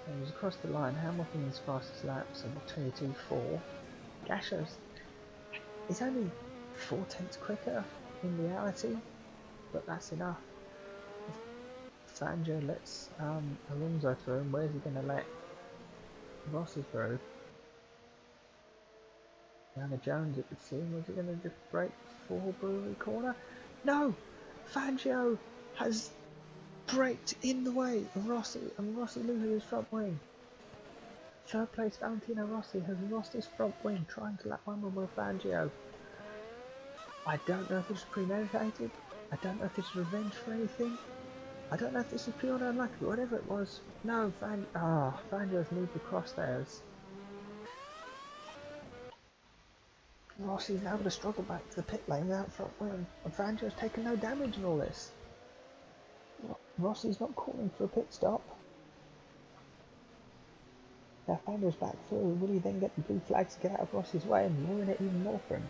So he's across the line. Hamilton's fastest laps are 22.4. Gasho's is only 4/10 quicker in reality, but that's enough. Fangio lets Alonso through, and where's he going to let Rossi through? Diana Jones, it would seem, was he going to just break before Brewery Corner? No! Fangio has braked in the way of Rossi, and Rossi loses his front wing. Third place Valentino Rossi has lost his front wing trying to lap one with Fangio. I don't know if this is premeditated. I don't know if this is revenge for anything. I don't know if this is pure unlucky, but whatever it was. No, Fangio's moved the crosshairs. Rossi's now going to struggle back to the pit lane without front wing, and Fangio's taken no damage in all this. Rossi's not calling for a pit stop. Now Fangio's back through. Will he then get the blue flag to get out of Rossi's way and ruin it even more for him?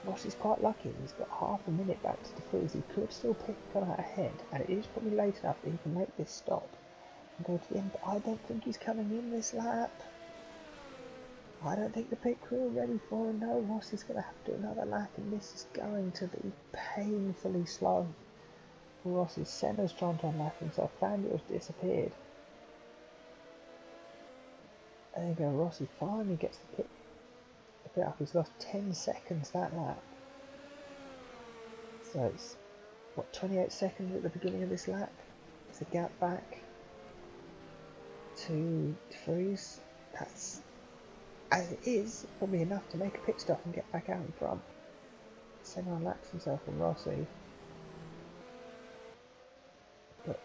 Rossi's quite lucky. He's got half a minute back to defuse. He could still come out ahead, and it is probably late enough that he can make this stop and go to the end. But I don't think he's coming in this lap. I don't think the pit crew are ready for him. No, Rossi's going to have to do another lap, and this is going to be painfully slow for Rossi. Senna's trying to unlap himself. Fangio's disappeared. There you go, Rossi finally gets the pit up. He's lost 10 seconds that lap. So it's, what, 28 seconds at the beginning of this lap? It's a gap back to Prix. That's, as it is, probably enough to make a pit stop and get back out in front. Senna unlaps himself from Rossi. But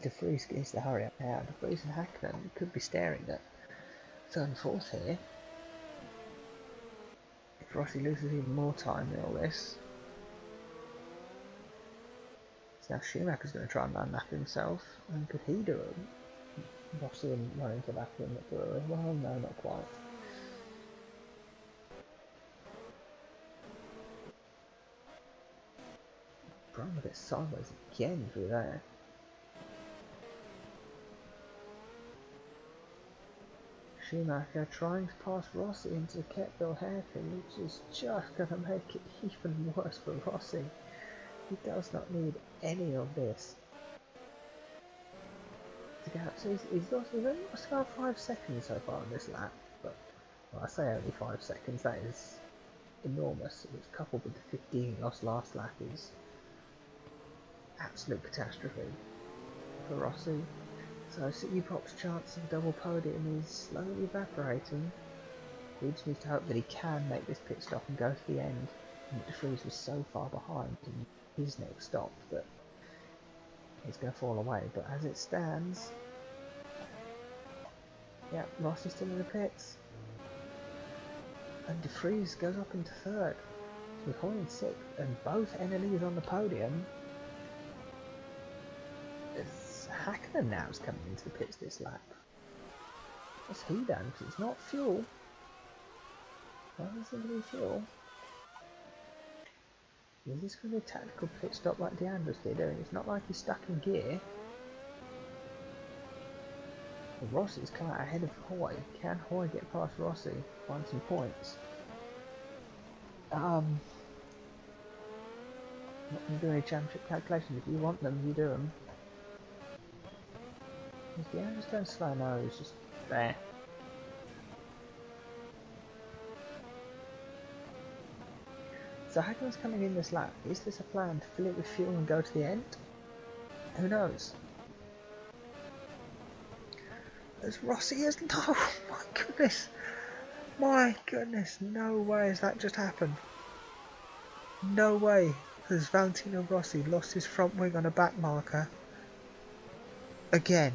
De Vries needs to hurry up now. De Vries and Hakkinen could be staring at third and fourth here. If Rossi loses even more time in all this. So now Schumacher's going to try and unlap himself. And could he do it? Rossi and running to lap him at Brewery. Well, no, not quite. Brown will get sideways again through there. Schumacher trying to pass Rossi into the Ketteville hairpin, which is just going to make it even worse for Rossi. He does not need any of this to get out. So he's only lost about 5 seconds so far in this lap, but well, I say only 5 seconds, that is enormous, which coupled with the 15 lost last lap is absolute catastrophe for Rossi. So City Pop's chance of a double podium is slowly evaporating. He just needs to hope that he can make this pit stop and go to the end. And De Vries was so far behind in his next stop that he's going to fall away. But as it stands, yeah, Ross is still in the pits. And De Vries goes up into third, with Hoy in sixth, and both NLEs on the podium. Hakkinen now is coming into the pits this lap. What's he done? Because it's not fuel. Why doesn't it be fuel? Is this going to be a tactical pit stop like Deandre's did? It's not like he's stuck in gear. Well, Rossi's come out ahead of Hoy. Can Hoy get past Rossi? Find some points. Not going to do any championship calculations. If you want them, you do them. Is Deandre's going slow? No, he's just there. So Hakkinen's coming in this lap. Is this a plan to fill it with fuel and go to the end? Who knows? As Rossi is... No! My goodness! My goodness! No way has that just happened. No way has Valentino Rossi lost his front wing on a back marker. Again.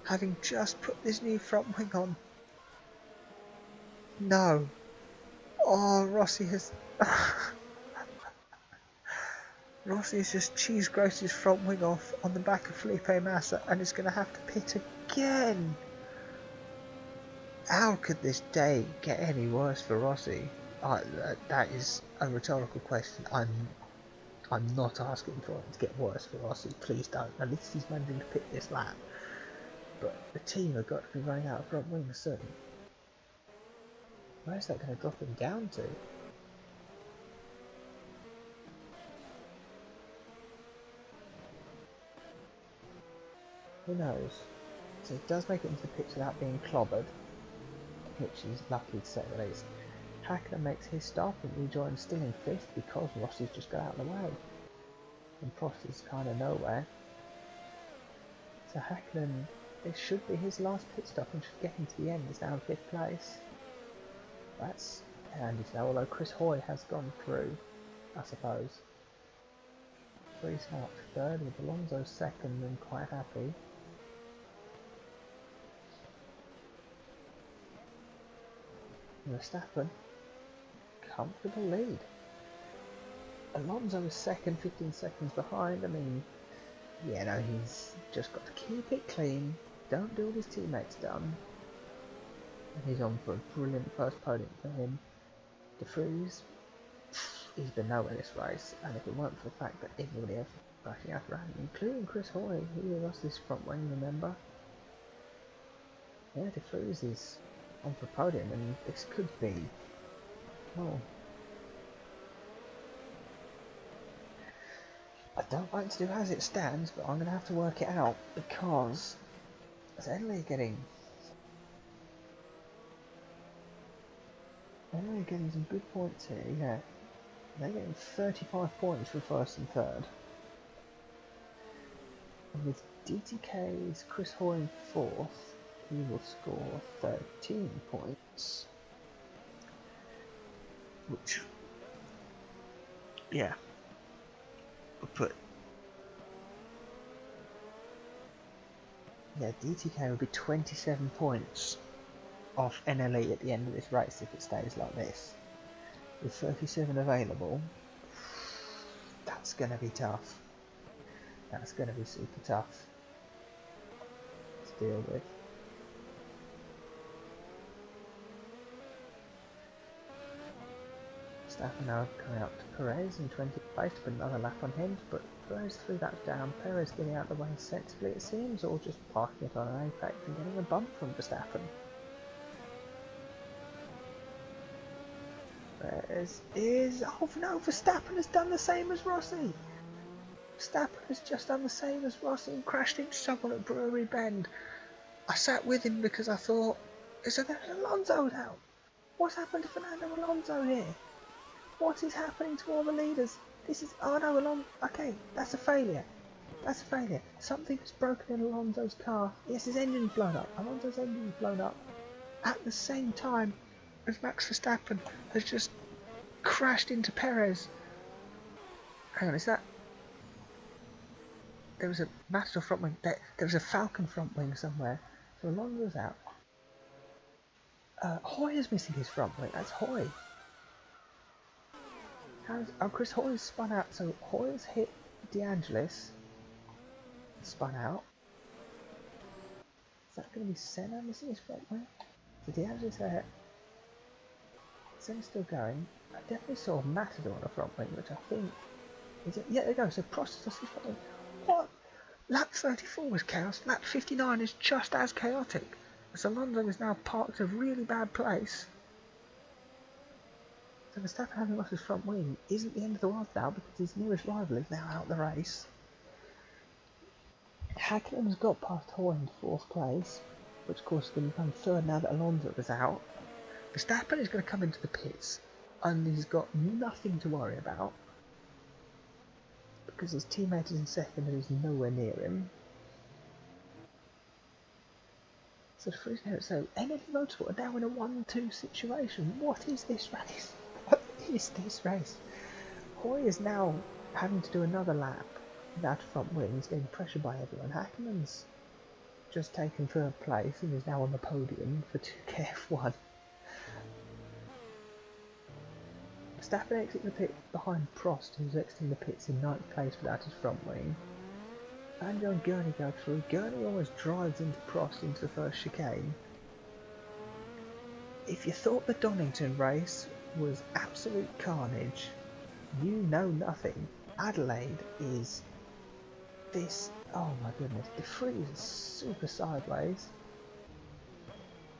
Having just put this new front wing on. No. Oh, Rossi has... Rossi has just cheese grossed his front wing off on the back of Felipe Massa and is going to have to pit again. How could this day get any worse for Rossi? That is a rhetorical question. I'm not asking for it to get worse for Rossi. Please don't. At least he's managing to pit this lap. But the team have got to be running out of front wings soon. Where's that going to drop him down to? Who knows? So it does make it into the pits without being clobbered, which is lucky to say the least. Hakkinen makes his stop and rejoins still in 5th because Rossi's just got out of the way. And Prost is kind of nowhere. So Hakkinen, it should be his last pit stop and should get him to the end. He's now in 5th place. That's handy to know, although Chris Hoy has gone through. I suppose. Prix now third with Alonso second and quite happy. Verstappen, comfortable lead. Alonso is second, 15 seconds behind. I mean, yeah, no, he's just got to keep it clean, don't do what his teammates done. And he's on for a brilliant first podium for him. De Vries, he's been nowhere this race, and if it weren't for the fact that everybody else was crashing out around him, including Chris Hoy, he lost this front wing, remember? Yeah, De Vries is on for a podium, and this could be, well, I don't like to do as it stands, but I'm going to have to work it out, because they're getting some good points here, yeah. They're getting 35 points for first and third. And with DTK's Chris Hoy in fourth, he will score 13 points. Which, yeah, will put, yeah, DTK will be 27 points off NLE at the end of this race if it stays like this. With 37 available, that's going to be tough. That's going to be super tough to deal with. Verstappen now coming up to Perez in 20th place to put another lap on him, but Perez 3 laps down. Perez getting out of the way sensibly it seems, or just parking it on an apex and getting a bump from Verstappen. Perez is... oh no, Verstappen has done the same as Rossi! Verstappen has just done the same as Rossi and crashed into someone at Brewery Bend. I sat with him because I thought, is there Alonso now? What's happened to Fernando Alonso here? What is happening to all the leaders? This is... oh no, Alonso... okay, that's a failure. That's a failure. Something has broken in Alonso's car. Yes, his engine's blown up. Alonso's engine's blown up. At the same time as Max Verstappen has just crashed into Perez. Hang on, is that... there was a Master front wing... there was a Falcon front wing somewhere. So Alonso's out. Hoy is missing his front wing. That's Hoy. Oh, Chris Hoy's spun out. So Hoy's hit DeAngelis. Spun out. Is that going to be Senna missing his front wing? So DeAngelis there. Senna's still going. I definitely saw Matador on a front wing, which I think... is it? Yeah, there you go. So Prost lost his front wing. What? Lap 34 was chaos. Lap 59 is just as chaotic. So Alonso is now parked a really bad place. So Verstappen having lost his front wing isn't the end of the world now, because his nearest rival is now out of the race. Häkkinen got past Hoy in 4th place, which of course is going to become 3rd now that Alonso is out. Verstappen is going to come into the pits, and he's got nothing to worry about, because his teammate is in 2nd and he's nowhere near him. So the Prix now, so NLE Motorsport are now in a 1-2 situation. What is this race? What is this race? Hoy is now having to do another lap without a front wing. He's getting pressured by everyone. Häkkinen's just taken 3rd place and is now on the podium for 2K F1. Verstappen exiting the pit behind Prost, who's exiting the pits in 9th place without his front wing. Fangio and Gurney go through. Gurney almost drives into Prost into the first chicane. If you thought the Donington race was absolute carnage, you know nothing. Adelaide is this... oh my goodness. The Prix is super sideways.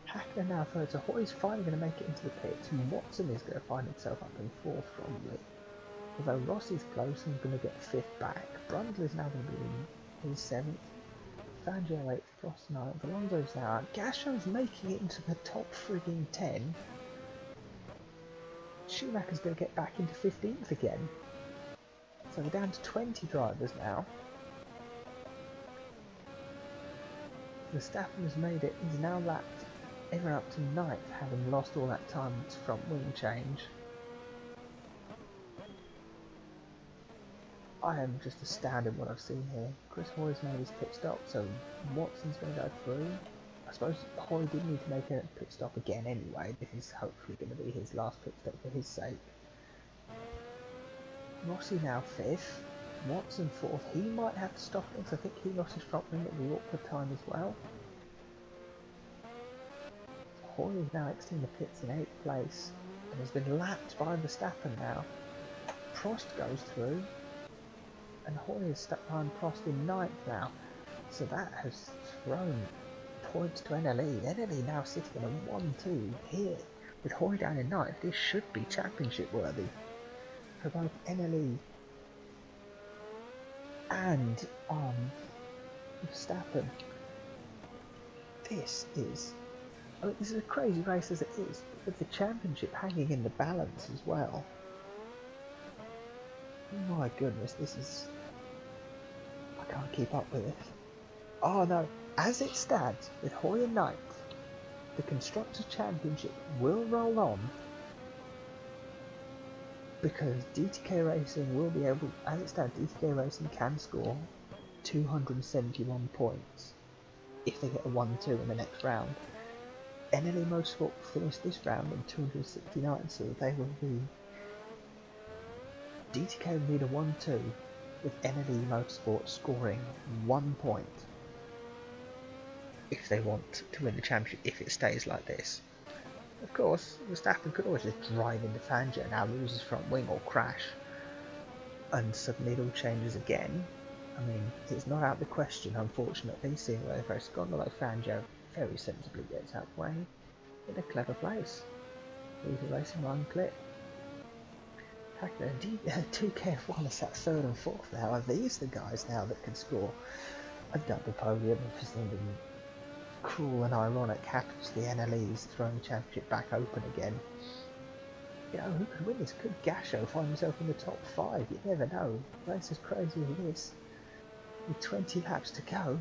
Häkkinen now 3rd, so Hoy's finally going to make it into the pits, and Watson is going to find himself up in 4th probably. Although Rossi's close and going to get 5th back. Brundle is now going to be in 7th. Fangio 8th, Prost 9th, Alonso's now out. Gasly's making it into the top frigging 10. Schumacher's going to get back into 15th again. So we're down to 20 drivers now. Verstappen has made it. He's now lapped everyone up to 9th, having lost all that time with his front wing change. I am just astounded what I've seen here. Chris Hoy's made his pit stop, so Watson's going to go through. I suppose Hoy did need to make a pit stop again anyway. This is hopefully going to be his last pit stop for his sake. Rossi now 5th. Watson 4th. He might have to stop it, because I think he lost his front wing at the awkward time as well. Hoy is now exiting the pits in 8th place and has been lapped by Verstappen now. Prost goes through, and Hoy is stuck behind Prost in 9th now, so that has thrown points to NLE. NLE now sitting in a 1-2 here. With Hoy down in 9th, this should be championship worthy for both NLE and Verstappen. This is a crazy race as it is, with the championship hanging in the balance as well. My goodness, this is... I can't keep up with this. Oh no, as it stands, with Hoy in 9th, the Constructors' Championship will roll on, because DTK Racing will be able, as it stands, DTK Racing can score 271 points if they get a 1-2 in the next round. NLE Motorsport finished this round on 269, so they will be... DTK will need a 1-2 with NLE Motorsport scoring 1 point if they want to win the championship, if it stays like this. Of course, Verstappen could always just drive into Fangio, now lose his front wing or crash, and suddenly it all changes again. I mean, it's not out of the question, unfortunately, seeing where the race has gone, although Fangio very sensibly gets out of the way in a clever place. Leaves the racing line clear. DKF1 is at 3rd and 4th now, are these the guys now that can score a double podium for something cruel and ironic happens to the NLEs, throwing the championship back open again? You know, who could win this? Could Gasho find himself in the top 5? You never know. Race as crazy as this, with 20 laps to go,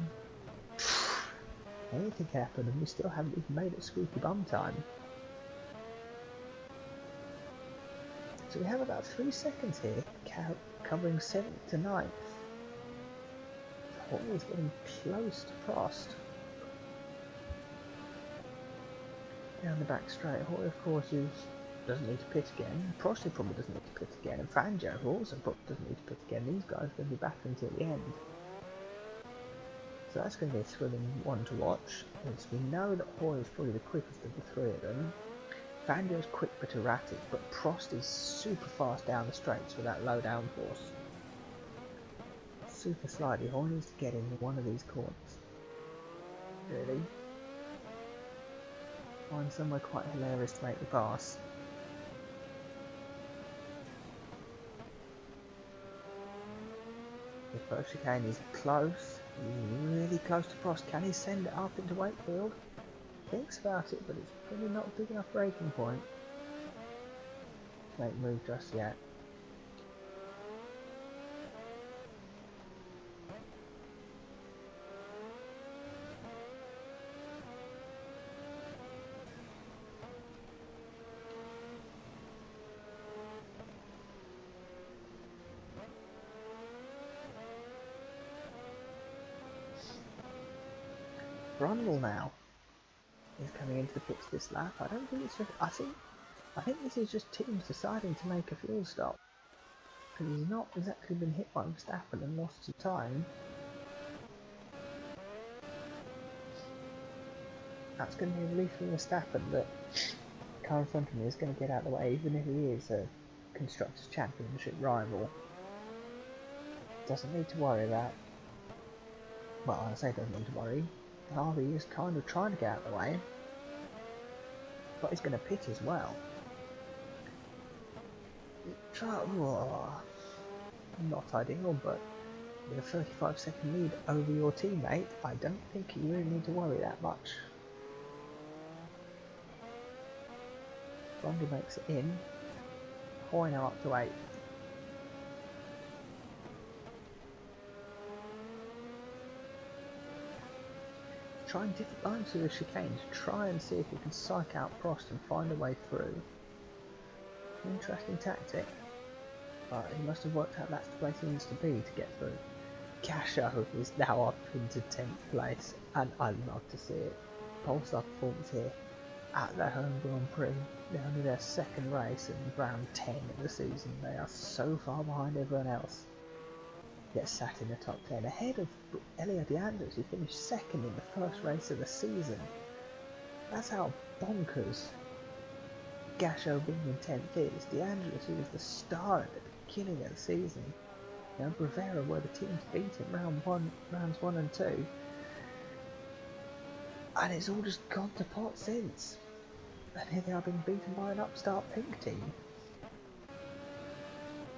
anything can happen, and we still haven't even made it squeaky bum time. So we have about 3 seconds here, covering 7th to 9th. Hoy is getting close to Prost. Down the back straight, Hoy of course doesn't need to pit again. Prost probably doesn't need to pit again, and Fangio also probably doesn't need to pit again. These guys are going to be back until the end. So that's going to be a thrilling one to watch, as we know that Hoy is probably the quickest of the 3 of them. Fangio's quick but erratic, but Prost is super fast down the straights with that low downforce. Super slidey. Hoy needs to get in one of these corners. Really? Find somewhere quite hilarious to make the pass. If both chicane is close, he's really close to Prost. Can he send it up into Wakefield? Thinks about it, but it's probably not a big enough braking point to make move just yet. Brundle now is coming into the pits this lap. I don't think it's just, I think this is just teams deciding to make a fuel stop, because he's not exactly been hit by Verstappen and lost some time. That's going to be a relief for Verstappen that the car in front of me is going to get out of the way, even if he is a Constructors' Championship rival. Doesn't need to worry about, well, I say doesn't need to worry. Harvey is kind of trying to get out of the way, but he's going to pit as well. Not ideal, but with a 35-second lead over your teammate, I don't think you really need to worry that much. Brundle makes it in. Hoy now up to 8th. Trying different lines through the chicane to try and see if we can psych out Prost and find a way through. Interesting tactic. but he must have worked out that's the place he needs to be to get through. Gasho is now up into 10th place, and I love to see it. Polestar performance here at their home Grand Prix. They're only their second race and round 10 in the season. They are so far behind everyone else. Yet sat in the top 10 ahead of Elio De Andres, who finished second in the first race of the season. That's how bonkers Gasho being in 10th is. De Andres, who was the star at the beginning of the season, you know, Rivera, where the teams beat him rounds 1 and 2, and it's all just gone to pot since. And here they are being beaten by an upstart pink team.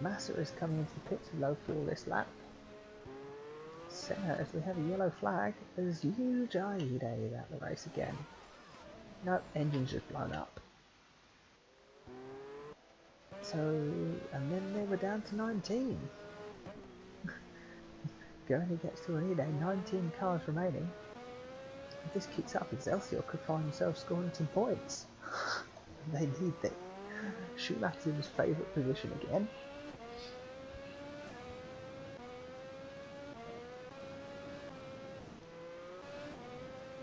Massa is coming into the pits with low fuel this lap. Senna, as we have a yellow flag, there's huge Aida at the race again. No, engine's just blown up. So, and then they were down to 19. Only gets to an Aida, 19 cars remaining. If this keeps up, Excelsior could find themselves scoring some points. They need it. Schumacher's in his favourite position again.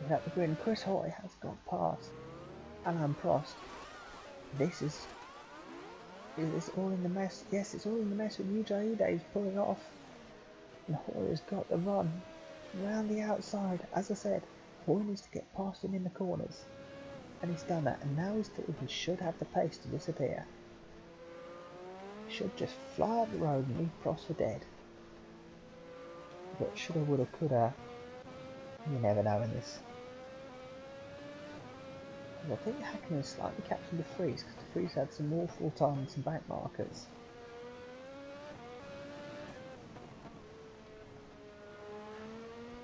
Without the grid, Chris Hoy has got past Alain Prost. This is all in the mess. Yes, it's all in the mess with Yuji Ide is pulling off. And Hoy has got the run round the outside. As I said, Hoy needs to get past him in the corners. And he's done that, and now he's thought he should have the pace to disappear. He should just fly up the road and leave Prost for dead. But shoulda, woulda, coulda, you never know in this. I think Hakkinen slightly captured the Prix, because the Prix had some awful time and some back markers.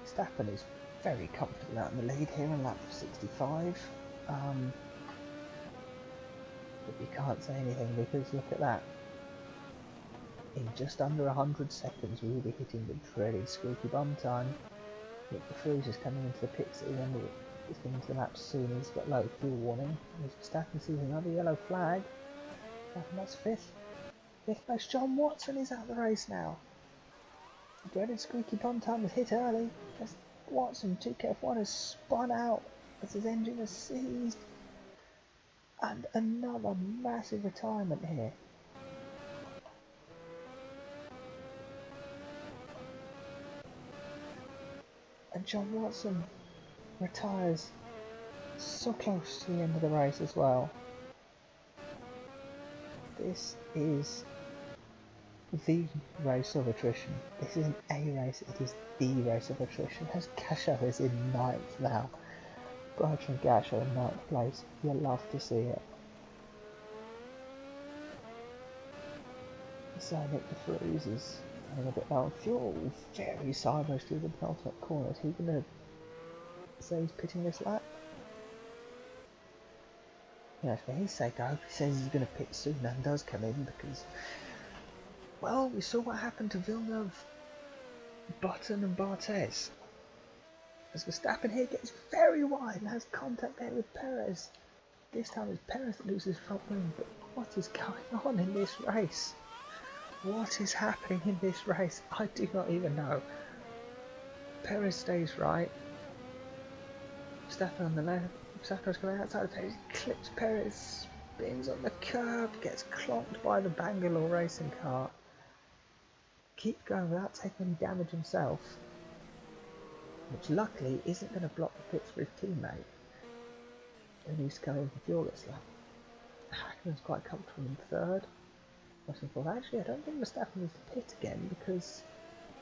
Verstappen is very comfortable out in the lead here in lap 65. But you can't say anything because look at that. In just under 100 seconds we will be hitting the dreaded squeaky bum time. Look, the Prix is coming into the pits at the end of it. He's getting into the lap soon, he's got low fuel warning. And Verstappen sees another yellow flag. That's fifth. Fifth place. John Watson is out of the race now. The dreaded squeaky bum time was hit early. As Watson, 2KF1, has spun out as his engine has seized. And another massive retirement here. And John Watson retires so close to the end of the race as well. This is the race of attrition. This isn't a race, it is the race of attrition. As Gasho is in 9th now. Bertrand Gasho in 9th place. You'll love to see it. So Nick de Vries is running a bit low on fuel, very sideways through the penultimate corner. Is he going to say he's pitting this lap? You know, for his sake, I hope he says he's going to pit soon and does come in because, well, we saw what happened to Villeneuve, Button and Barthez. As Verstappen here gets very wide and has contact there with Perez. This time it's Perez that loses front wing, but what is going on in this race? What is happening in this race? I do not even know. Perez stays right. Verstappen on the left. Verstappen's coming outside of Perez. He clips Perez. Spins on the curb. Gets clocked by the Bangalore racing car. Keep going without taking any damage himself. Which luckily isn't going to block the pits for his teammate. And he's coming for fuel this lap. Hakkinen quite comfortable in 3rd. Actually, I don't think Verstappen needs to pit again because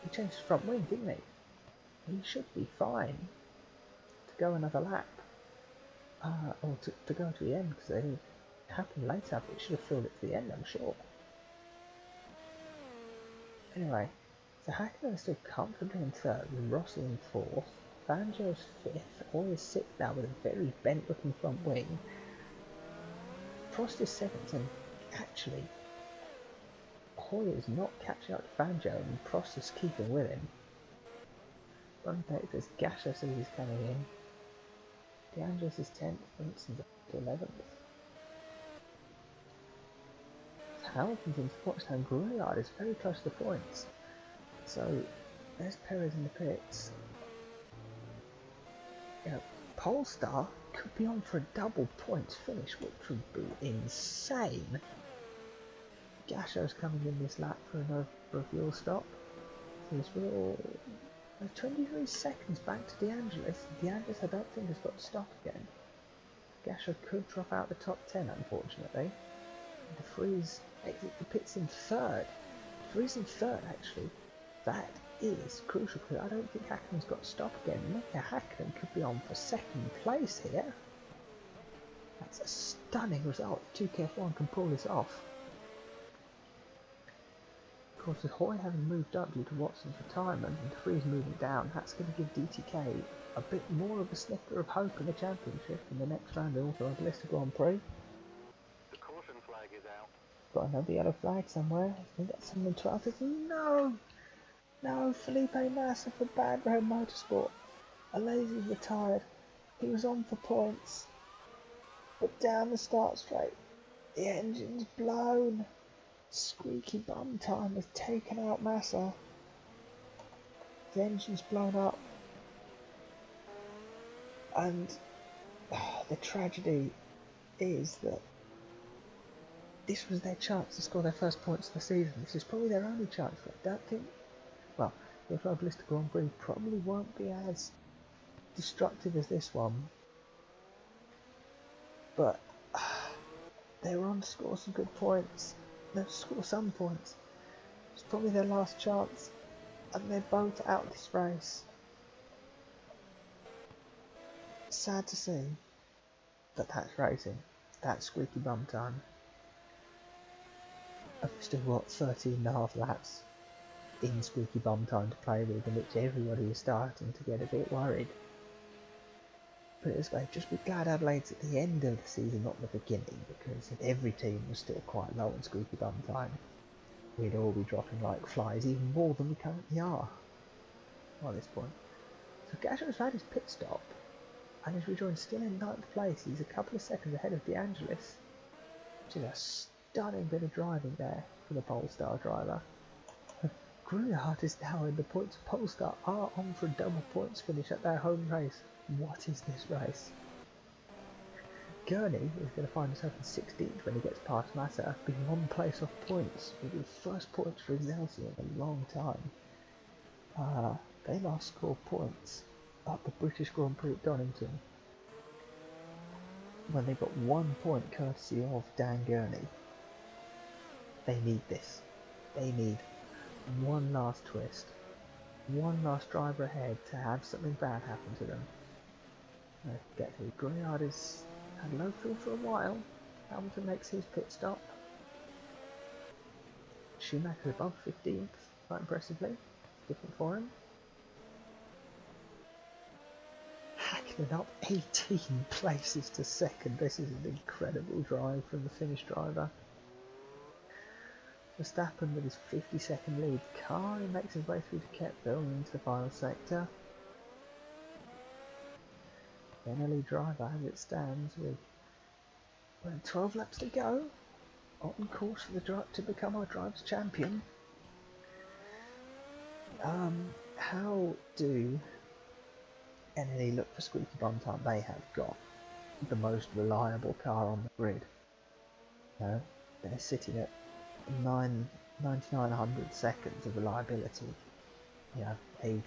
he changed his front wing, didn't he? He should be fine to go another lap. Or to go to the end, because it happened later, but it should have filled it to the end, I'm sure. Anyway, so Hakkinen is still comfortably in 3rd, with Rossi in 4th, Fangio's 5th, Hoy is 6th now with a very bent looking front wing. Prost is 7th, and actually, Hoy is not catching up to Fangio, and Prost is keeping with him. Run back as Gasho says he's coming in. De Andres is 10th, Vincent's up to 11th. Hamilton's into the points now. Grillard is very close to the points. So there's Perez in the pits. You know, Polestar could be on for a double points finish, which would be insane. Gasho's coming in this lap for a fuel stop. So this will 23 seconds back to DeAngelis. DeAngelis I don't think has got to stop again. Gasho could drop out the top 10 unfortunately. De Vries exits the pits in third. De Vries in third actually. That is crucial because I don't think Hakkinen has got to stop again. Mika Hakkinen could be on for second place here. That's a stunning result. 2KF1 can pull this off. Of course, with Hoy having moved up due to Watson's retirement and De Vries moving down, that's going to give DTK a bit more of a snicker of hope in the championship in the next round of the Automobilista Grand Prix. The caution flag is out. Got another yellow flag somewhere. I think that's someone 12. No! No, Felipe Massa for Bad Road Motorsport. Alazy's retired. He was on for points. But down the start straight, the engine's blown. Squeaky bum time has taken out Massa. The engine's blown up. And the tragedy is that this was their chance to score their first points of the season. This is probably their only chance. I don't think, well, the Automobilista Grand Prix probably won't be as destructive as this one. But they were on to score some good points. They'll score some points. It's probably their last chance. And they're both out of this race. Sad to see. But that's racing. That's squeaky bum time. I've still got 13.5 laps in squeaky bum time to play with, in which everybody is starting to get a bit worried. Put it this way, just be glad Adelaide's at the end of the season, not the beginning, because if every team was still quite low in squeaky bum time, we'd all be dropping like flies, even more than we currently are at this point. So Gasho's had his pit stop, and is rejoined still in 9th place. He's a couple of seconds ahead of DeAngelis, which is a stunning bit of driving there for the Polestar driver. Grillard is now in the points. Polestar are on for a double points finish at their home race. What is this race? Gurney is going to find himself in 16th when he gets past Massa, being 1 place off points. It will be the first points for Excelsior in a long time. They last scored points at the British Grand Prix at Donington when they got 1 point courtesy of Dan Gurney. They need this. They need one last twist, one last driver ahead to have something bad happen to them. Get to Grillard has had low fuel for a while. Hamilton makes his pit stop. Schumacher above 15th, quite impressively. Different for him. Hakkinen up 18 places to second. This is an incredible drive from the Finnish driver. Verstappen with his 50-second lead car, he makes his way through to Ketville and into the final sector. Benelli driver as it stands with 12 laps to go, on course for to become our driver's champion. How do NLE look for squeaky bum time? They have got the most reliable car on the grid. They're sitting at 9,900 seconds of reliability. They've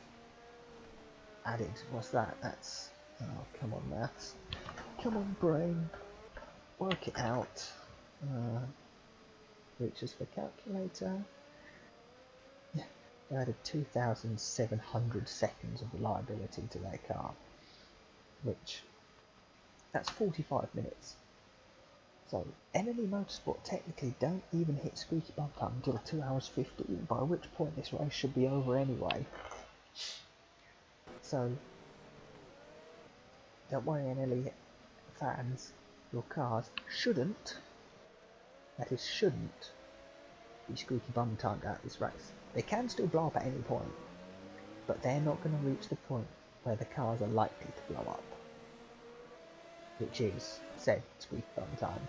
added, what's that? That's, oh, come on maths. Come on brain. Work it out. Reaches for calculator. Yeah, they added 2,700 seconds of reliability to their car. Which, that's 45 minutes. So, NLE Motorsport technically don't even hit squeaky bum time until 2 hours 15, by which point this race should be over anyway. So, don't worry NLE fans, your cars shouldn't be squeaky bum timed out this race. They can still blow up at any point, but they're not going to reach the point where the cars are likely to blow up, which is said squeaky bum time.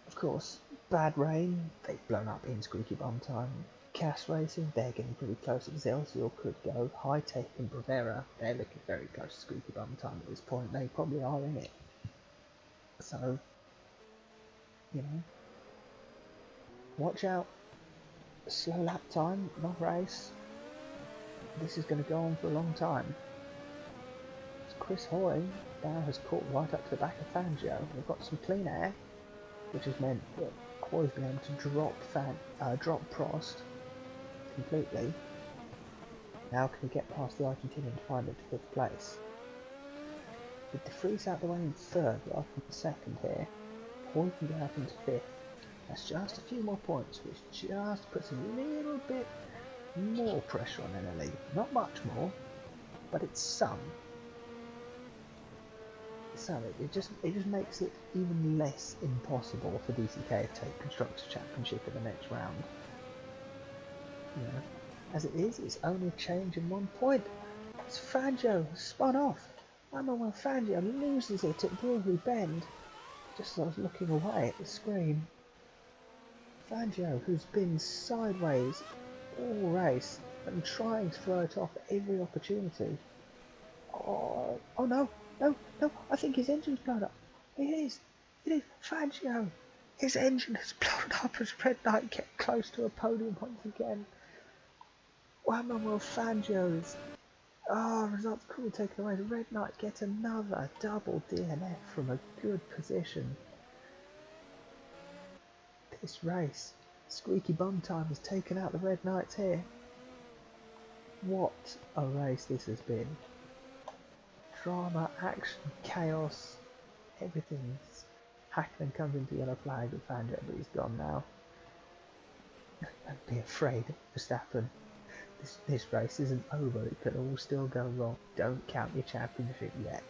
Of course, Bad rain, they've blown up in squeaky bum time. Cash racing, they're getting pretty close. Excelsior could go. High Tech and Bravera, they're looking very close to squeaky bum time at this point. They probably are in it. So, you know, watch out. Slow lap time, not race. This is going to go on for a long time. Chris Hoy now has caught right up to the back of Fangio. We've got some clean air, which has meant that Hoy's been able to drop Prost completely. Now can he get past the Argentinian to find it to 5th place? With the Prix out the way in 3rd rather than 2nd here, Hoy can get up into 5th. That's just a few more points, which just puts a little bit more pressure on NLE. Not much more, but it's some. So it just makes it even less impossible for DCK to take Constructors' Championship in the next round. You know, as it is, it's only a change in 1 point. It's Fangio spun off. Manuel Fangio loses it at Brewery Bend. Just as I was looking away at the screen. Fangio, who's been sideways all race and trying to throw it off every opportunity. Oh no, I think his engine's blown up. It is, Fangio. His engine has blown up as Red Knight get close to a podium once again. Juan Manuel Fangio's results cool taken away. The Red Knight gets another double DNF from a good position. This race, squeaky bum time has taken out the Red Knights here. What a race this has been. Drama, action, chaos, everything's. Hackman comes into yellow flag with Fangio, but he's gone now. Don't be afraid, Verstappen. This race isn't over, it could all still go wrong. Don't count your championship yet.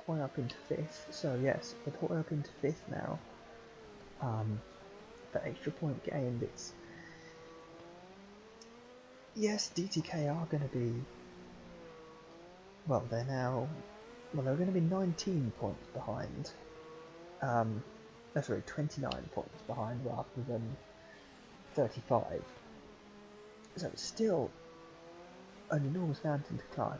Hoy up into 5th, so yes, with Hoy up into 5th now, the extra point gained, it's... Yes, DTK are going to be... Well, they're going to be 19 points behind. Sorry, 29 points behind rather than 35. So it's still an enormous mountain to climb.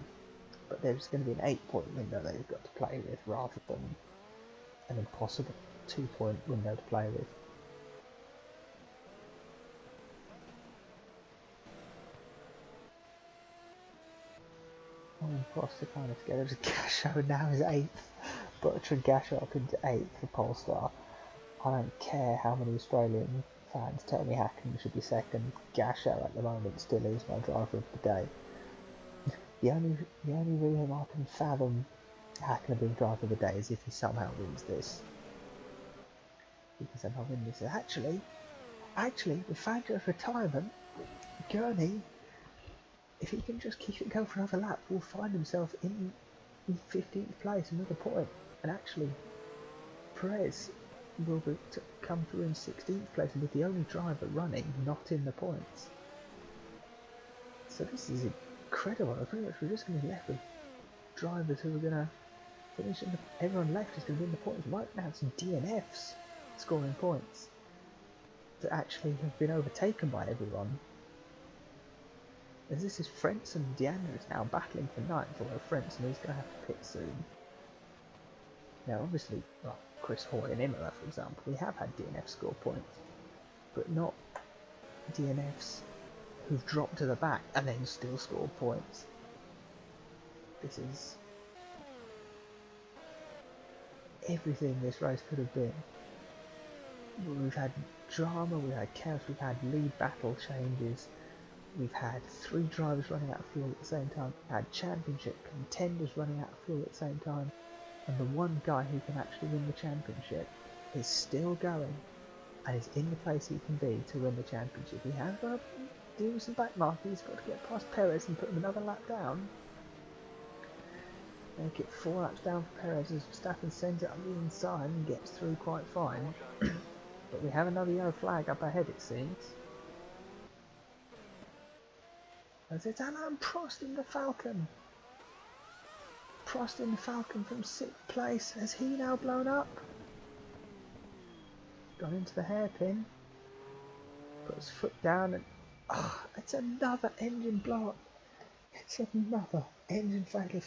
But there's going to be an 8-point window they've got to play with rather than an impossible 2-point window to play with. Oh, and Prost are kind of together. Gasho now is 8th. Bertrand Gasho up into 8th for Polestar. I don't care how many Australian fans tell me Hackman should be 2nd. Gasho at the moment still is my driver of the day. The only reason I can fathom Hackman being driver of the day is if he somehow wins this. Because then I'll win this. Actually, with Fangio's retirement, Gurney, if he can just keep it going for another lap, will find himself in 15th place, another point. And actually, Prix will come through in 16th place and be the only driver running not in the points. So this is incredible. Pretty much we're just going to be left with drivers who are going to finish in the... Everyone left is going to be in the points. Right now it's DNFs scoring points that actually have been overtaken by everyone. As this is Frentzen and Deandra is now battling for 9th, although Frentzen is going to have to pit soon. Now obviously, well, Chris Hoy and Imola for example, we have had DNF score points, but not DNFs who've dropped to the back and then still score points. This is everything this race could have been. We've had drama, we've had chaos, we've had lead battle changes, we've had 3 drivers running out of fuel at the same time, we've had championship contenders running out of fuel at the same time, and the one guy who can actually win the championship is still going and is in the place he can be to win the championship. He has got to do some back marking, he's got to get past Perez and put him another lap down. Make it 4 laps down for Perez as Verstappen sends it on the inside and gets through quite fine. But we have another yellow flag up ahead it seems. As it's Alain Prost in the Falcon. Prost in the Falcon from 6th place. Has he now blown up? Gone into the hairpin. Put his foot down and... Oh, it's another engine blow-up. It's another engine failure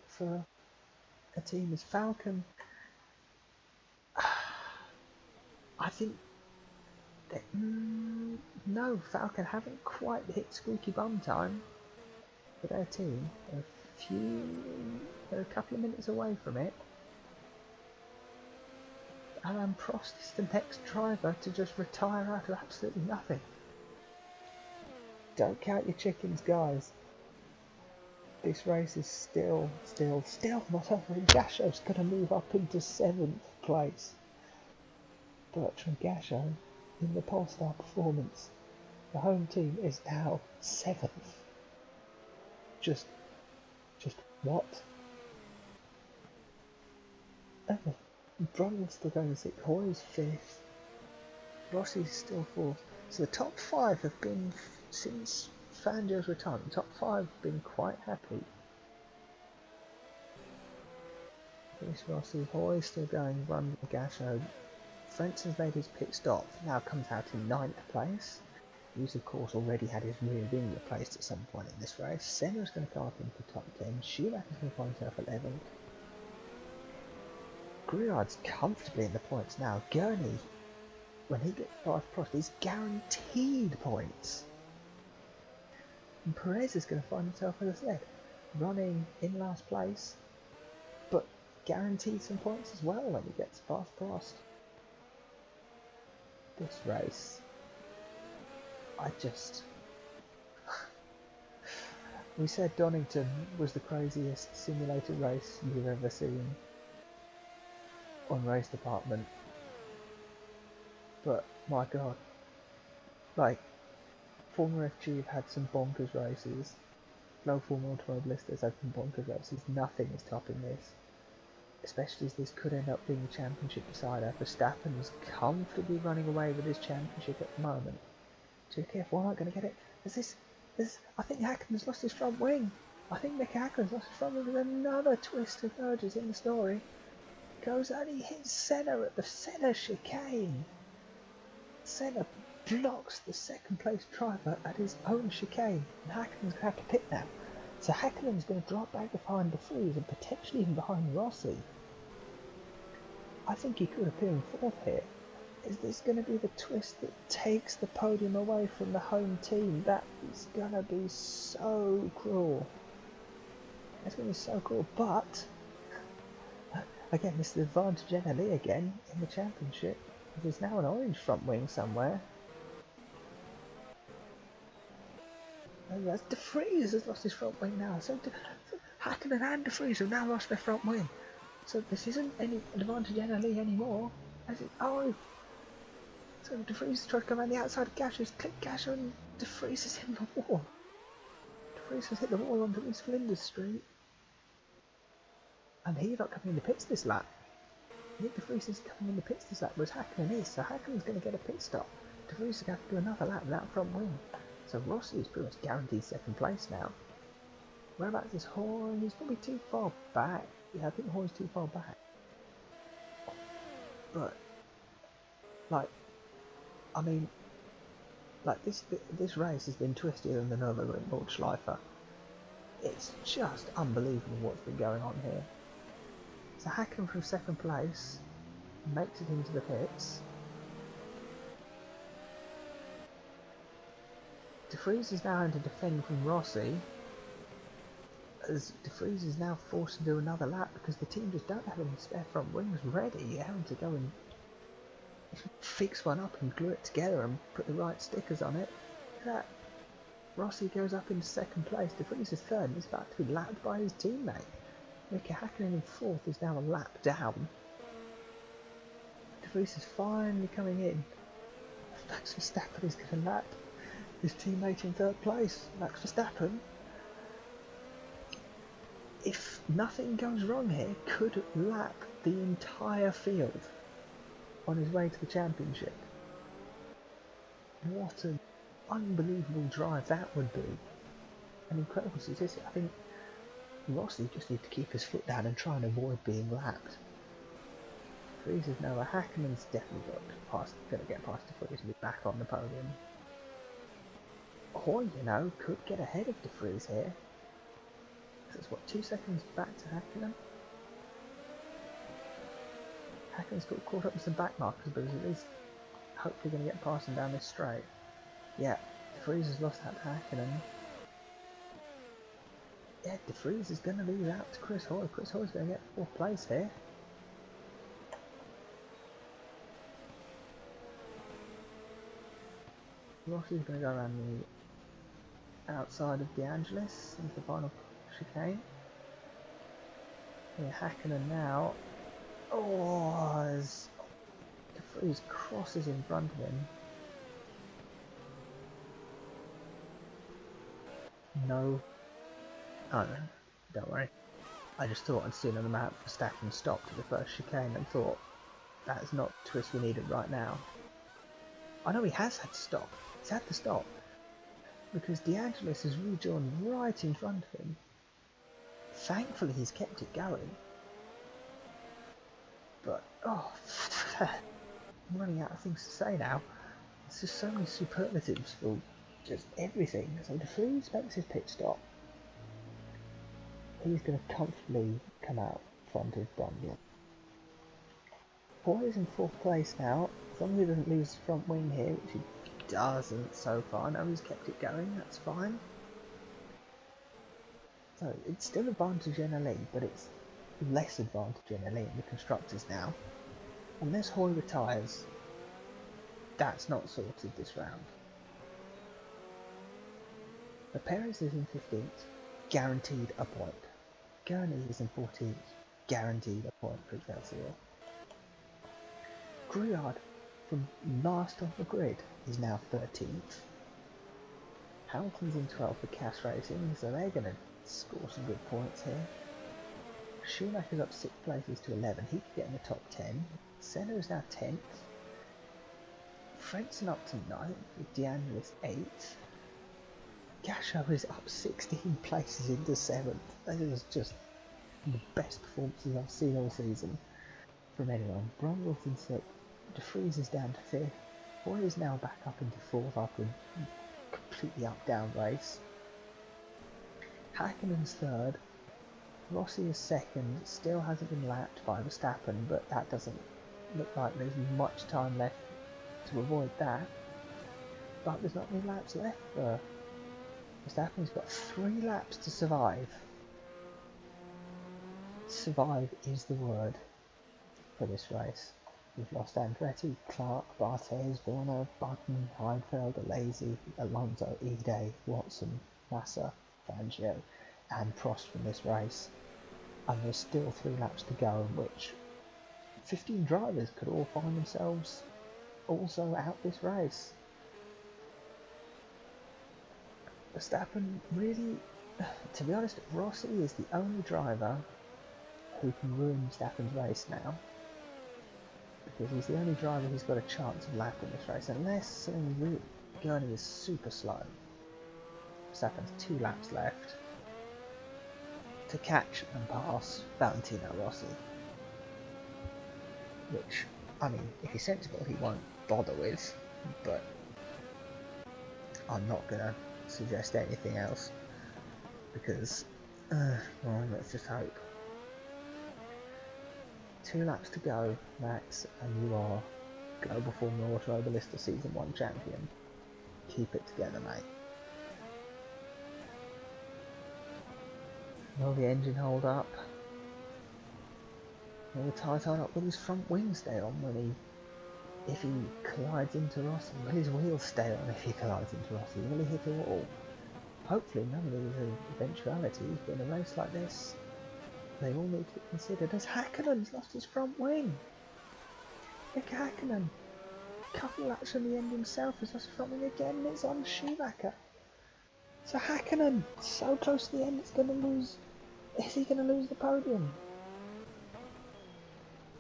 for a team as Falcon. I think that... no, Falcon haven't quite hit squeaky bum time for their team. They're a couple of minutes away from it. And Prost is the next driver to just retire out of absolutely nothing. Don't count your chickens, guys. This race is still not over. Gasho's going to move up into 7th place. Bertrand Gachot in the Polestar performance. The home team is now 7th. Just what? Brundle's still going 6th, Hoy's 5th, Rossi's still 4th. So the top 5 have been, since Fangio's retirement, the top 5 have been quite happy. There's Rossi, Hoy's still going, Brundle, Gachot. Frentz's made his pit stop, now comes out in 9th place. He's of course already had his rear wing replaced at some point in this race. Senna's going to come up into the top 10, Schumacher's going to find himself 11th. Grouillard's comfortably in the points now. Gurney, when he gets past Prost, is guaranteed points. And Perez is going to find himself, as I said, running in last place, but guaranteed some points as well when he gets past Prost. This race, we said Donington was the craziest simulated race you've ever seen on RaceDepartment, but my god, like, Formula FG have had some bonkers races, Formula Automobilista has had some bonkers races, nothing is topping this, especially as this could end up being a championship decider. Verstappen is comfortably running away with his championship at the moment. Too careful, I'm not going to get it. I think Hakkinen lost his front wing. I think Mick Hakkinen lost his front wing. There's another twist emerges in the story. Goes and he hits Senna at the Senna chicane. Senna blocks the 2nd place driver at his own chicane, and Hakkinen's going to have to pit now. So Hakkinen's going to drop back behind the Prix and potentially even behind Rossi. I think he could appear in 4th here. Is this going to be the twist that takes the podium away from the home team? That is going to be so cruel. That's going to be so cruel, but again, this is the advantage NLE again in the championship. There's now an orange front wing somewhere. And that's De Vries has lost his front wing now. So Hakkinen and De Vries have now lost their front wing. So this isn't any advantage NLE anymore. So De Vries has tried to come around the outside of Gachot. He's clipped Gachot and De Vries has hit the wall. De Vries has hit the wall onto East Flinders Street. And he's not coming in the pits this lap. Nick De Vries is coming in the pits this lap, whereas Hakkinen is. So Hakkinen's going to get a pit stop. De Vries is going to have to do another lap without front wing. So Rossi is pretty much guaranteed 2nd place now. Whereabouts is Hoy? He's probably too far back. Yeah, I think Hoy's too far back. But, like, I mean, like this race has been twistier than the Nürburgring Nordschleife. It's just unbelievable what's been going on here. So Hakkinen from 2nd place makes it into the pits. De Vries is now having to defend from Rossi, as De Vries is now forced to do another lap because the team just don't have any spare front wings ready. You're having to go and fix one up and glue it together and put the right stickers on it. Look at that. Rossi goes up into 2nd place, De Vries is 3rd, and he's about to be lapped by his teammate. Mika Hakkinen in 4th is now a lap down. De Vries is finally coming in. Max Verstappen is going to lap his teammate in 3rd place. Max Verstappen, if nothing goes wrong here, could lap the entire field on his way to the championship. What an unbelievable drive that would be. An incredible statistic. I think Rossi just needs to keep his foot down and try and avoid being lapped. Prix is nowhere. Häkkönen's definitely going to get past De Vries and be back on the podium. Or, you know, could get ahead of De Vries here. That's what, 2 seconds back to Häkkinen? Häkkinen's got caught up with some back markers, but he's at least hopefully going to get past him down this straight. Yeah, De Vries has lost out to Häkkinen. Yeah, De Vries is going to lose out to Chris Hoy. Chris Hoy's going to get 4th place here. Rossi's going to go around the outside of De Angelis into the final chicane. Yeah, Häkkinen now. Oh, as De Vries crosses in front of him. No. Oh no, don't worry. I just thought I'd seen on the map Verstappen stopped at the first chicane and thought, that's not the twist we needed right now. I know he has had to stop. He's had to stop. Because De Angelis has rejoined right in front of him. Thankfully he's kept it going. But, oh, I'm running out of things to say now. There's just so many superlatives for just everything. So De Vries makes his pit stop. He's going to comfortably come out front of Brundle. Hoy is in 4th place now. As long as he doesn't lose his front wing here, which he doesn't so far. Now he's kept it going, that's fine. So it's still advantage NLE, but it's less advantage NLE in the constructors now. Unless Hoy retires, that's not sorted this round. But Perez is in 15th, guaranteed a point. Gurney is in 14th, guaranteed a point for Excelsior. Gruyard, from last off the grid, is now 13th. Hamilton's in 12th for Cash Racing, so they're going to score some good points here. Schumacher's up 6 places to 11, he could get in the top 10. Senna is now 10th. Frentzen up to 9th, with De Angelis 8th. Gasho is up 16 places into 7th. That is just the best performances I've seen all season from anyone. Brundle's in 6th, De Vries is down to 5th. Hoy is now back up into 4th after a completely up-down race. Häkkinen's 3rd. Rossi is 2nd, still hasn't been lapped by Verstappen, but that doesn't look like there's much time left to avoid that. But there's not many laps left for Verstappen's got 3 laps to survive. Survive is the word for this race. We've lost Andretti, Clark, Barthez, Villeneuve, Button, Heidfeld, Alesi, Alonso, Ide, Watson, Massa, Fangio and Prost from this race. And there's still 3 laps to go in which 15 drivers could all find themselves also out this race. Verstappen really, to be honest, Rossi is the only driver who can ruin Verstappen's race now. Because he's the only driver who's got a chance of lapping this race, unless something really going is super slow. Verstappen's 2 laps left to catch and pass Valentino Rossi. Which, I mean, if he's sensible, he won't bother with, but I'm not gonna suggest anything else because, well, let's just hope. 2 laps to go, Max, and you are Global Formula Automobilista Season 1 champion. Keep it together, mate. Will the engine hold up? Will the tyre hold up? Will his front wing stay on when if he collides into Rossi? Will his wheels stay on if he collides into Rossi? Will he hit a wall? Hopefully none of these are eventualities, but in a race like this, they all need to be considered. As Häkkinen's lost his front wing! Look at Häkkinen! A couple laps from the end himself has lost his front wing again, and it's on Schumacher! So Häkkinen, so close to the end, it's going to lose. Is he going to lose the podium?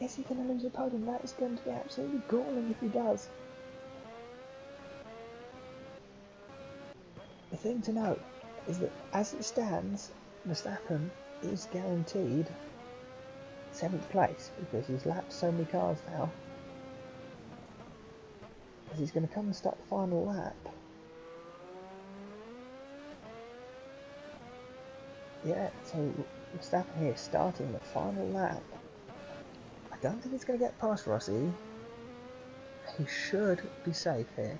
Is he going to lose the podium? That is going to be absolutely galling if he does. The thing to note is that as it stands, Verstappen is guaranteed 7th place because he's lapped so many cars now. As he's going to come and start the final lap. Yeah, so Verstappen here starting the final lap. I don't think he's going to get past Rossi. He should be safe here.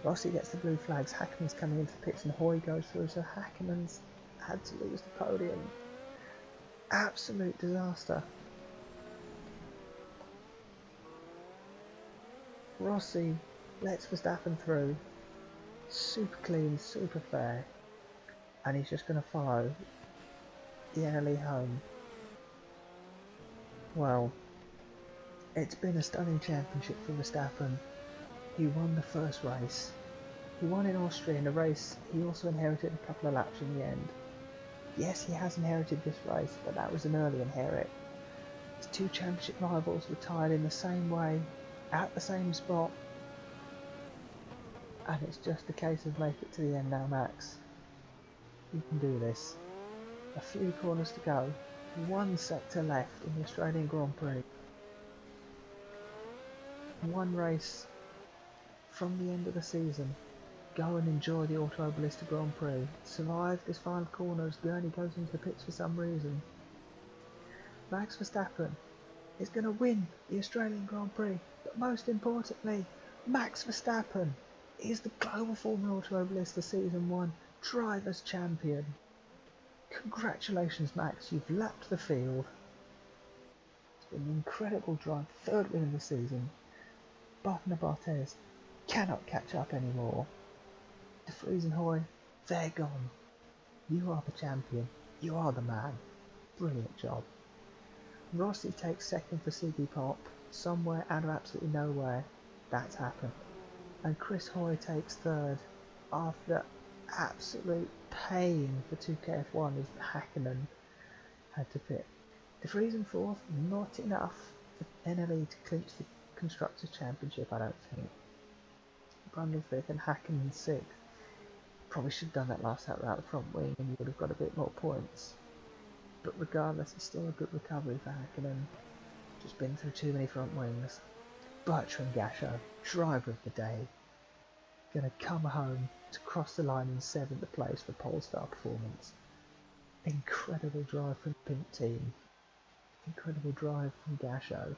Rossi gets the blue flags, Hackman's coming into the pits and Hoy goes through, so Hackman's had to lose the podium. Absolute disaster. Rossi lets Verstappen through, super clean, super fair, and he's just going to follow the NLE home. Well, it's been a stunning championship for Verstappen. He won the first race. He won in Austria in a race he also inherited a couple of laps in the end. Yes, he has inherited this race, but that was an early inherit. His two championship rivals retired in the same way, at the same spot. And it's just a case of make it to the end now, Max. You can do this. A few corners to go. One sector left in the Australian Grand Prix. One race from the end of the season. Go and enjoy the Automobilista Grand Prix. Survive this final corner as Gurney goes into the pits for some reason. Max Verstappen is going to win the Australian Grand Prix, but most importantly, Max Verstappen is the Global Formula Automobilista Season 1 Drivers' Champion. Congratulations, Max, you've lapped the field. It's been an incredible drive, third win of the season. Button and Barthez cannot catch up anymore. De Vries and Hoy, they're gone. You are the champion. You are the man. Brilliant job. Rossi takes second for Siggy Pop, somewhere out of absolutely nowhere. That's happened. And Chris Hoy takes third after absolute pain for 2KF1 as Hakkinen had to pit. De Vries in fourth, not enough for NLE to clinch the Constructors' Championship, I don't think. Brundle fifth and Hakkinen sixth. Probably should have done that last lap without the front wing and you would have got a bit more points. But regardless, it's still a good recovery for Hakkinen. Just been through too many front wings. Bertrand Gasho, driver of the day, going to come home to cross the line in 7th place for Polestar performance. Incredible drive from the pink team. Incredible drive from Gasho.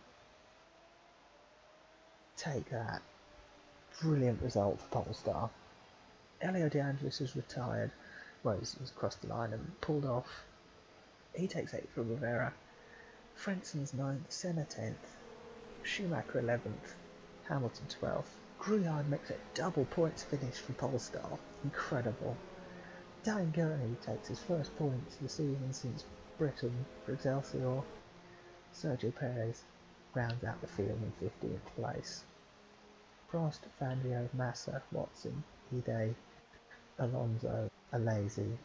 Take that. Brilliant result for Polestar. Elio De Angelis has retired. Well, he's crossed the line and pulled off. He takes 8th for Rivera. Frenson's 9th, Senna 10th. Schumacher 11th. Hamilton 12th. Gruyard makes a double points finish for Polestar. Incredible. Dan Gurney takes his first points of the season since Britain for Excelsior. Sergio Perez rounds out the field in 15th place. Prost, Fangio, Massa, Watson, Ide, Alonso, Alesi,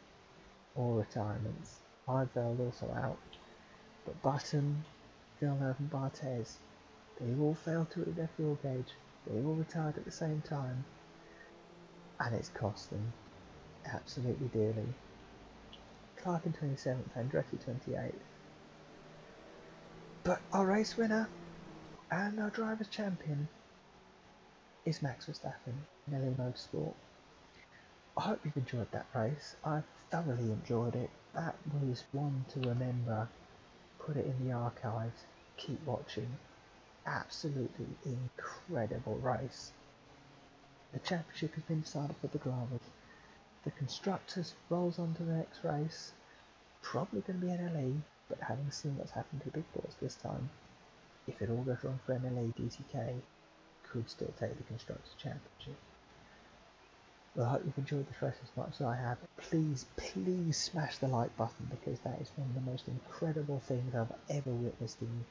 all retirements. Heidfeld also out. But Button, Villeneuve and Barthez, they all failed to read their fuel gauge. They all retired at the same time. And it's cost them absolutely dearly. Clark in 27th, Andretti 28th. But our race winner and our driver's champion is Max Verstappen in LA Motorsport. I hope you've enjoyed that race. I've thoroughly enjoyed it. That was one to remember. Put it in the archives. Keep watching. Absolutely incredible race. The championship has been decided for the drivers. The constructors rolls on to the next race. Probably going to be NLE, but having seen what's happened to the big boys this time, if it all goes wrong for NLE, DTK could still take the Constructors' Championship. Well, I hope you've enjoyed this race as much as I have. Please smash the like button because that is one of the most incredible things I've ever witnessed in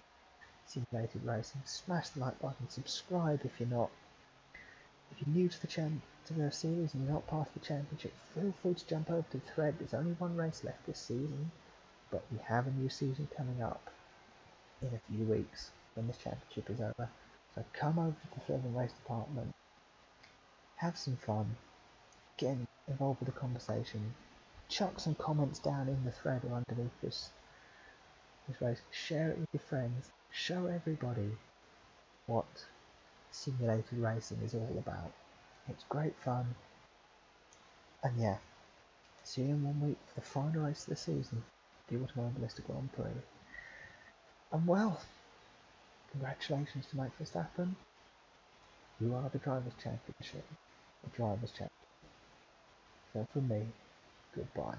simulated racing. Smash the like button, subscribe if you're not. If you're new to the series and you're not part of the championship, feel free to jump over to the thread. There's only one race left this season, but we have a new season coming up in a few weeks when this championship is over. So come over to the thread and race department, have some fun, get involved with the conversation, chuck some comments down in the thread or underneath this this race, share it with your friends, show everybody what simulated racing is all about. It's great fun, and yeah, see you in 1 week for the final race of the season, the Automobilista Grand Prix. And well, congratulations to Max Verstappen. You are the Drivers' Championship, the Drivers' Champion. So from me, goodbye.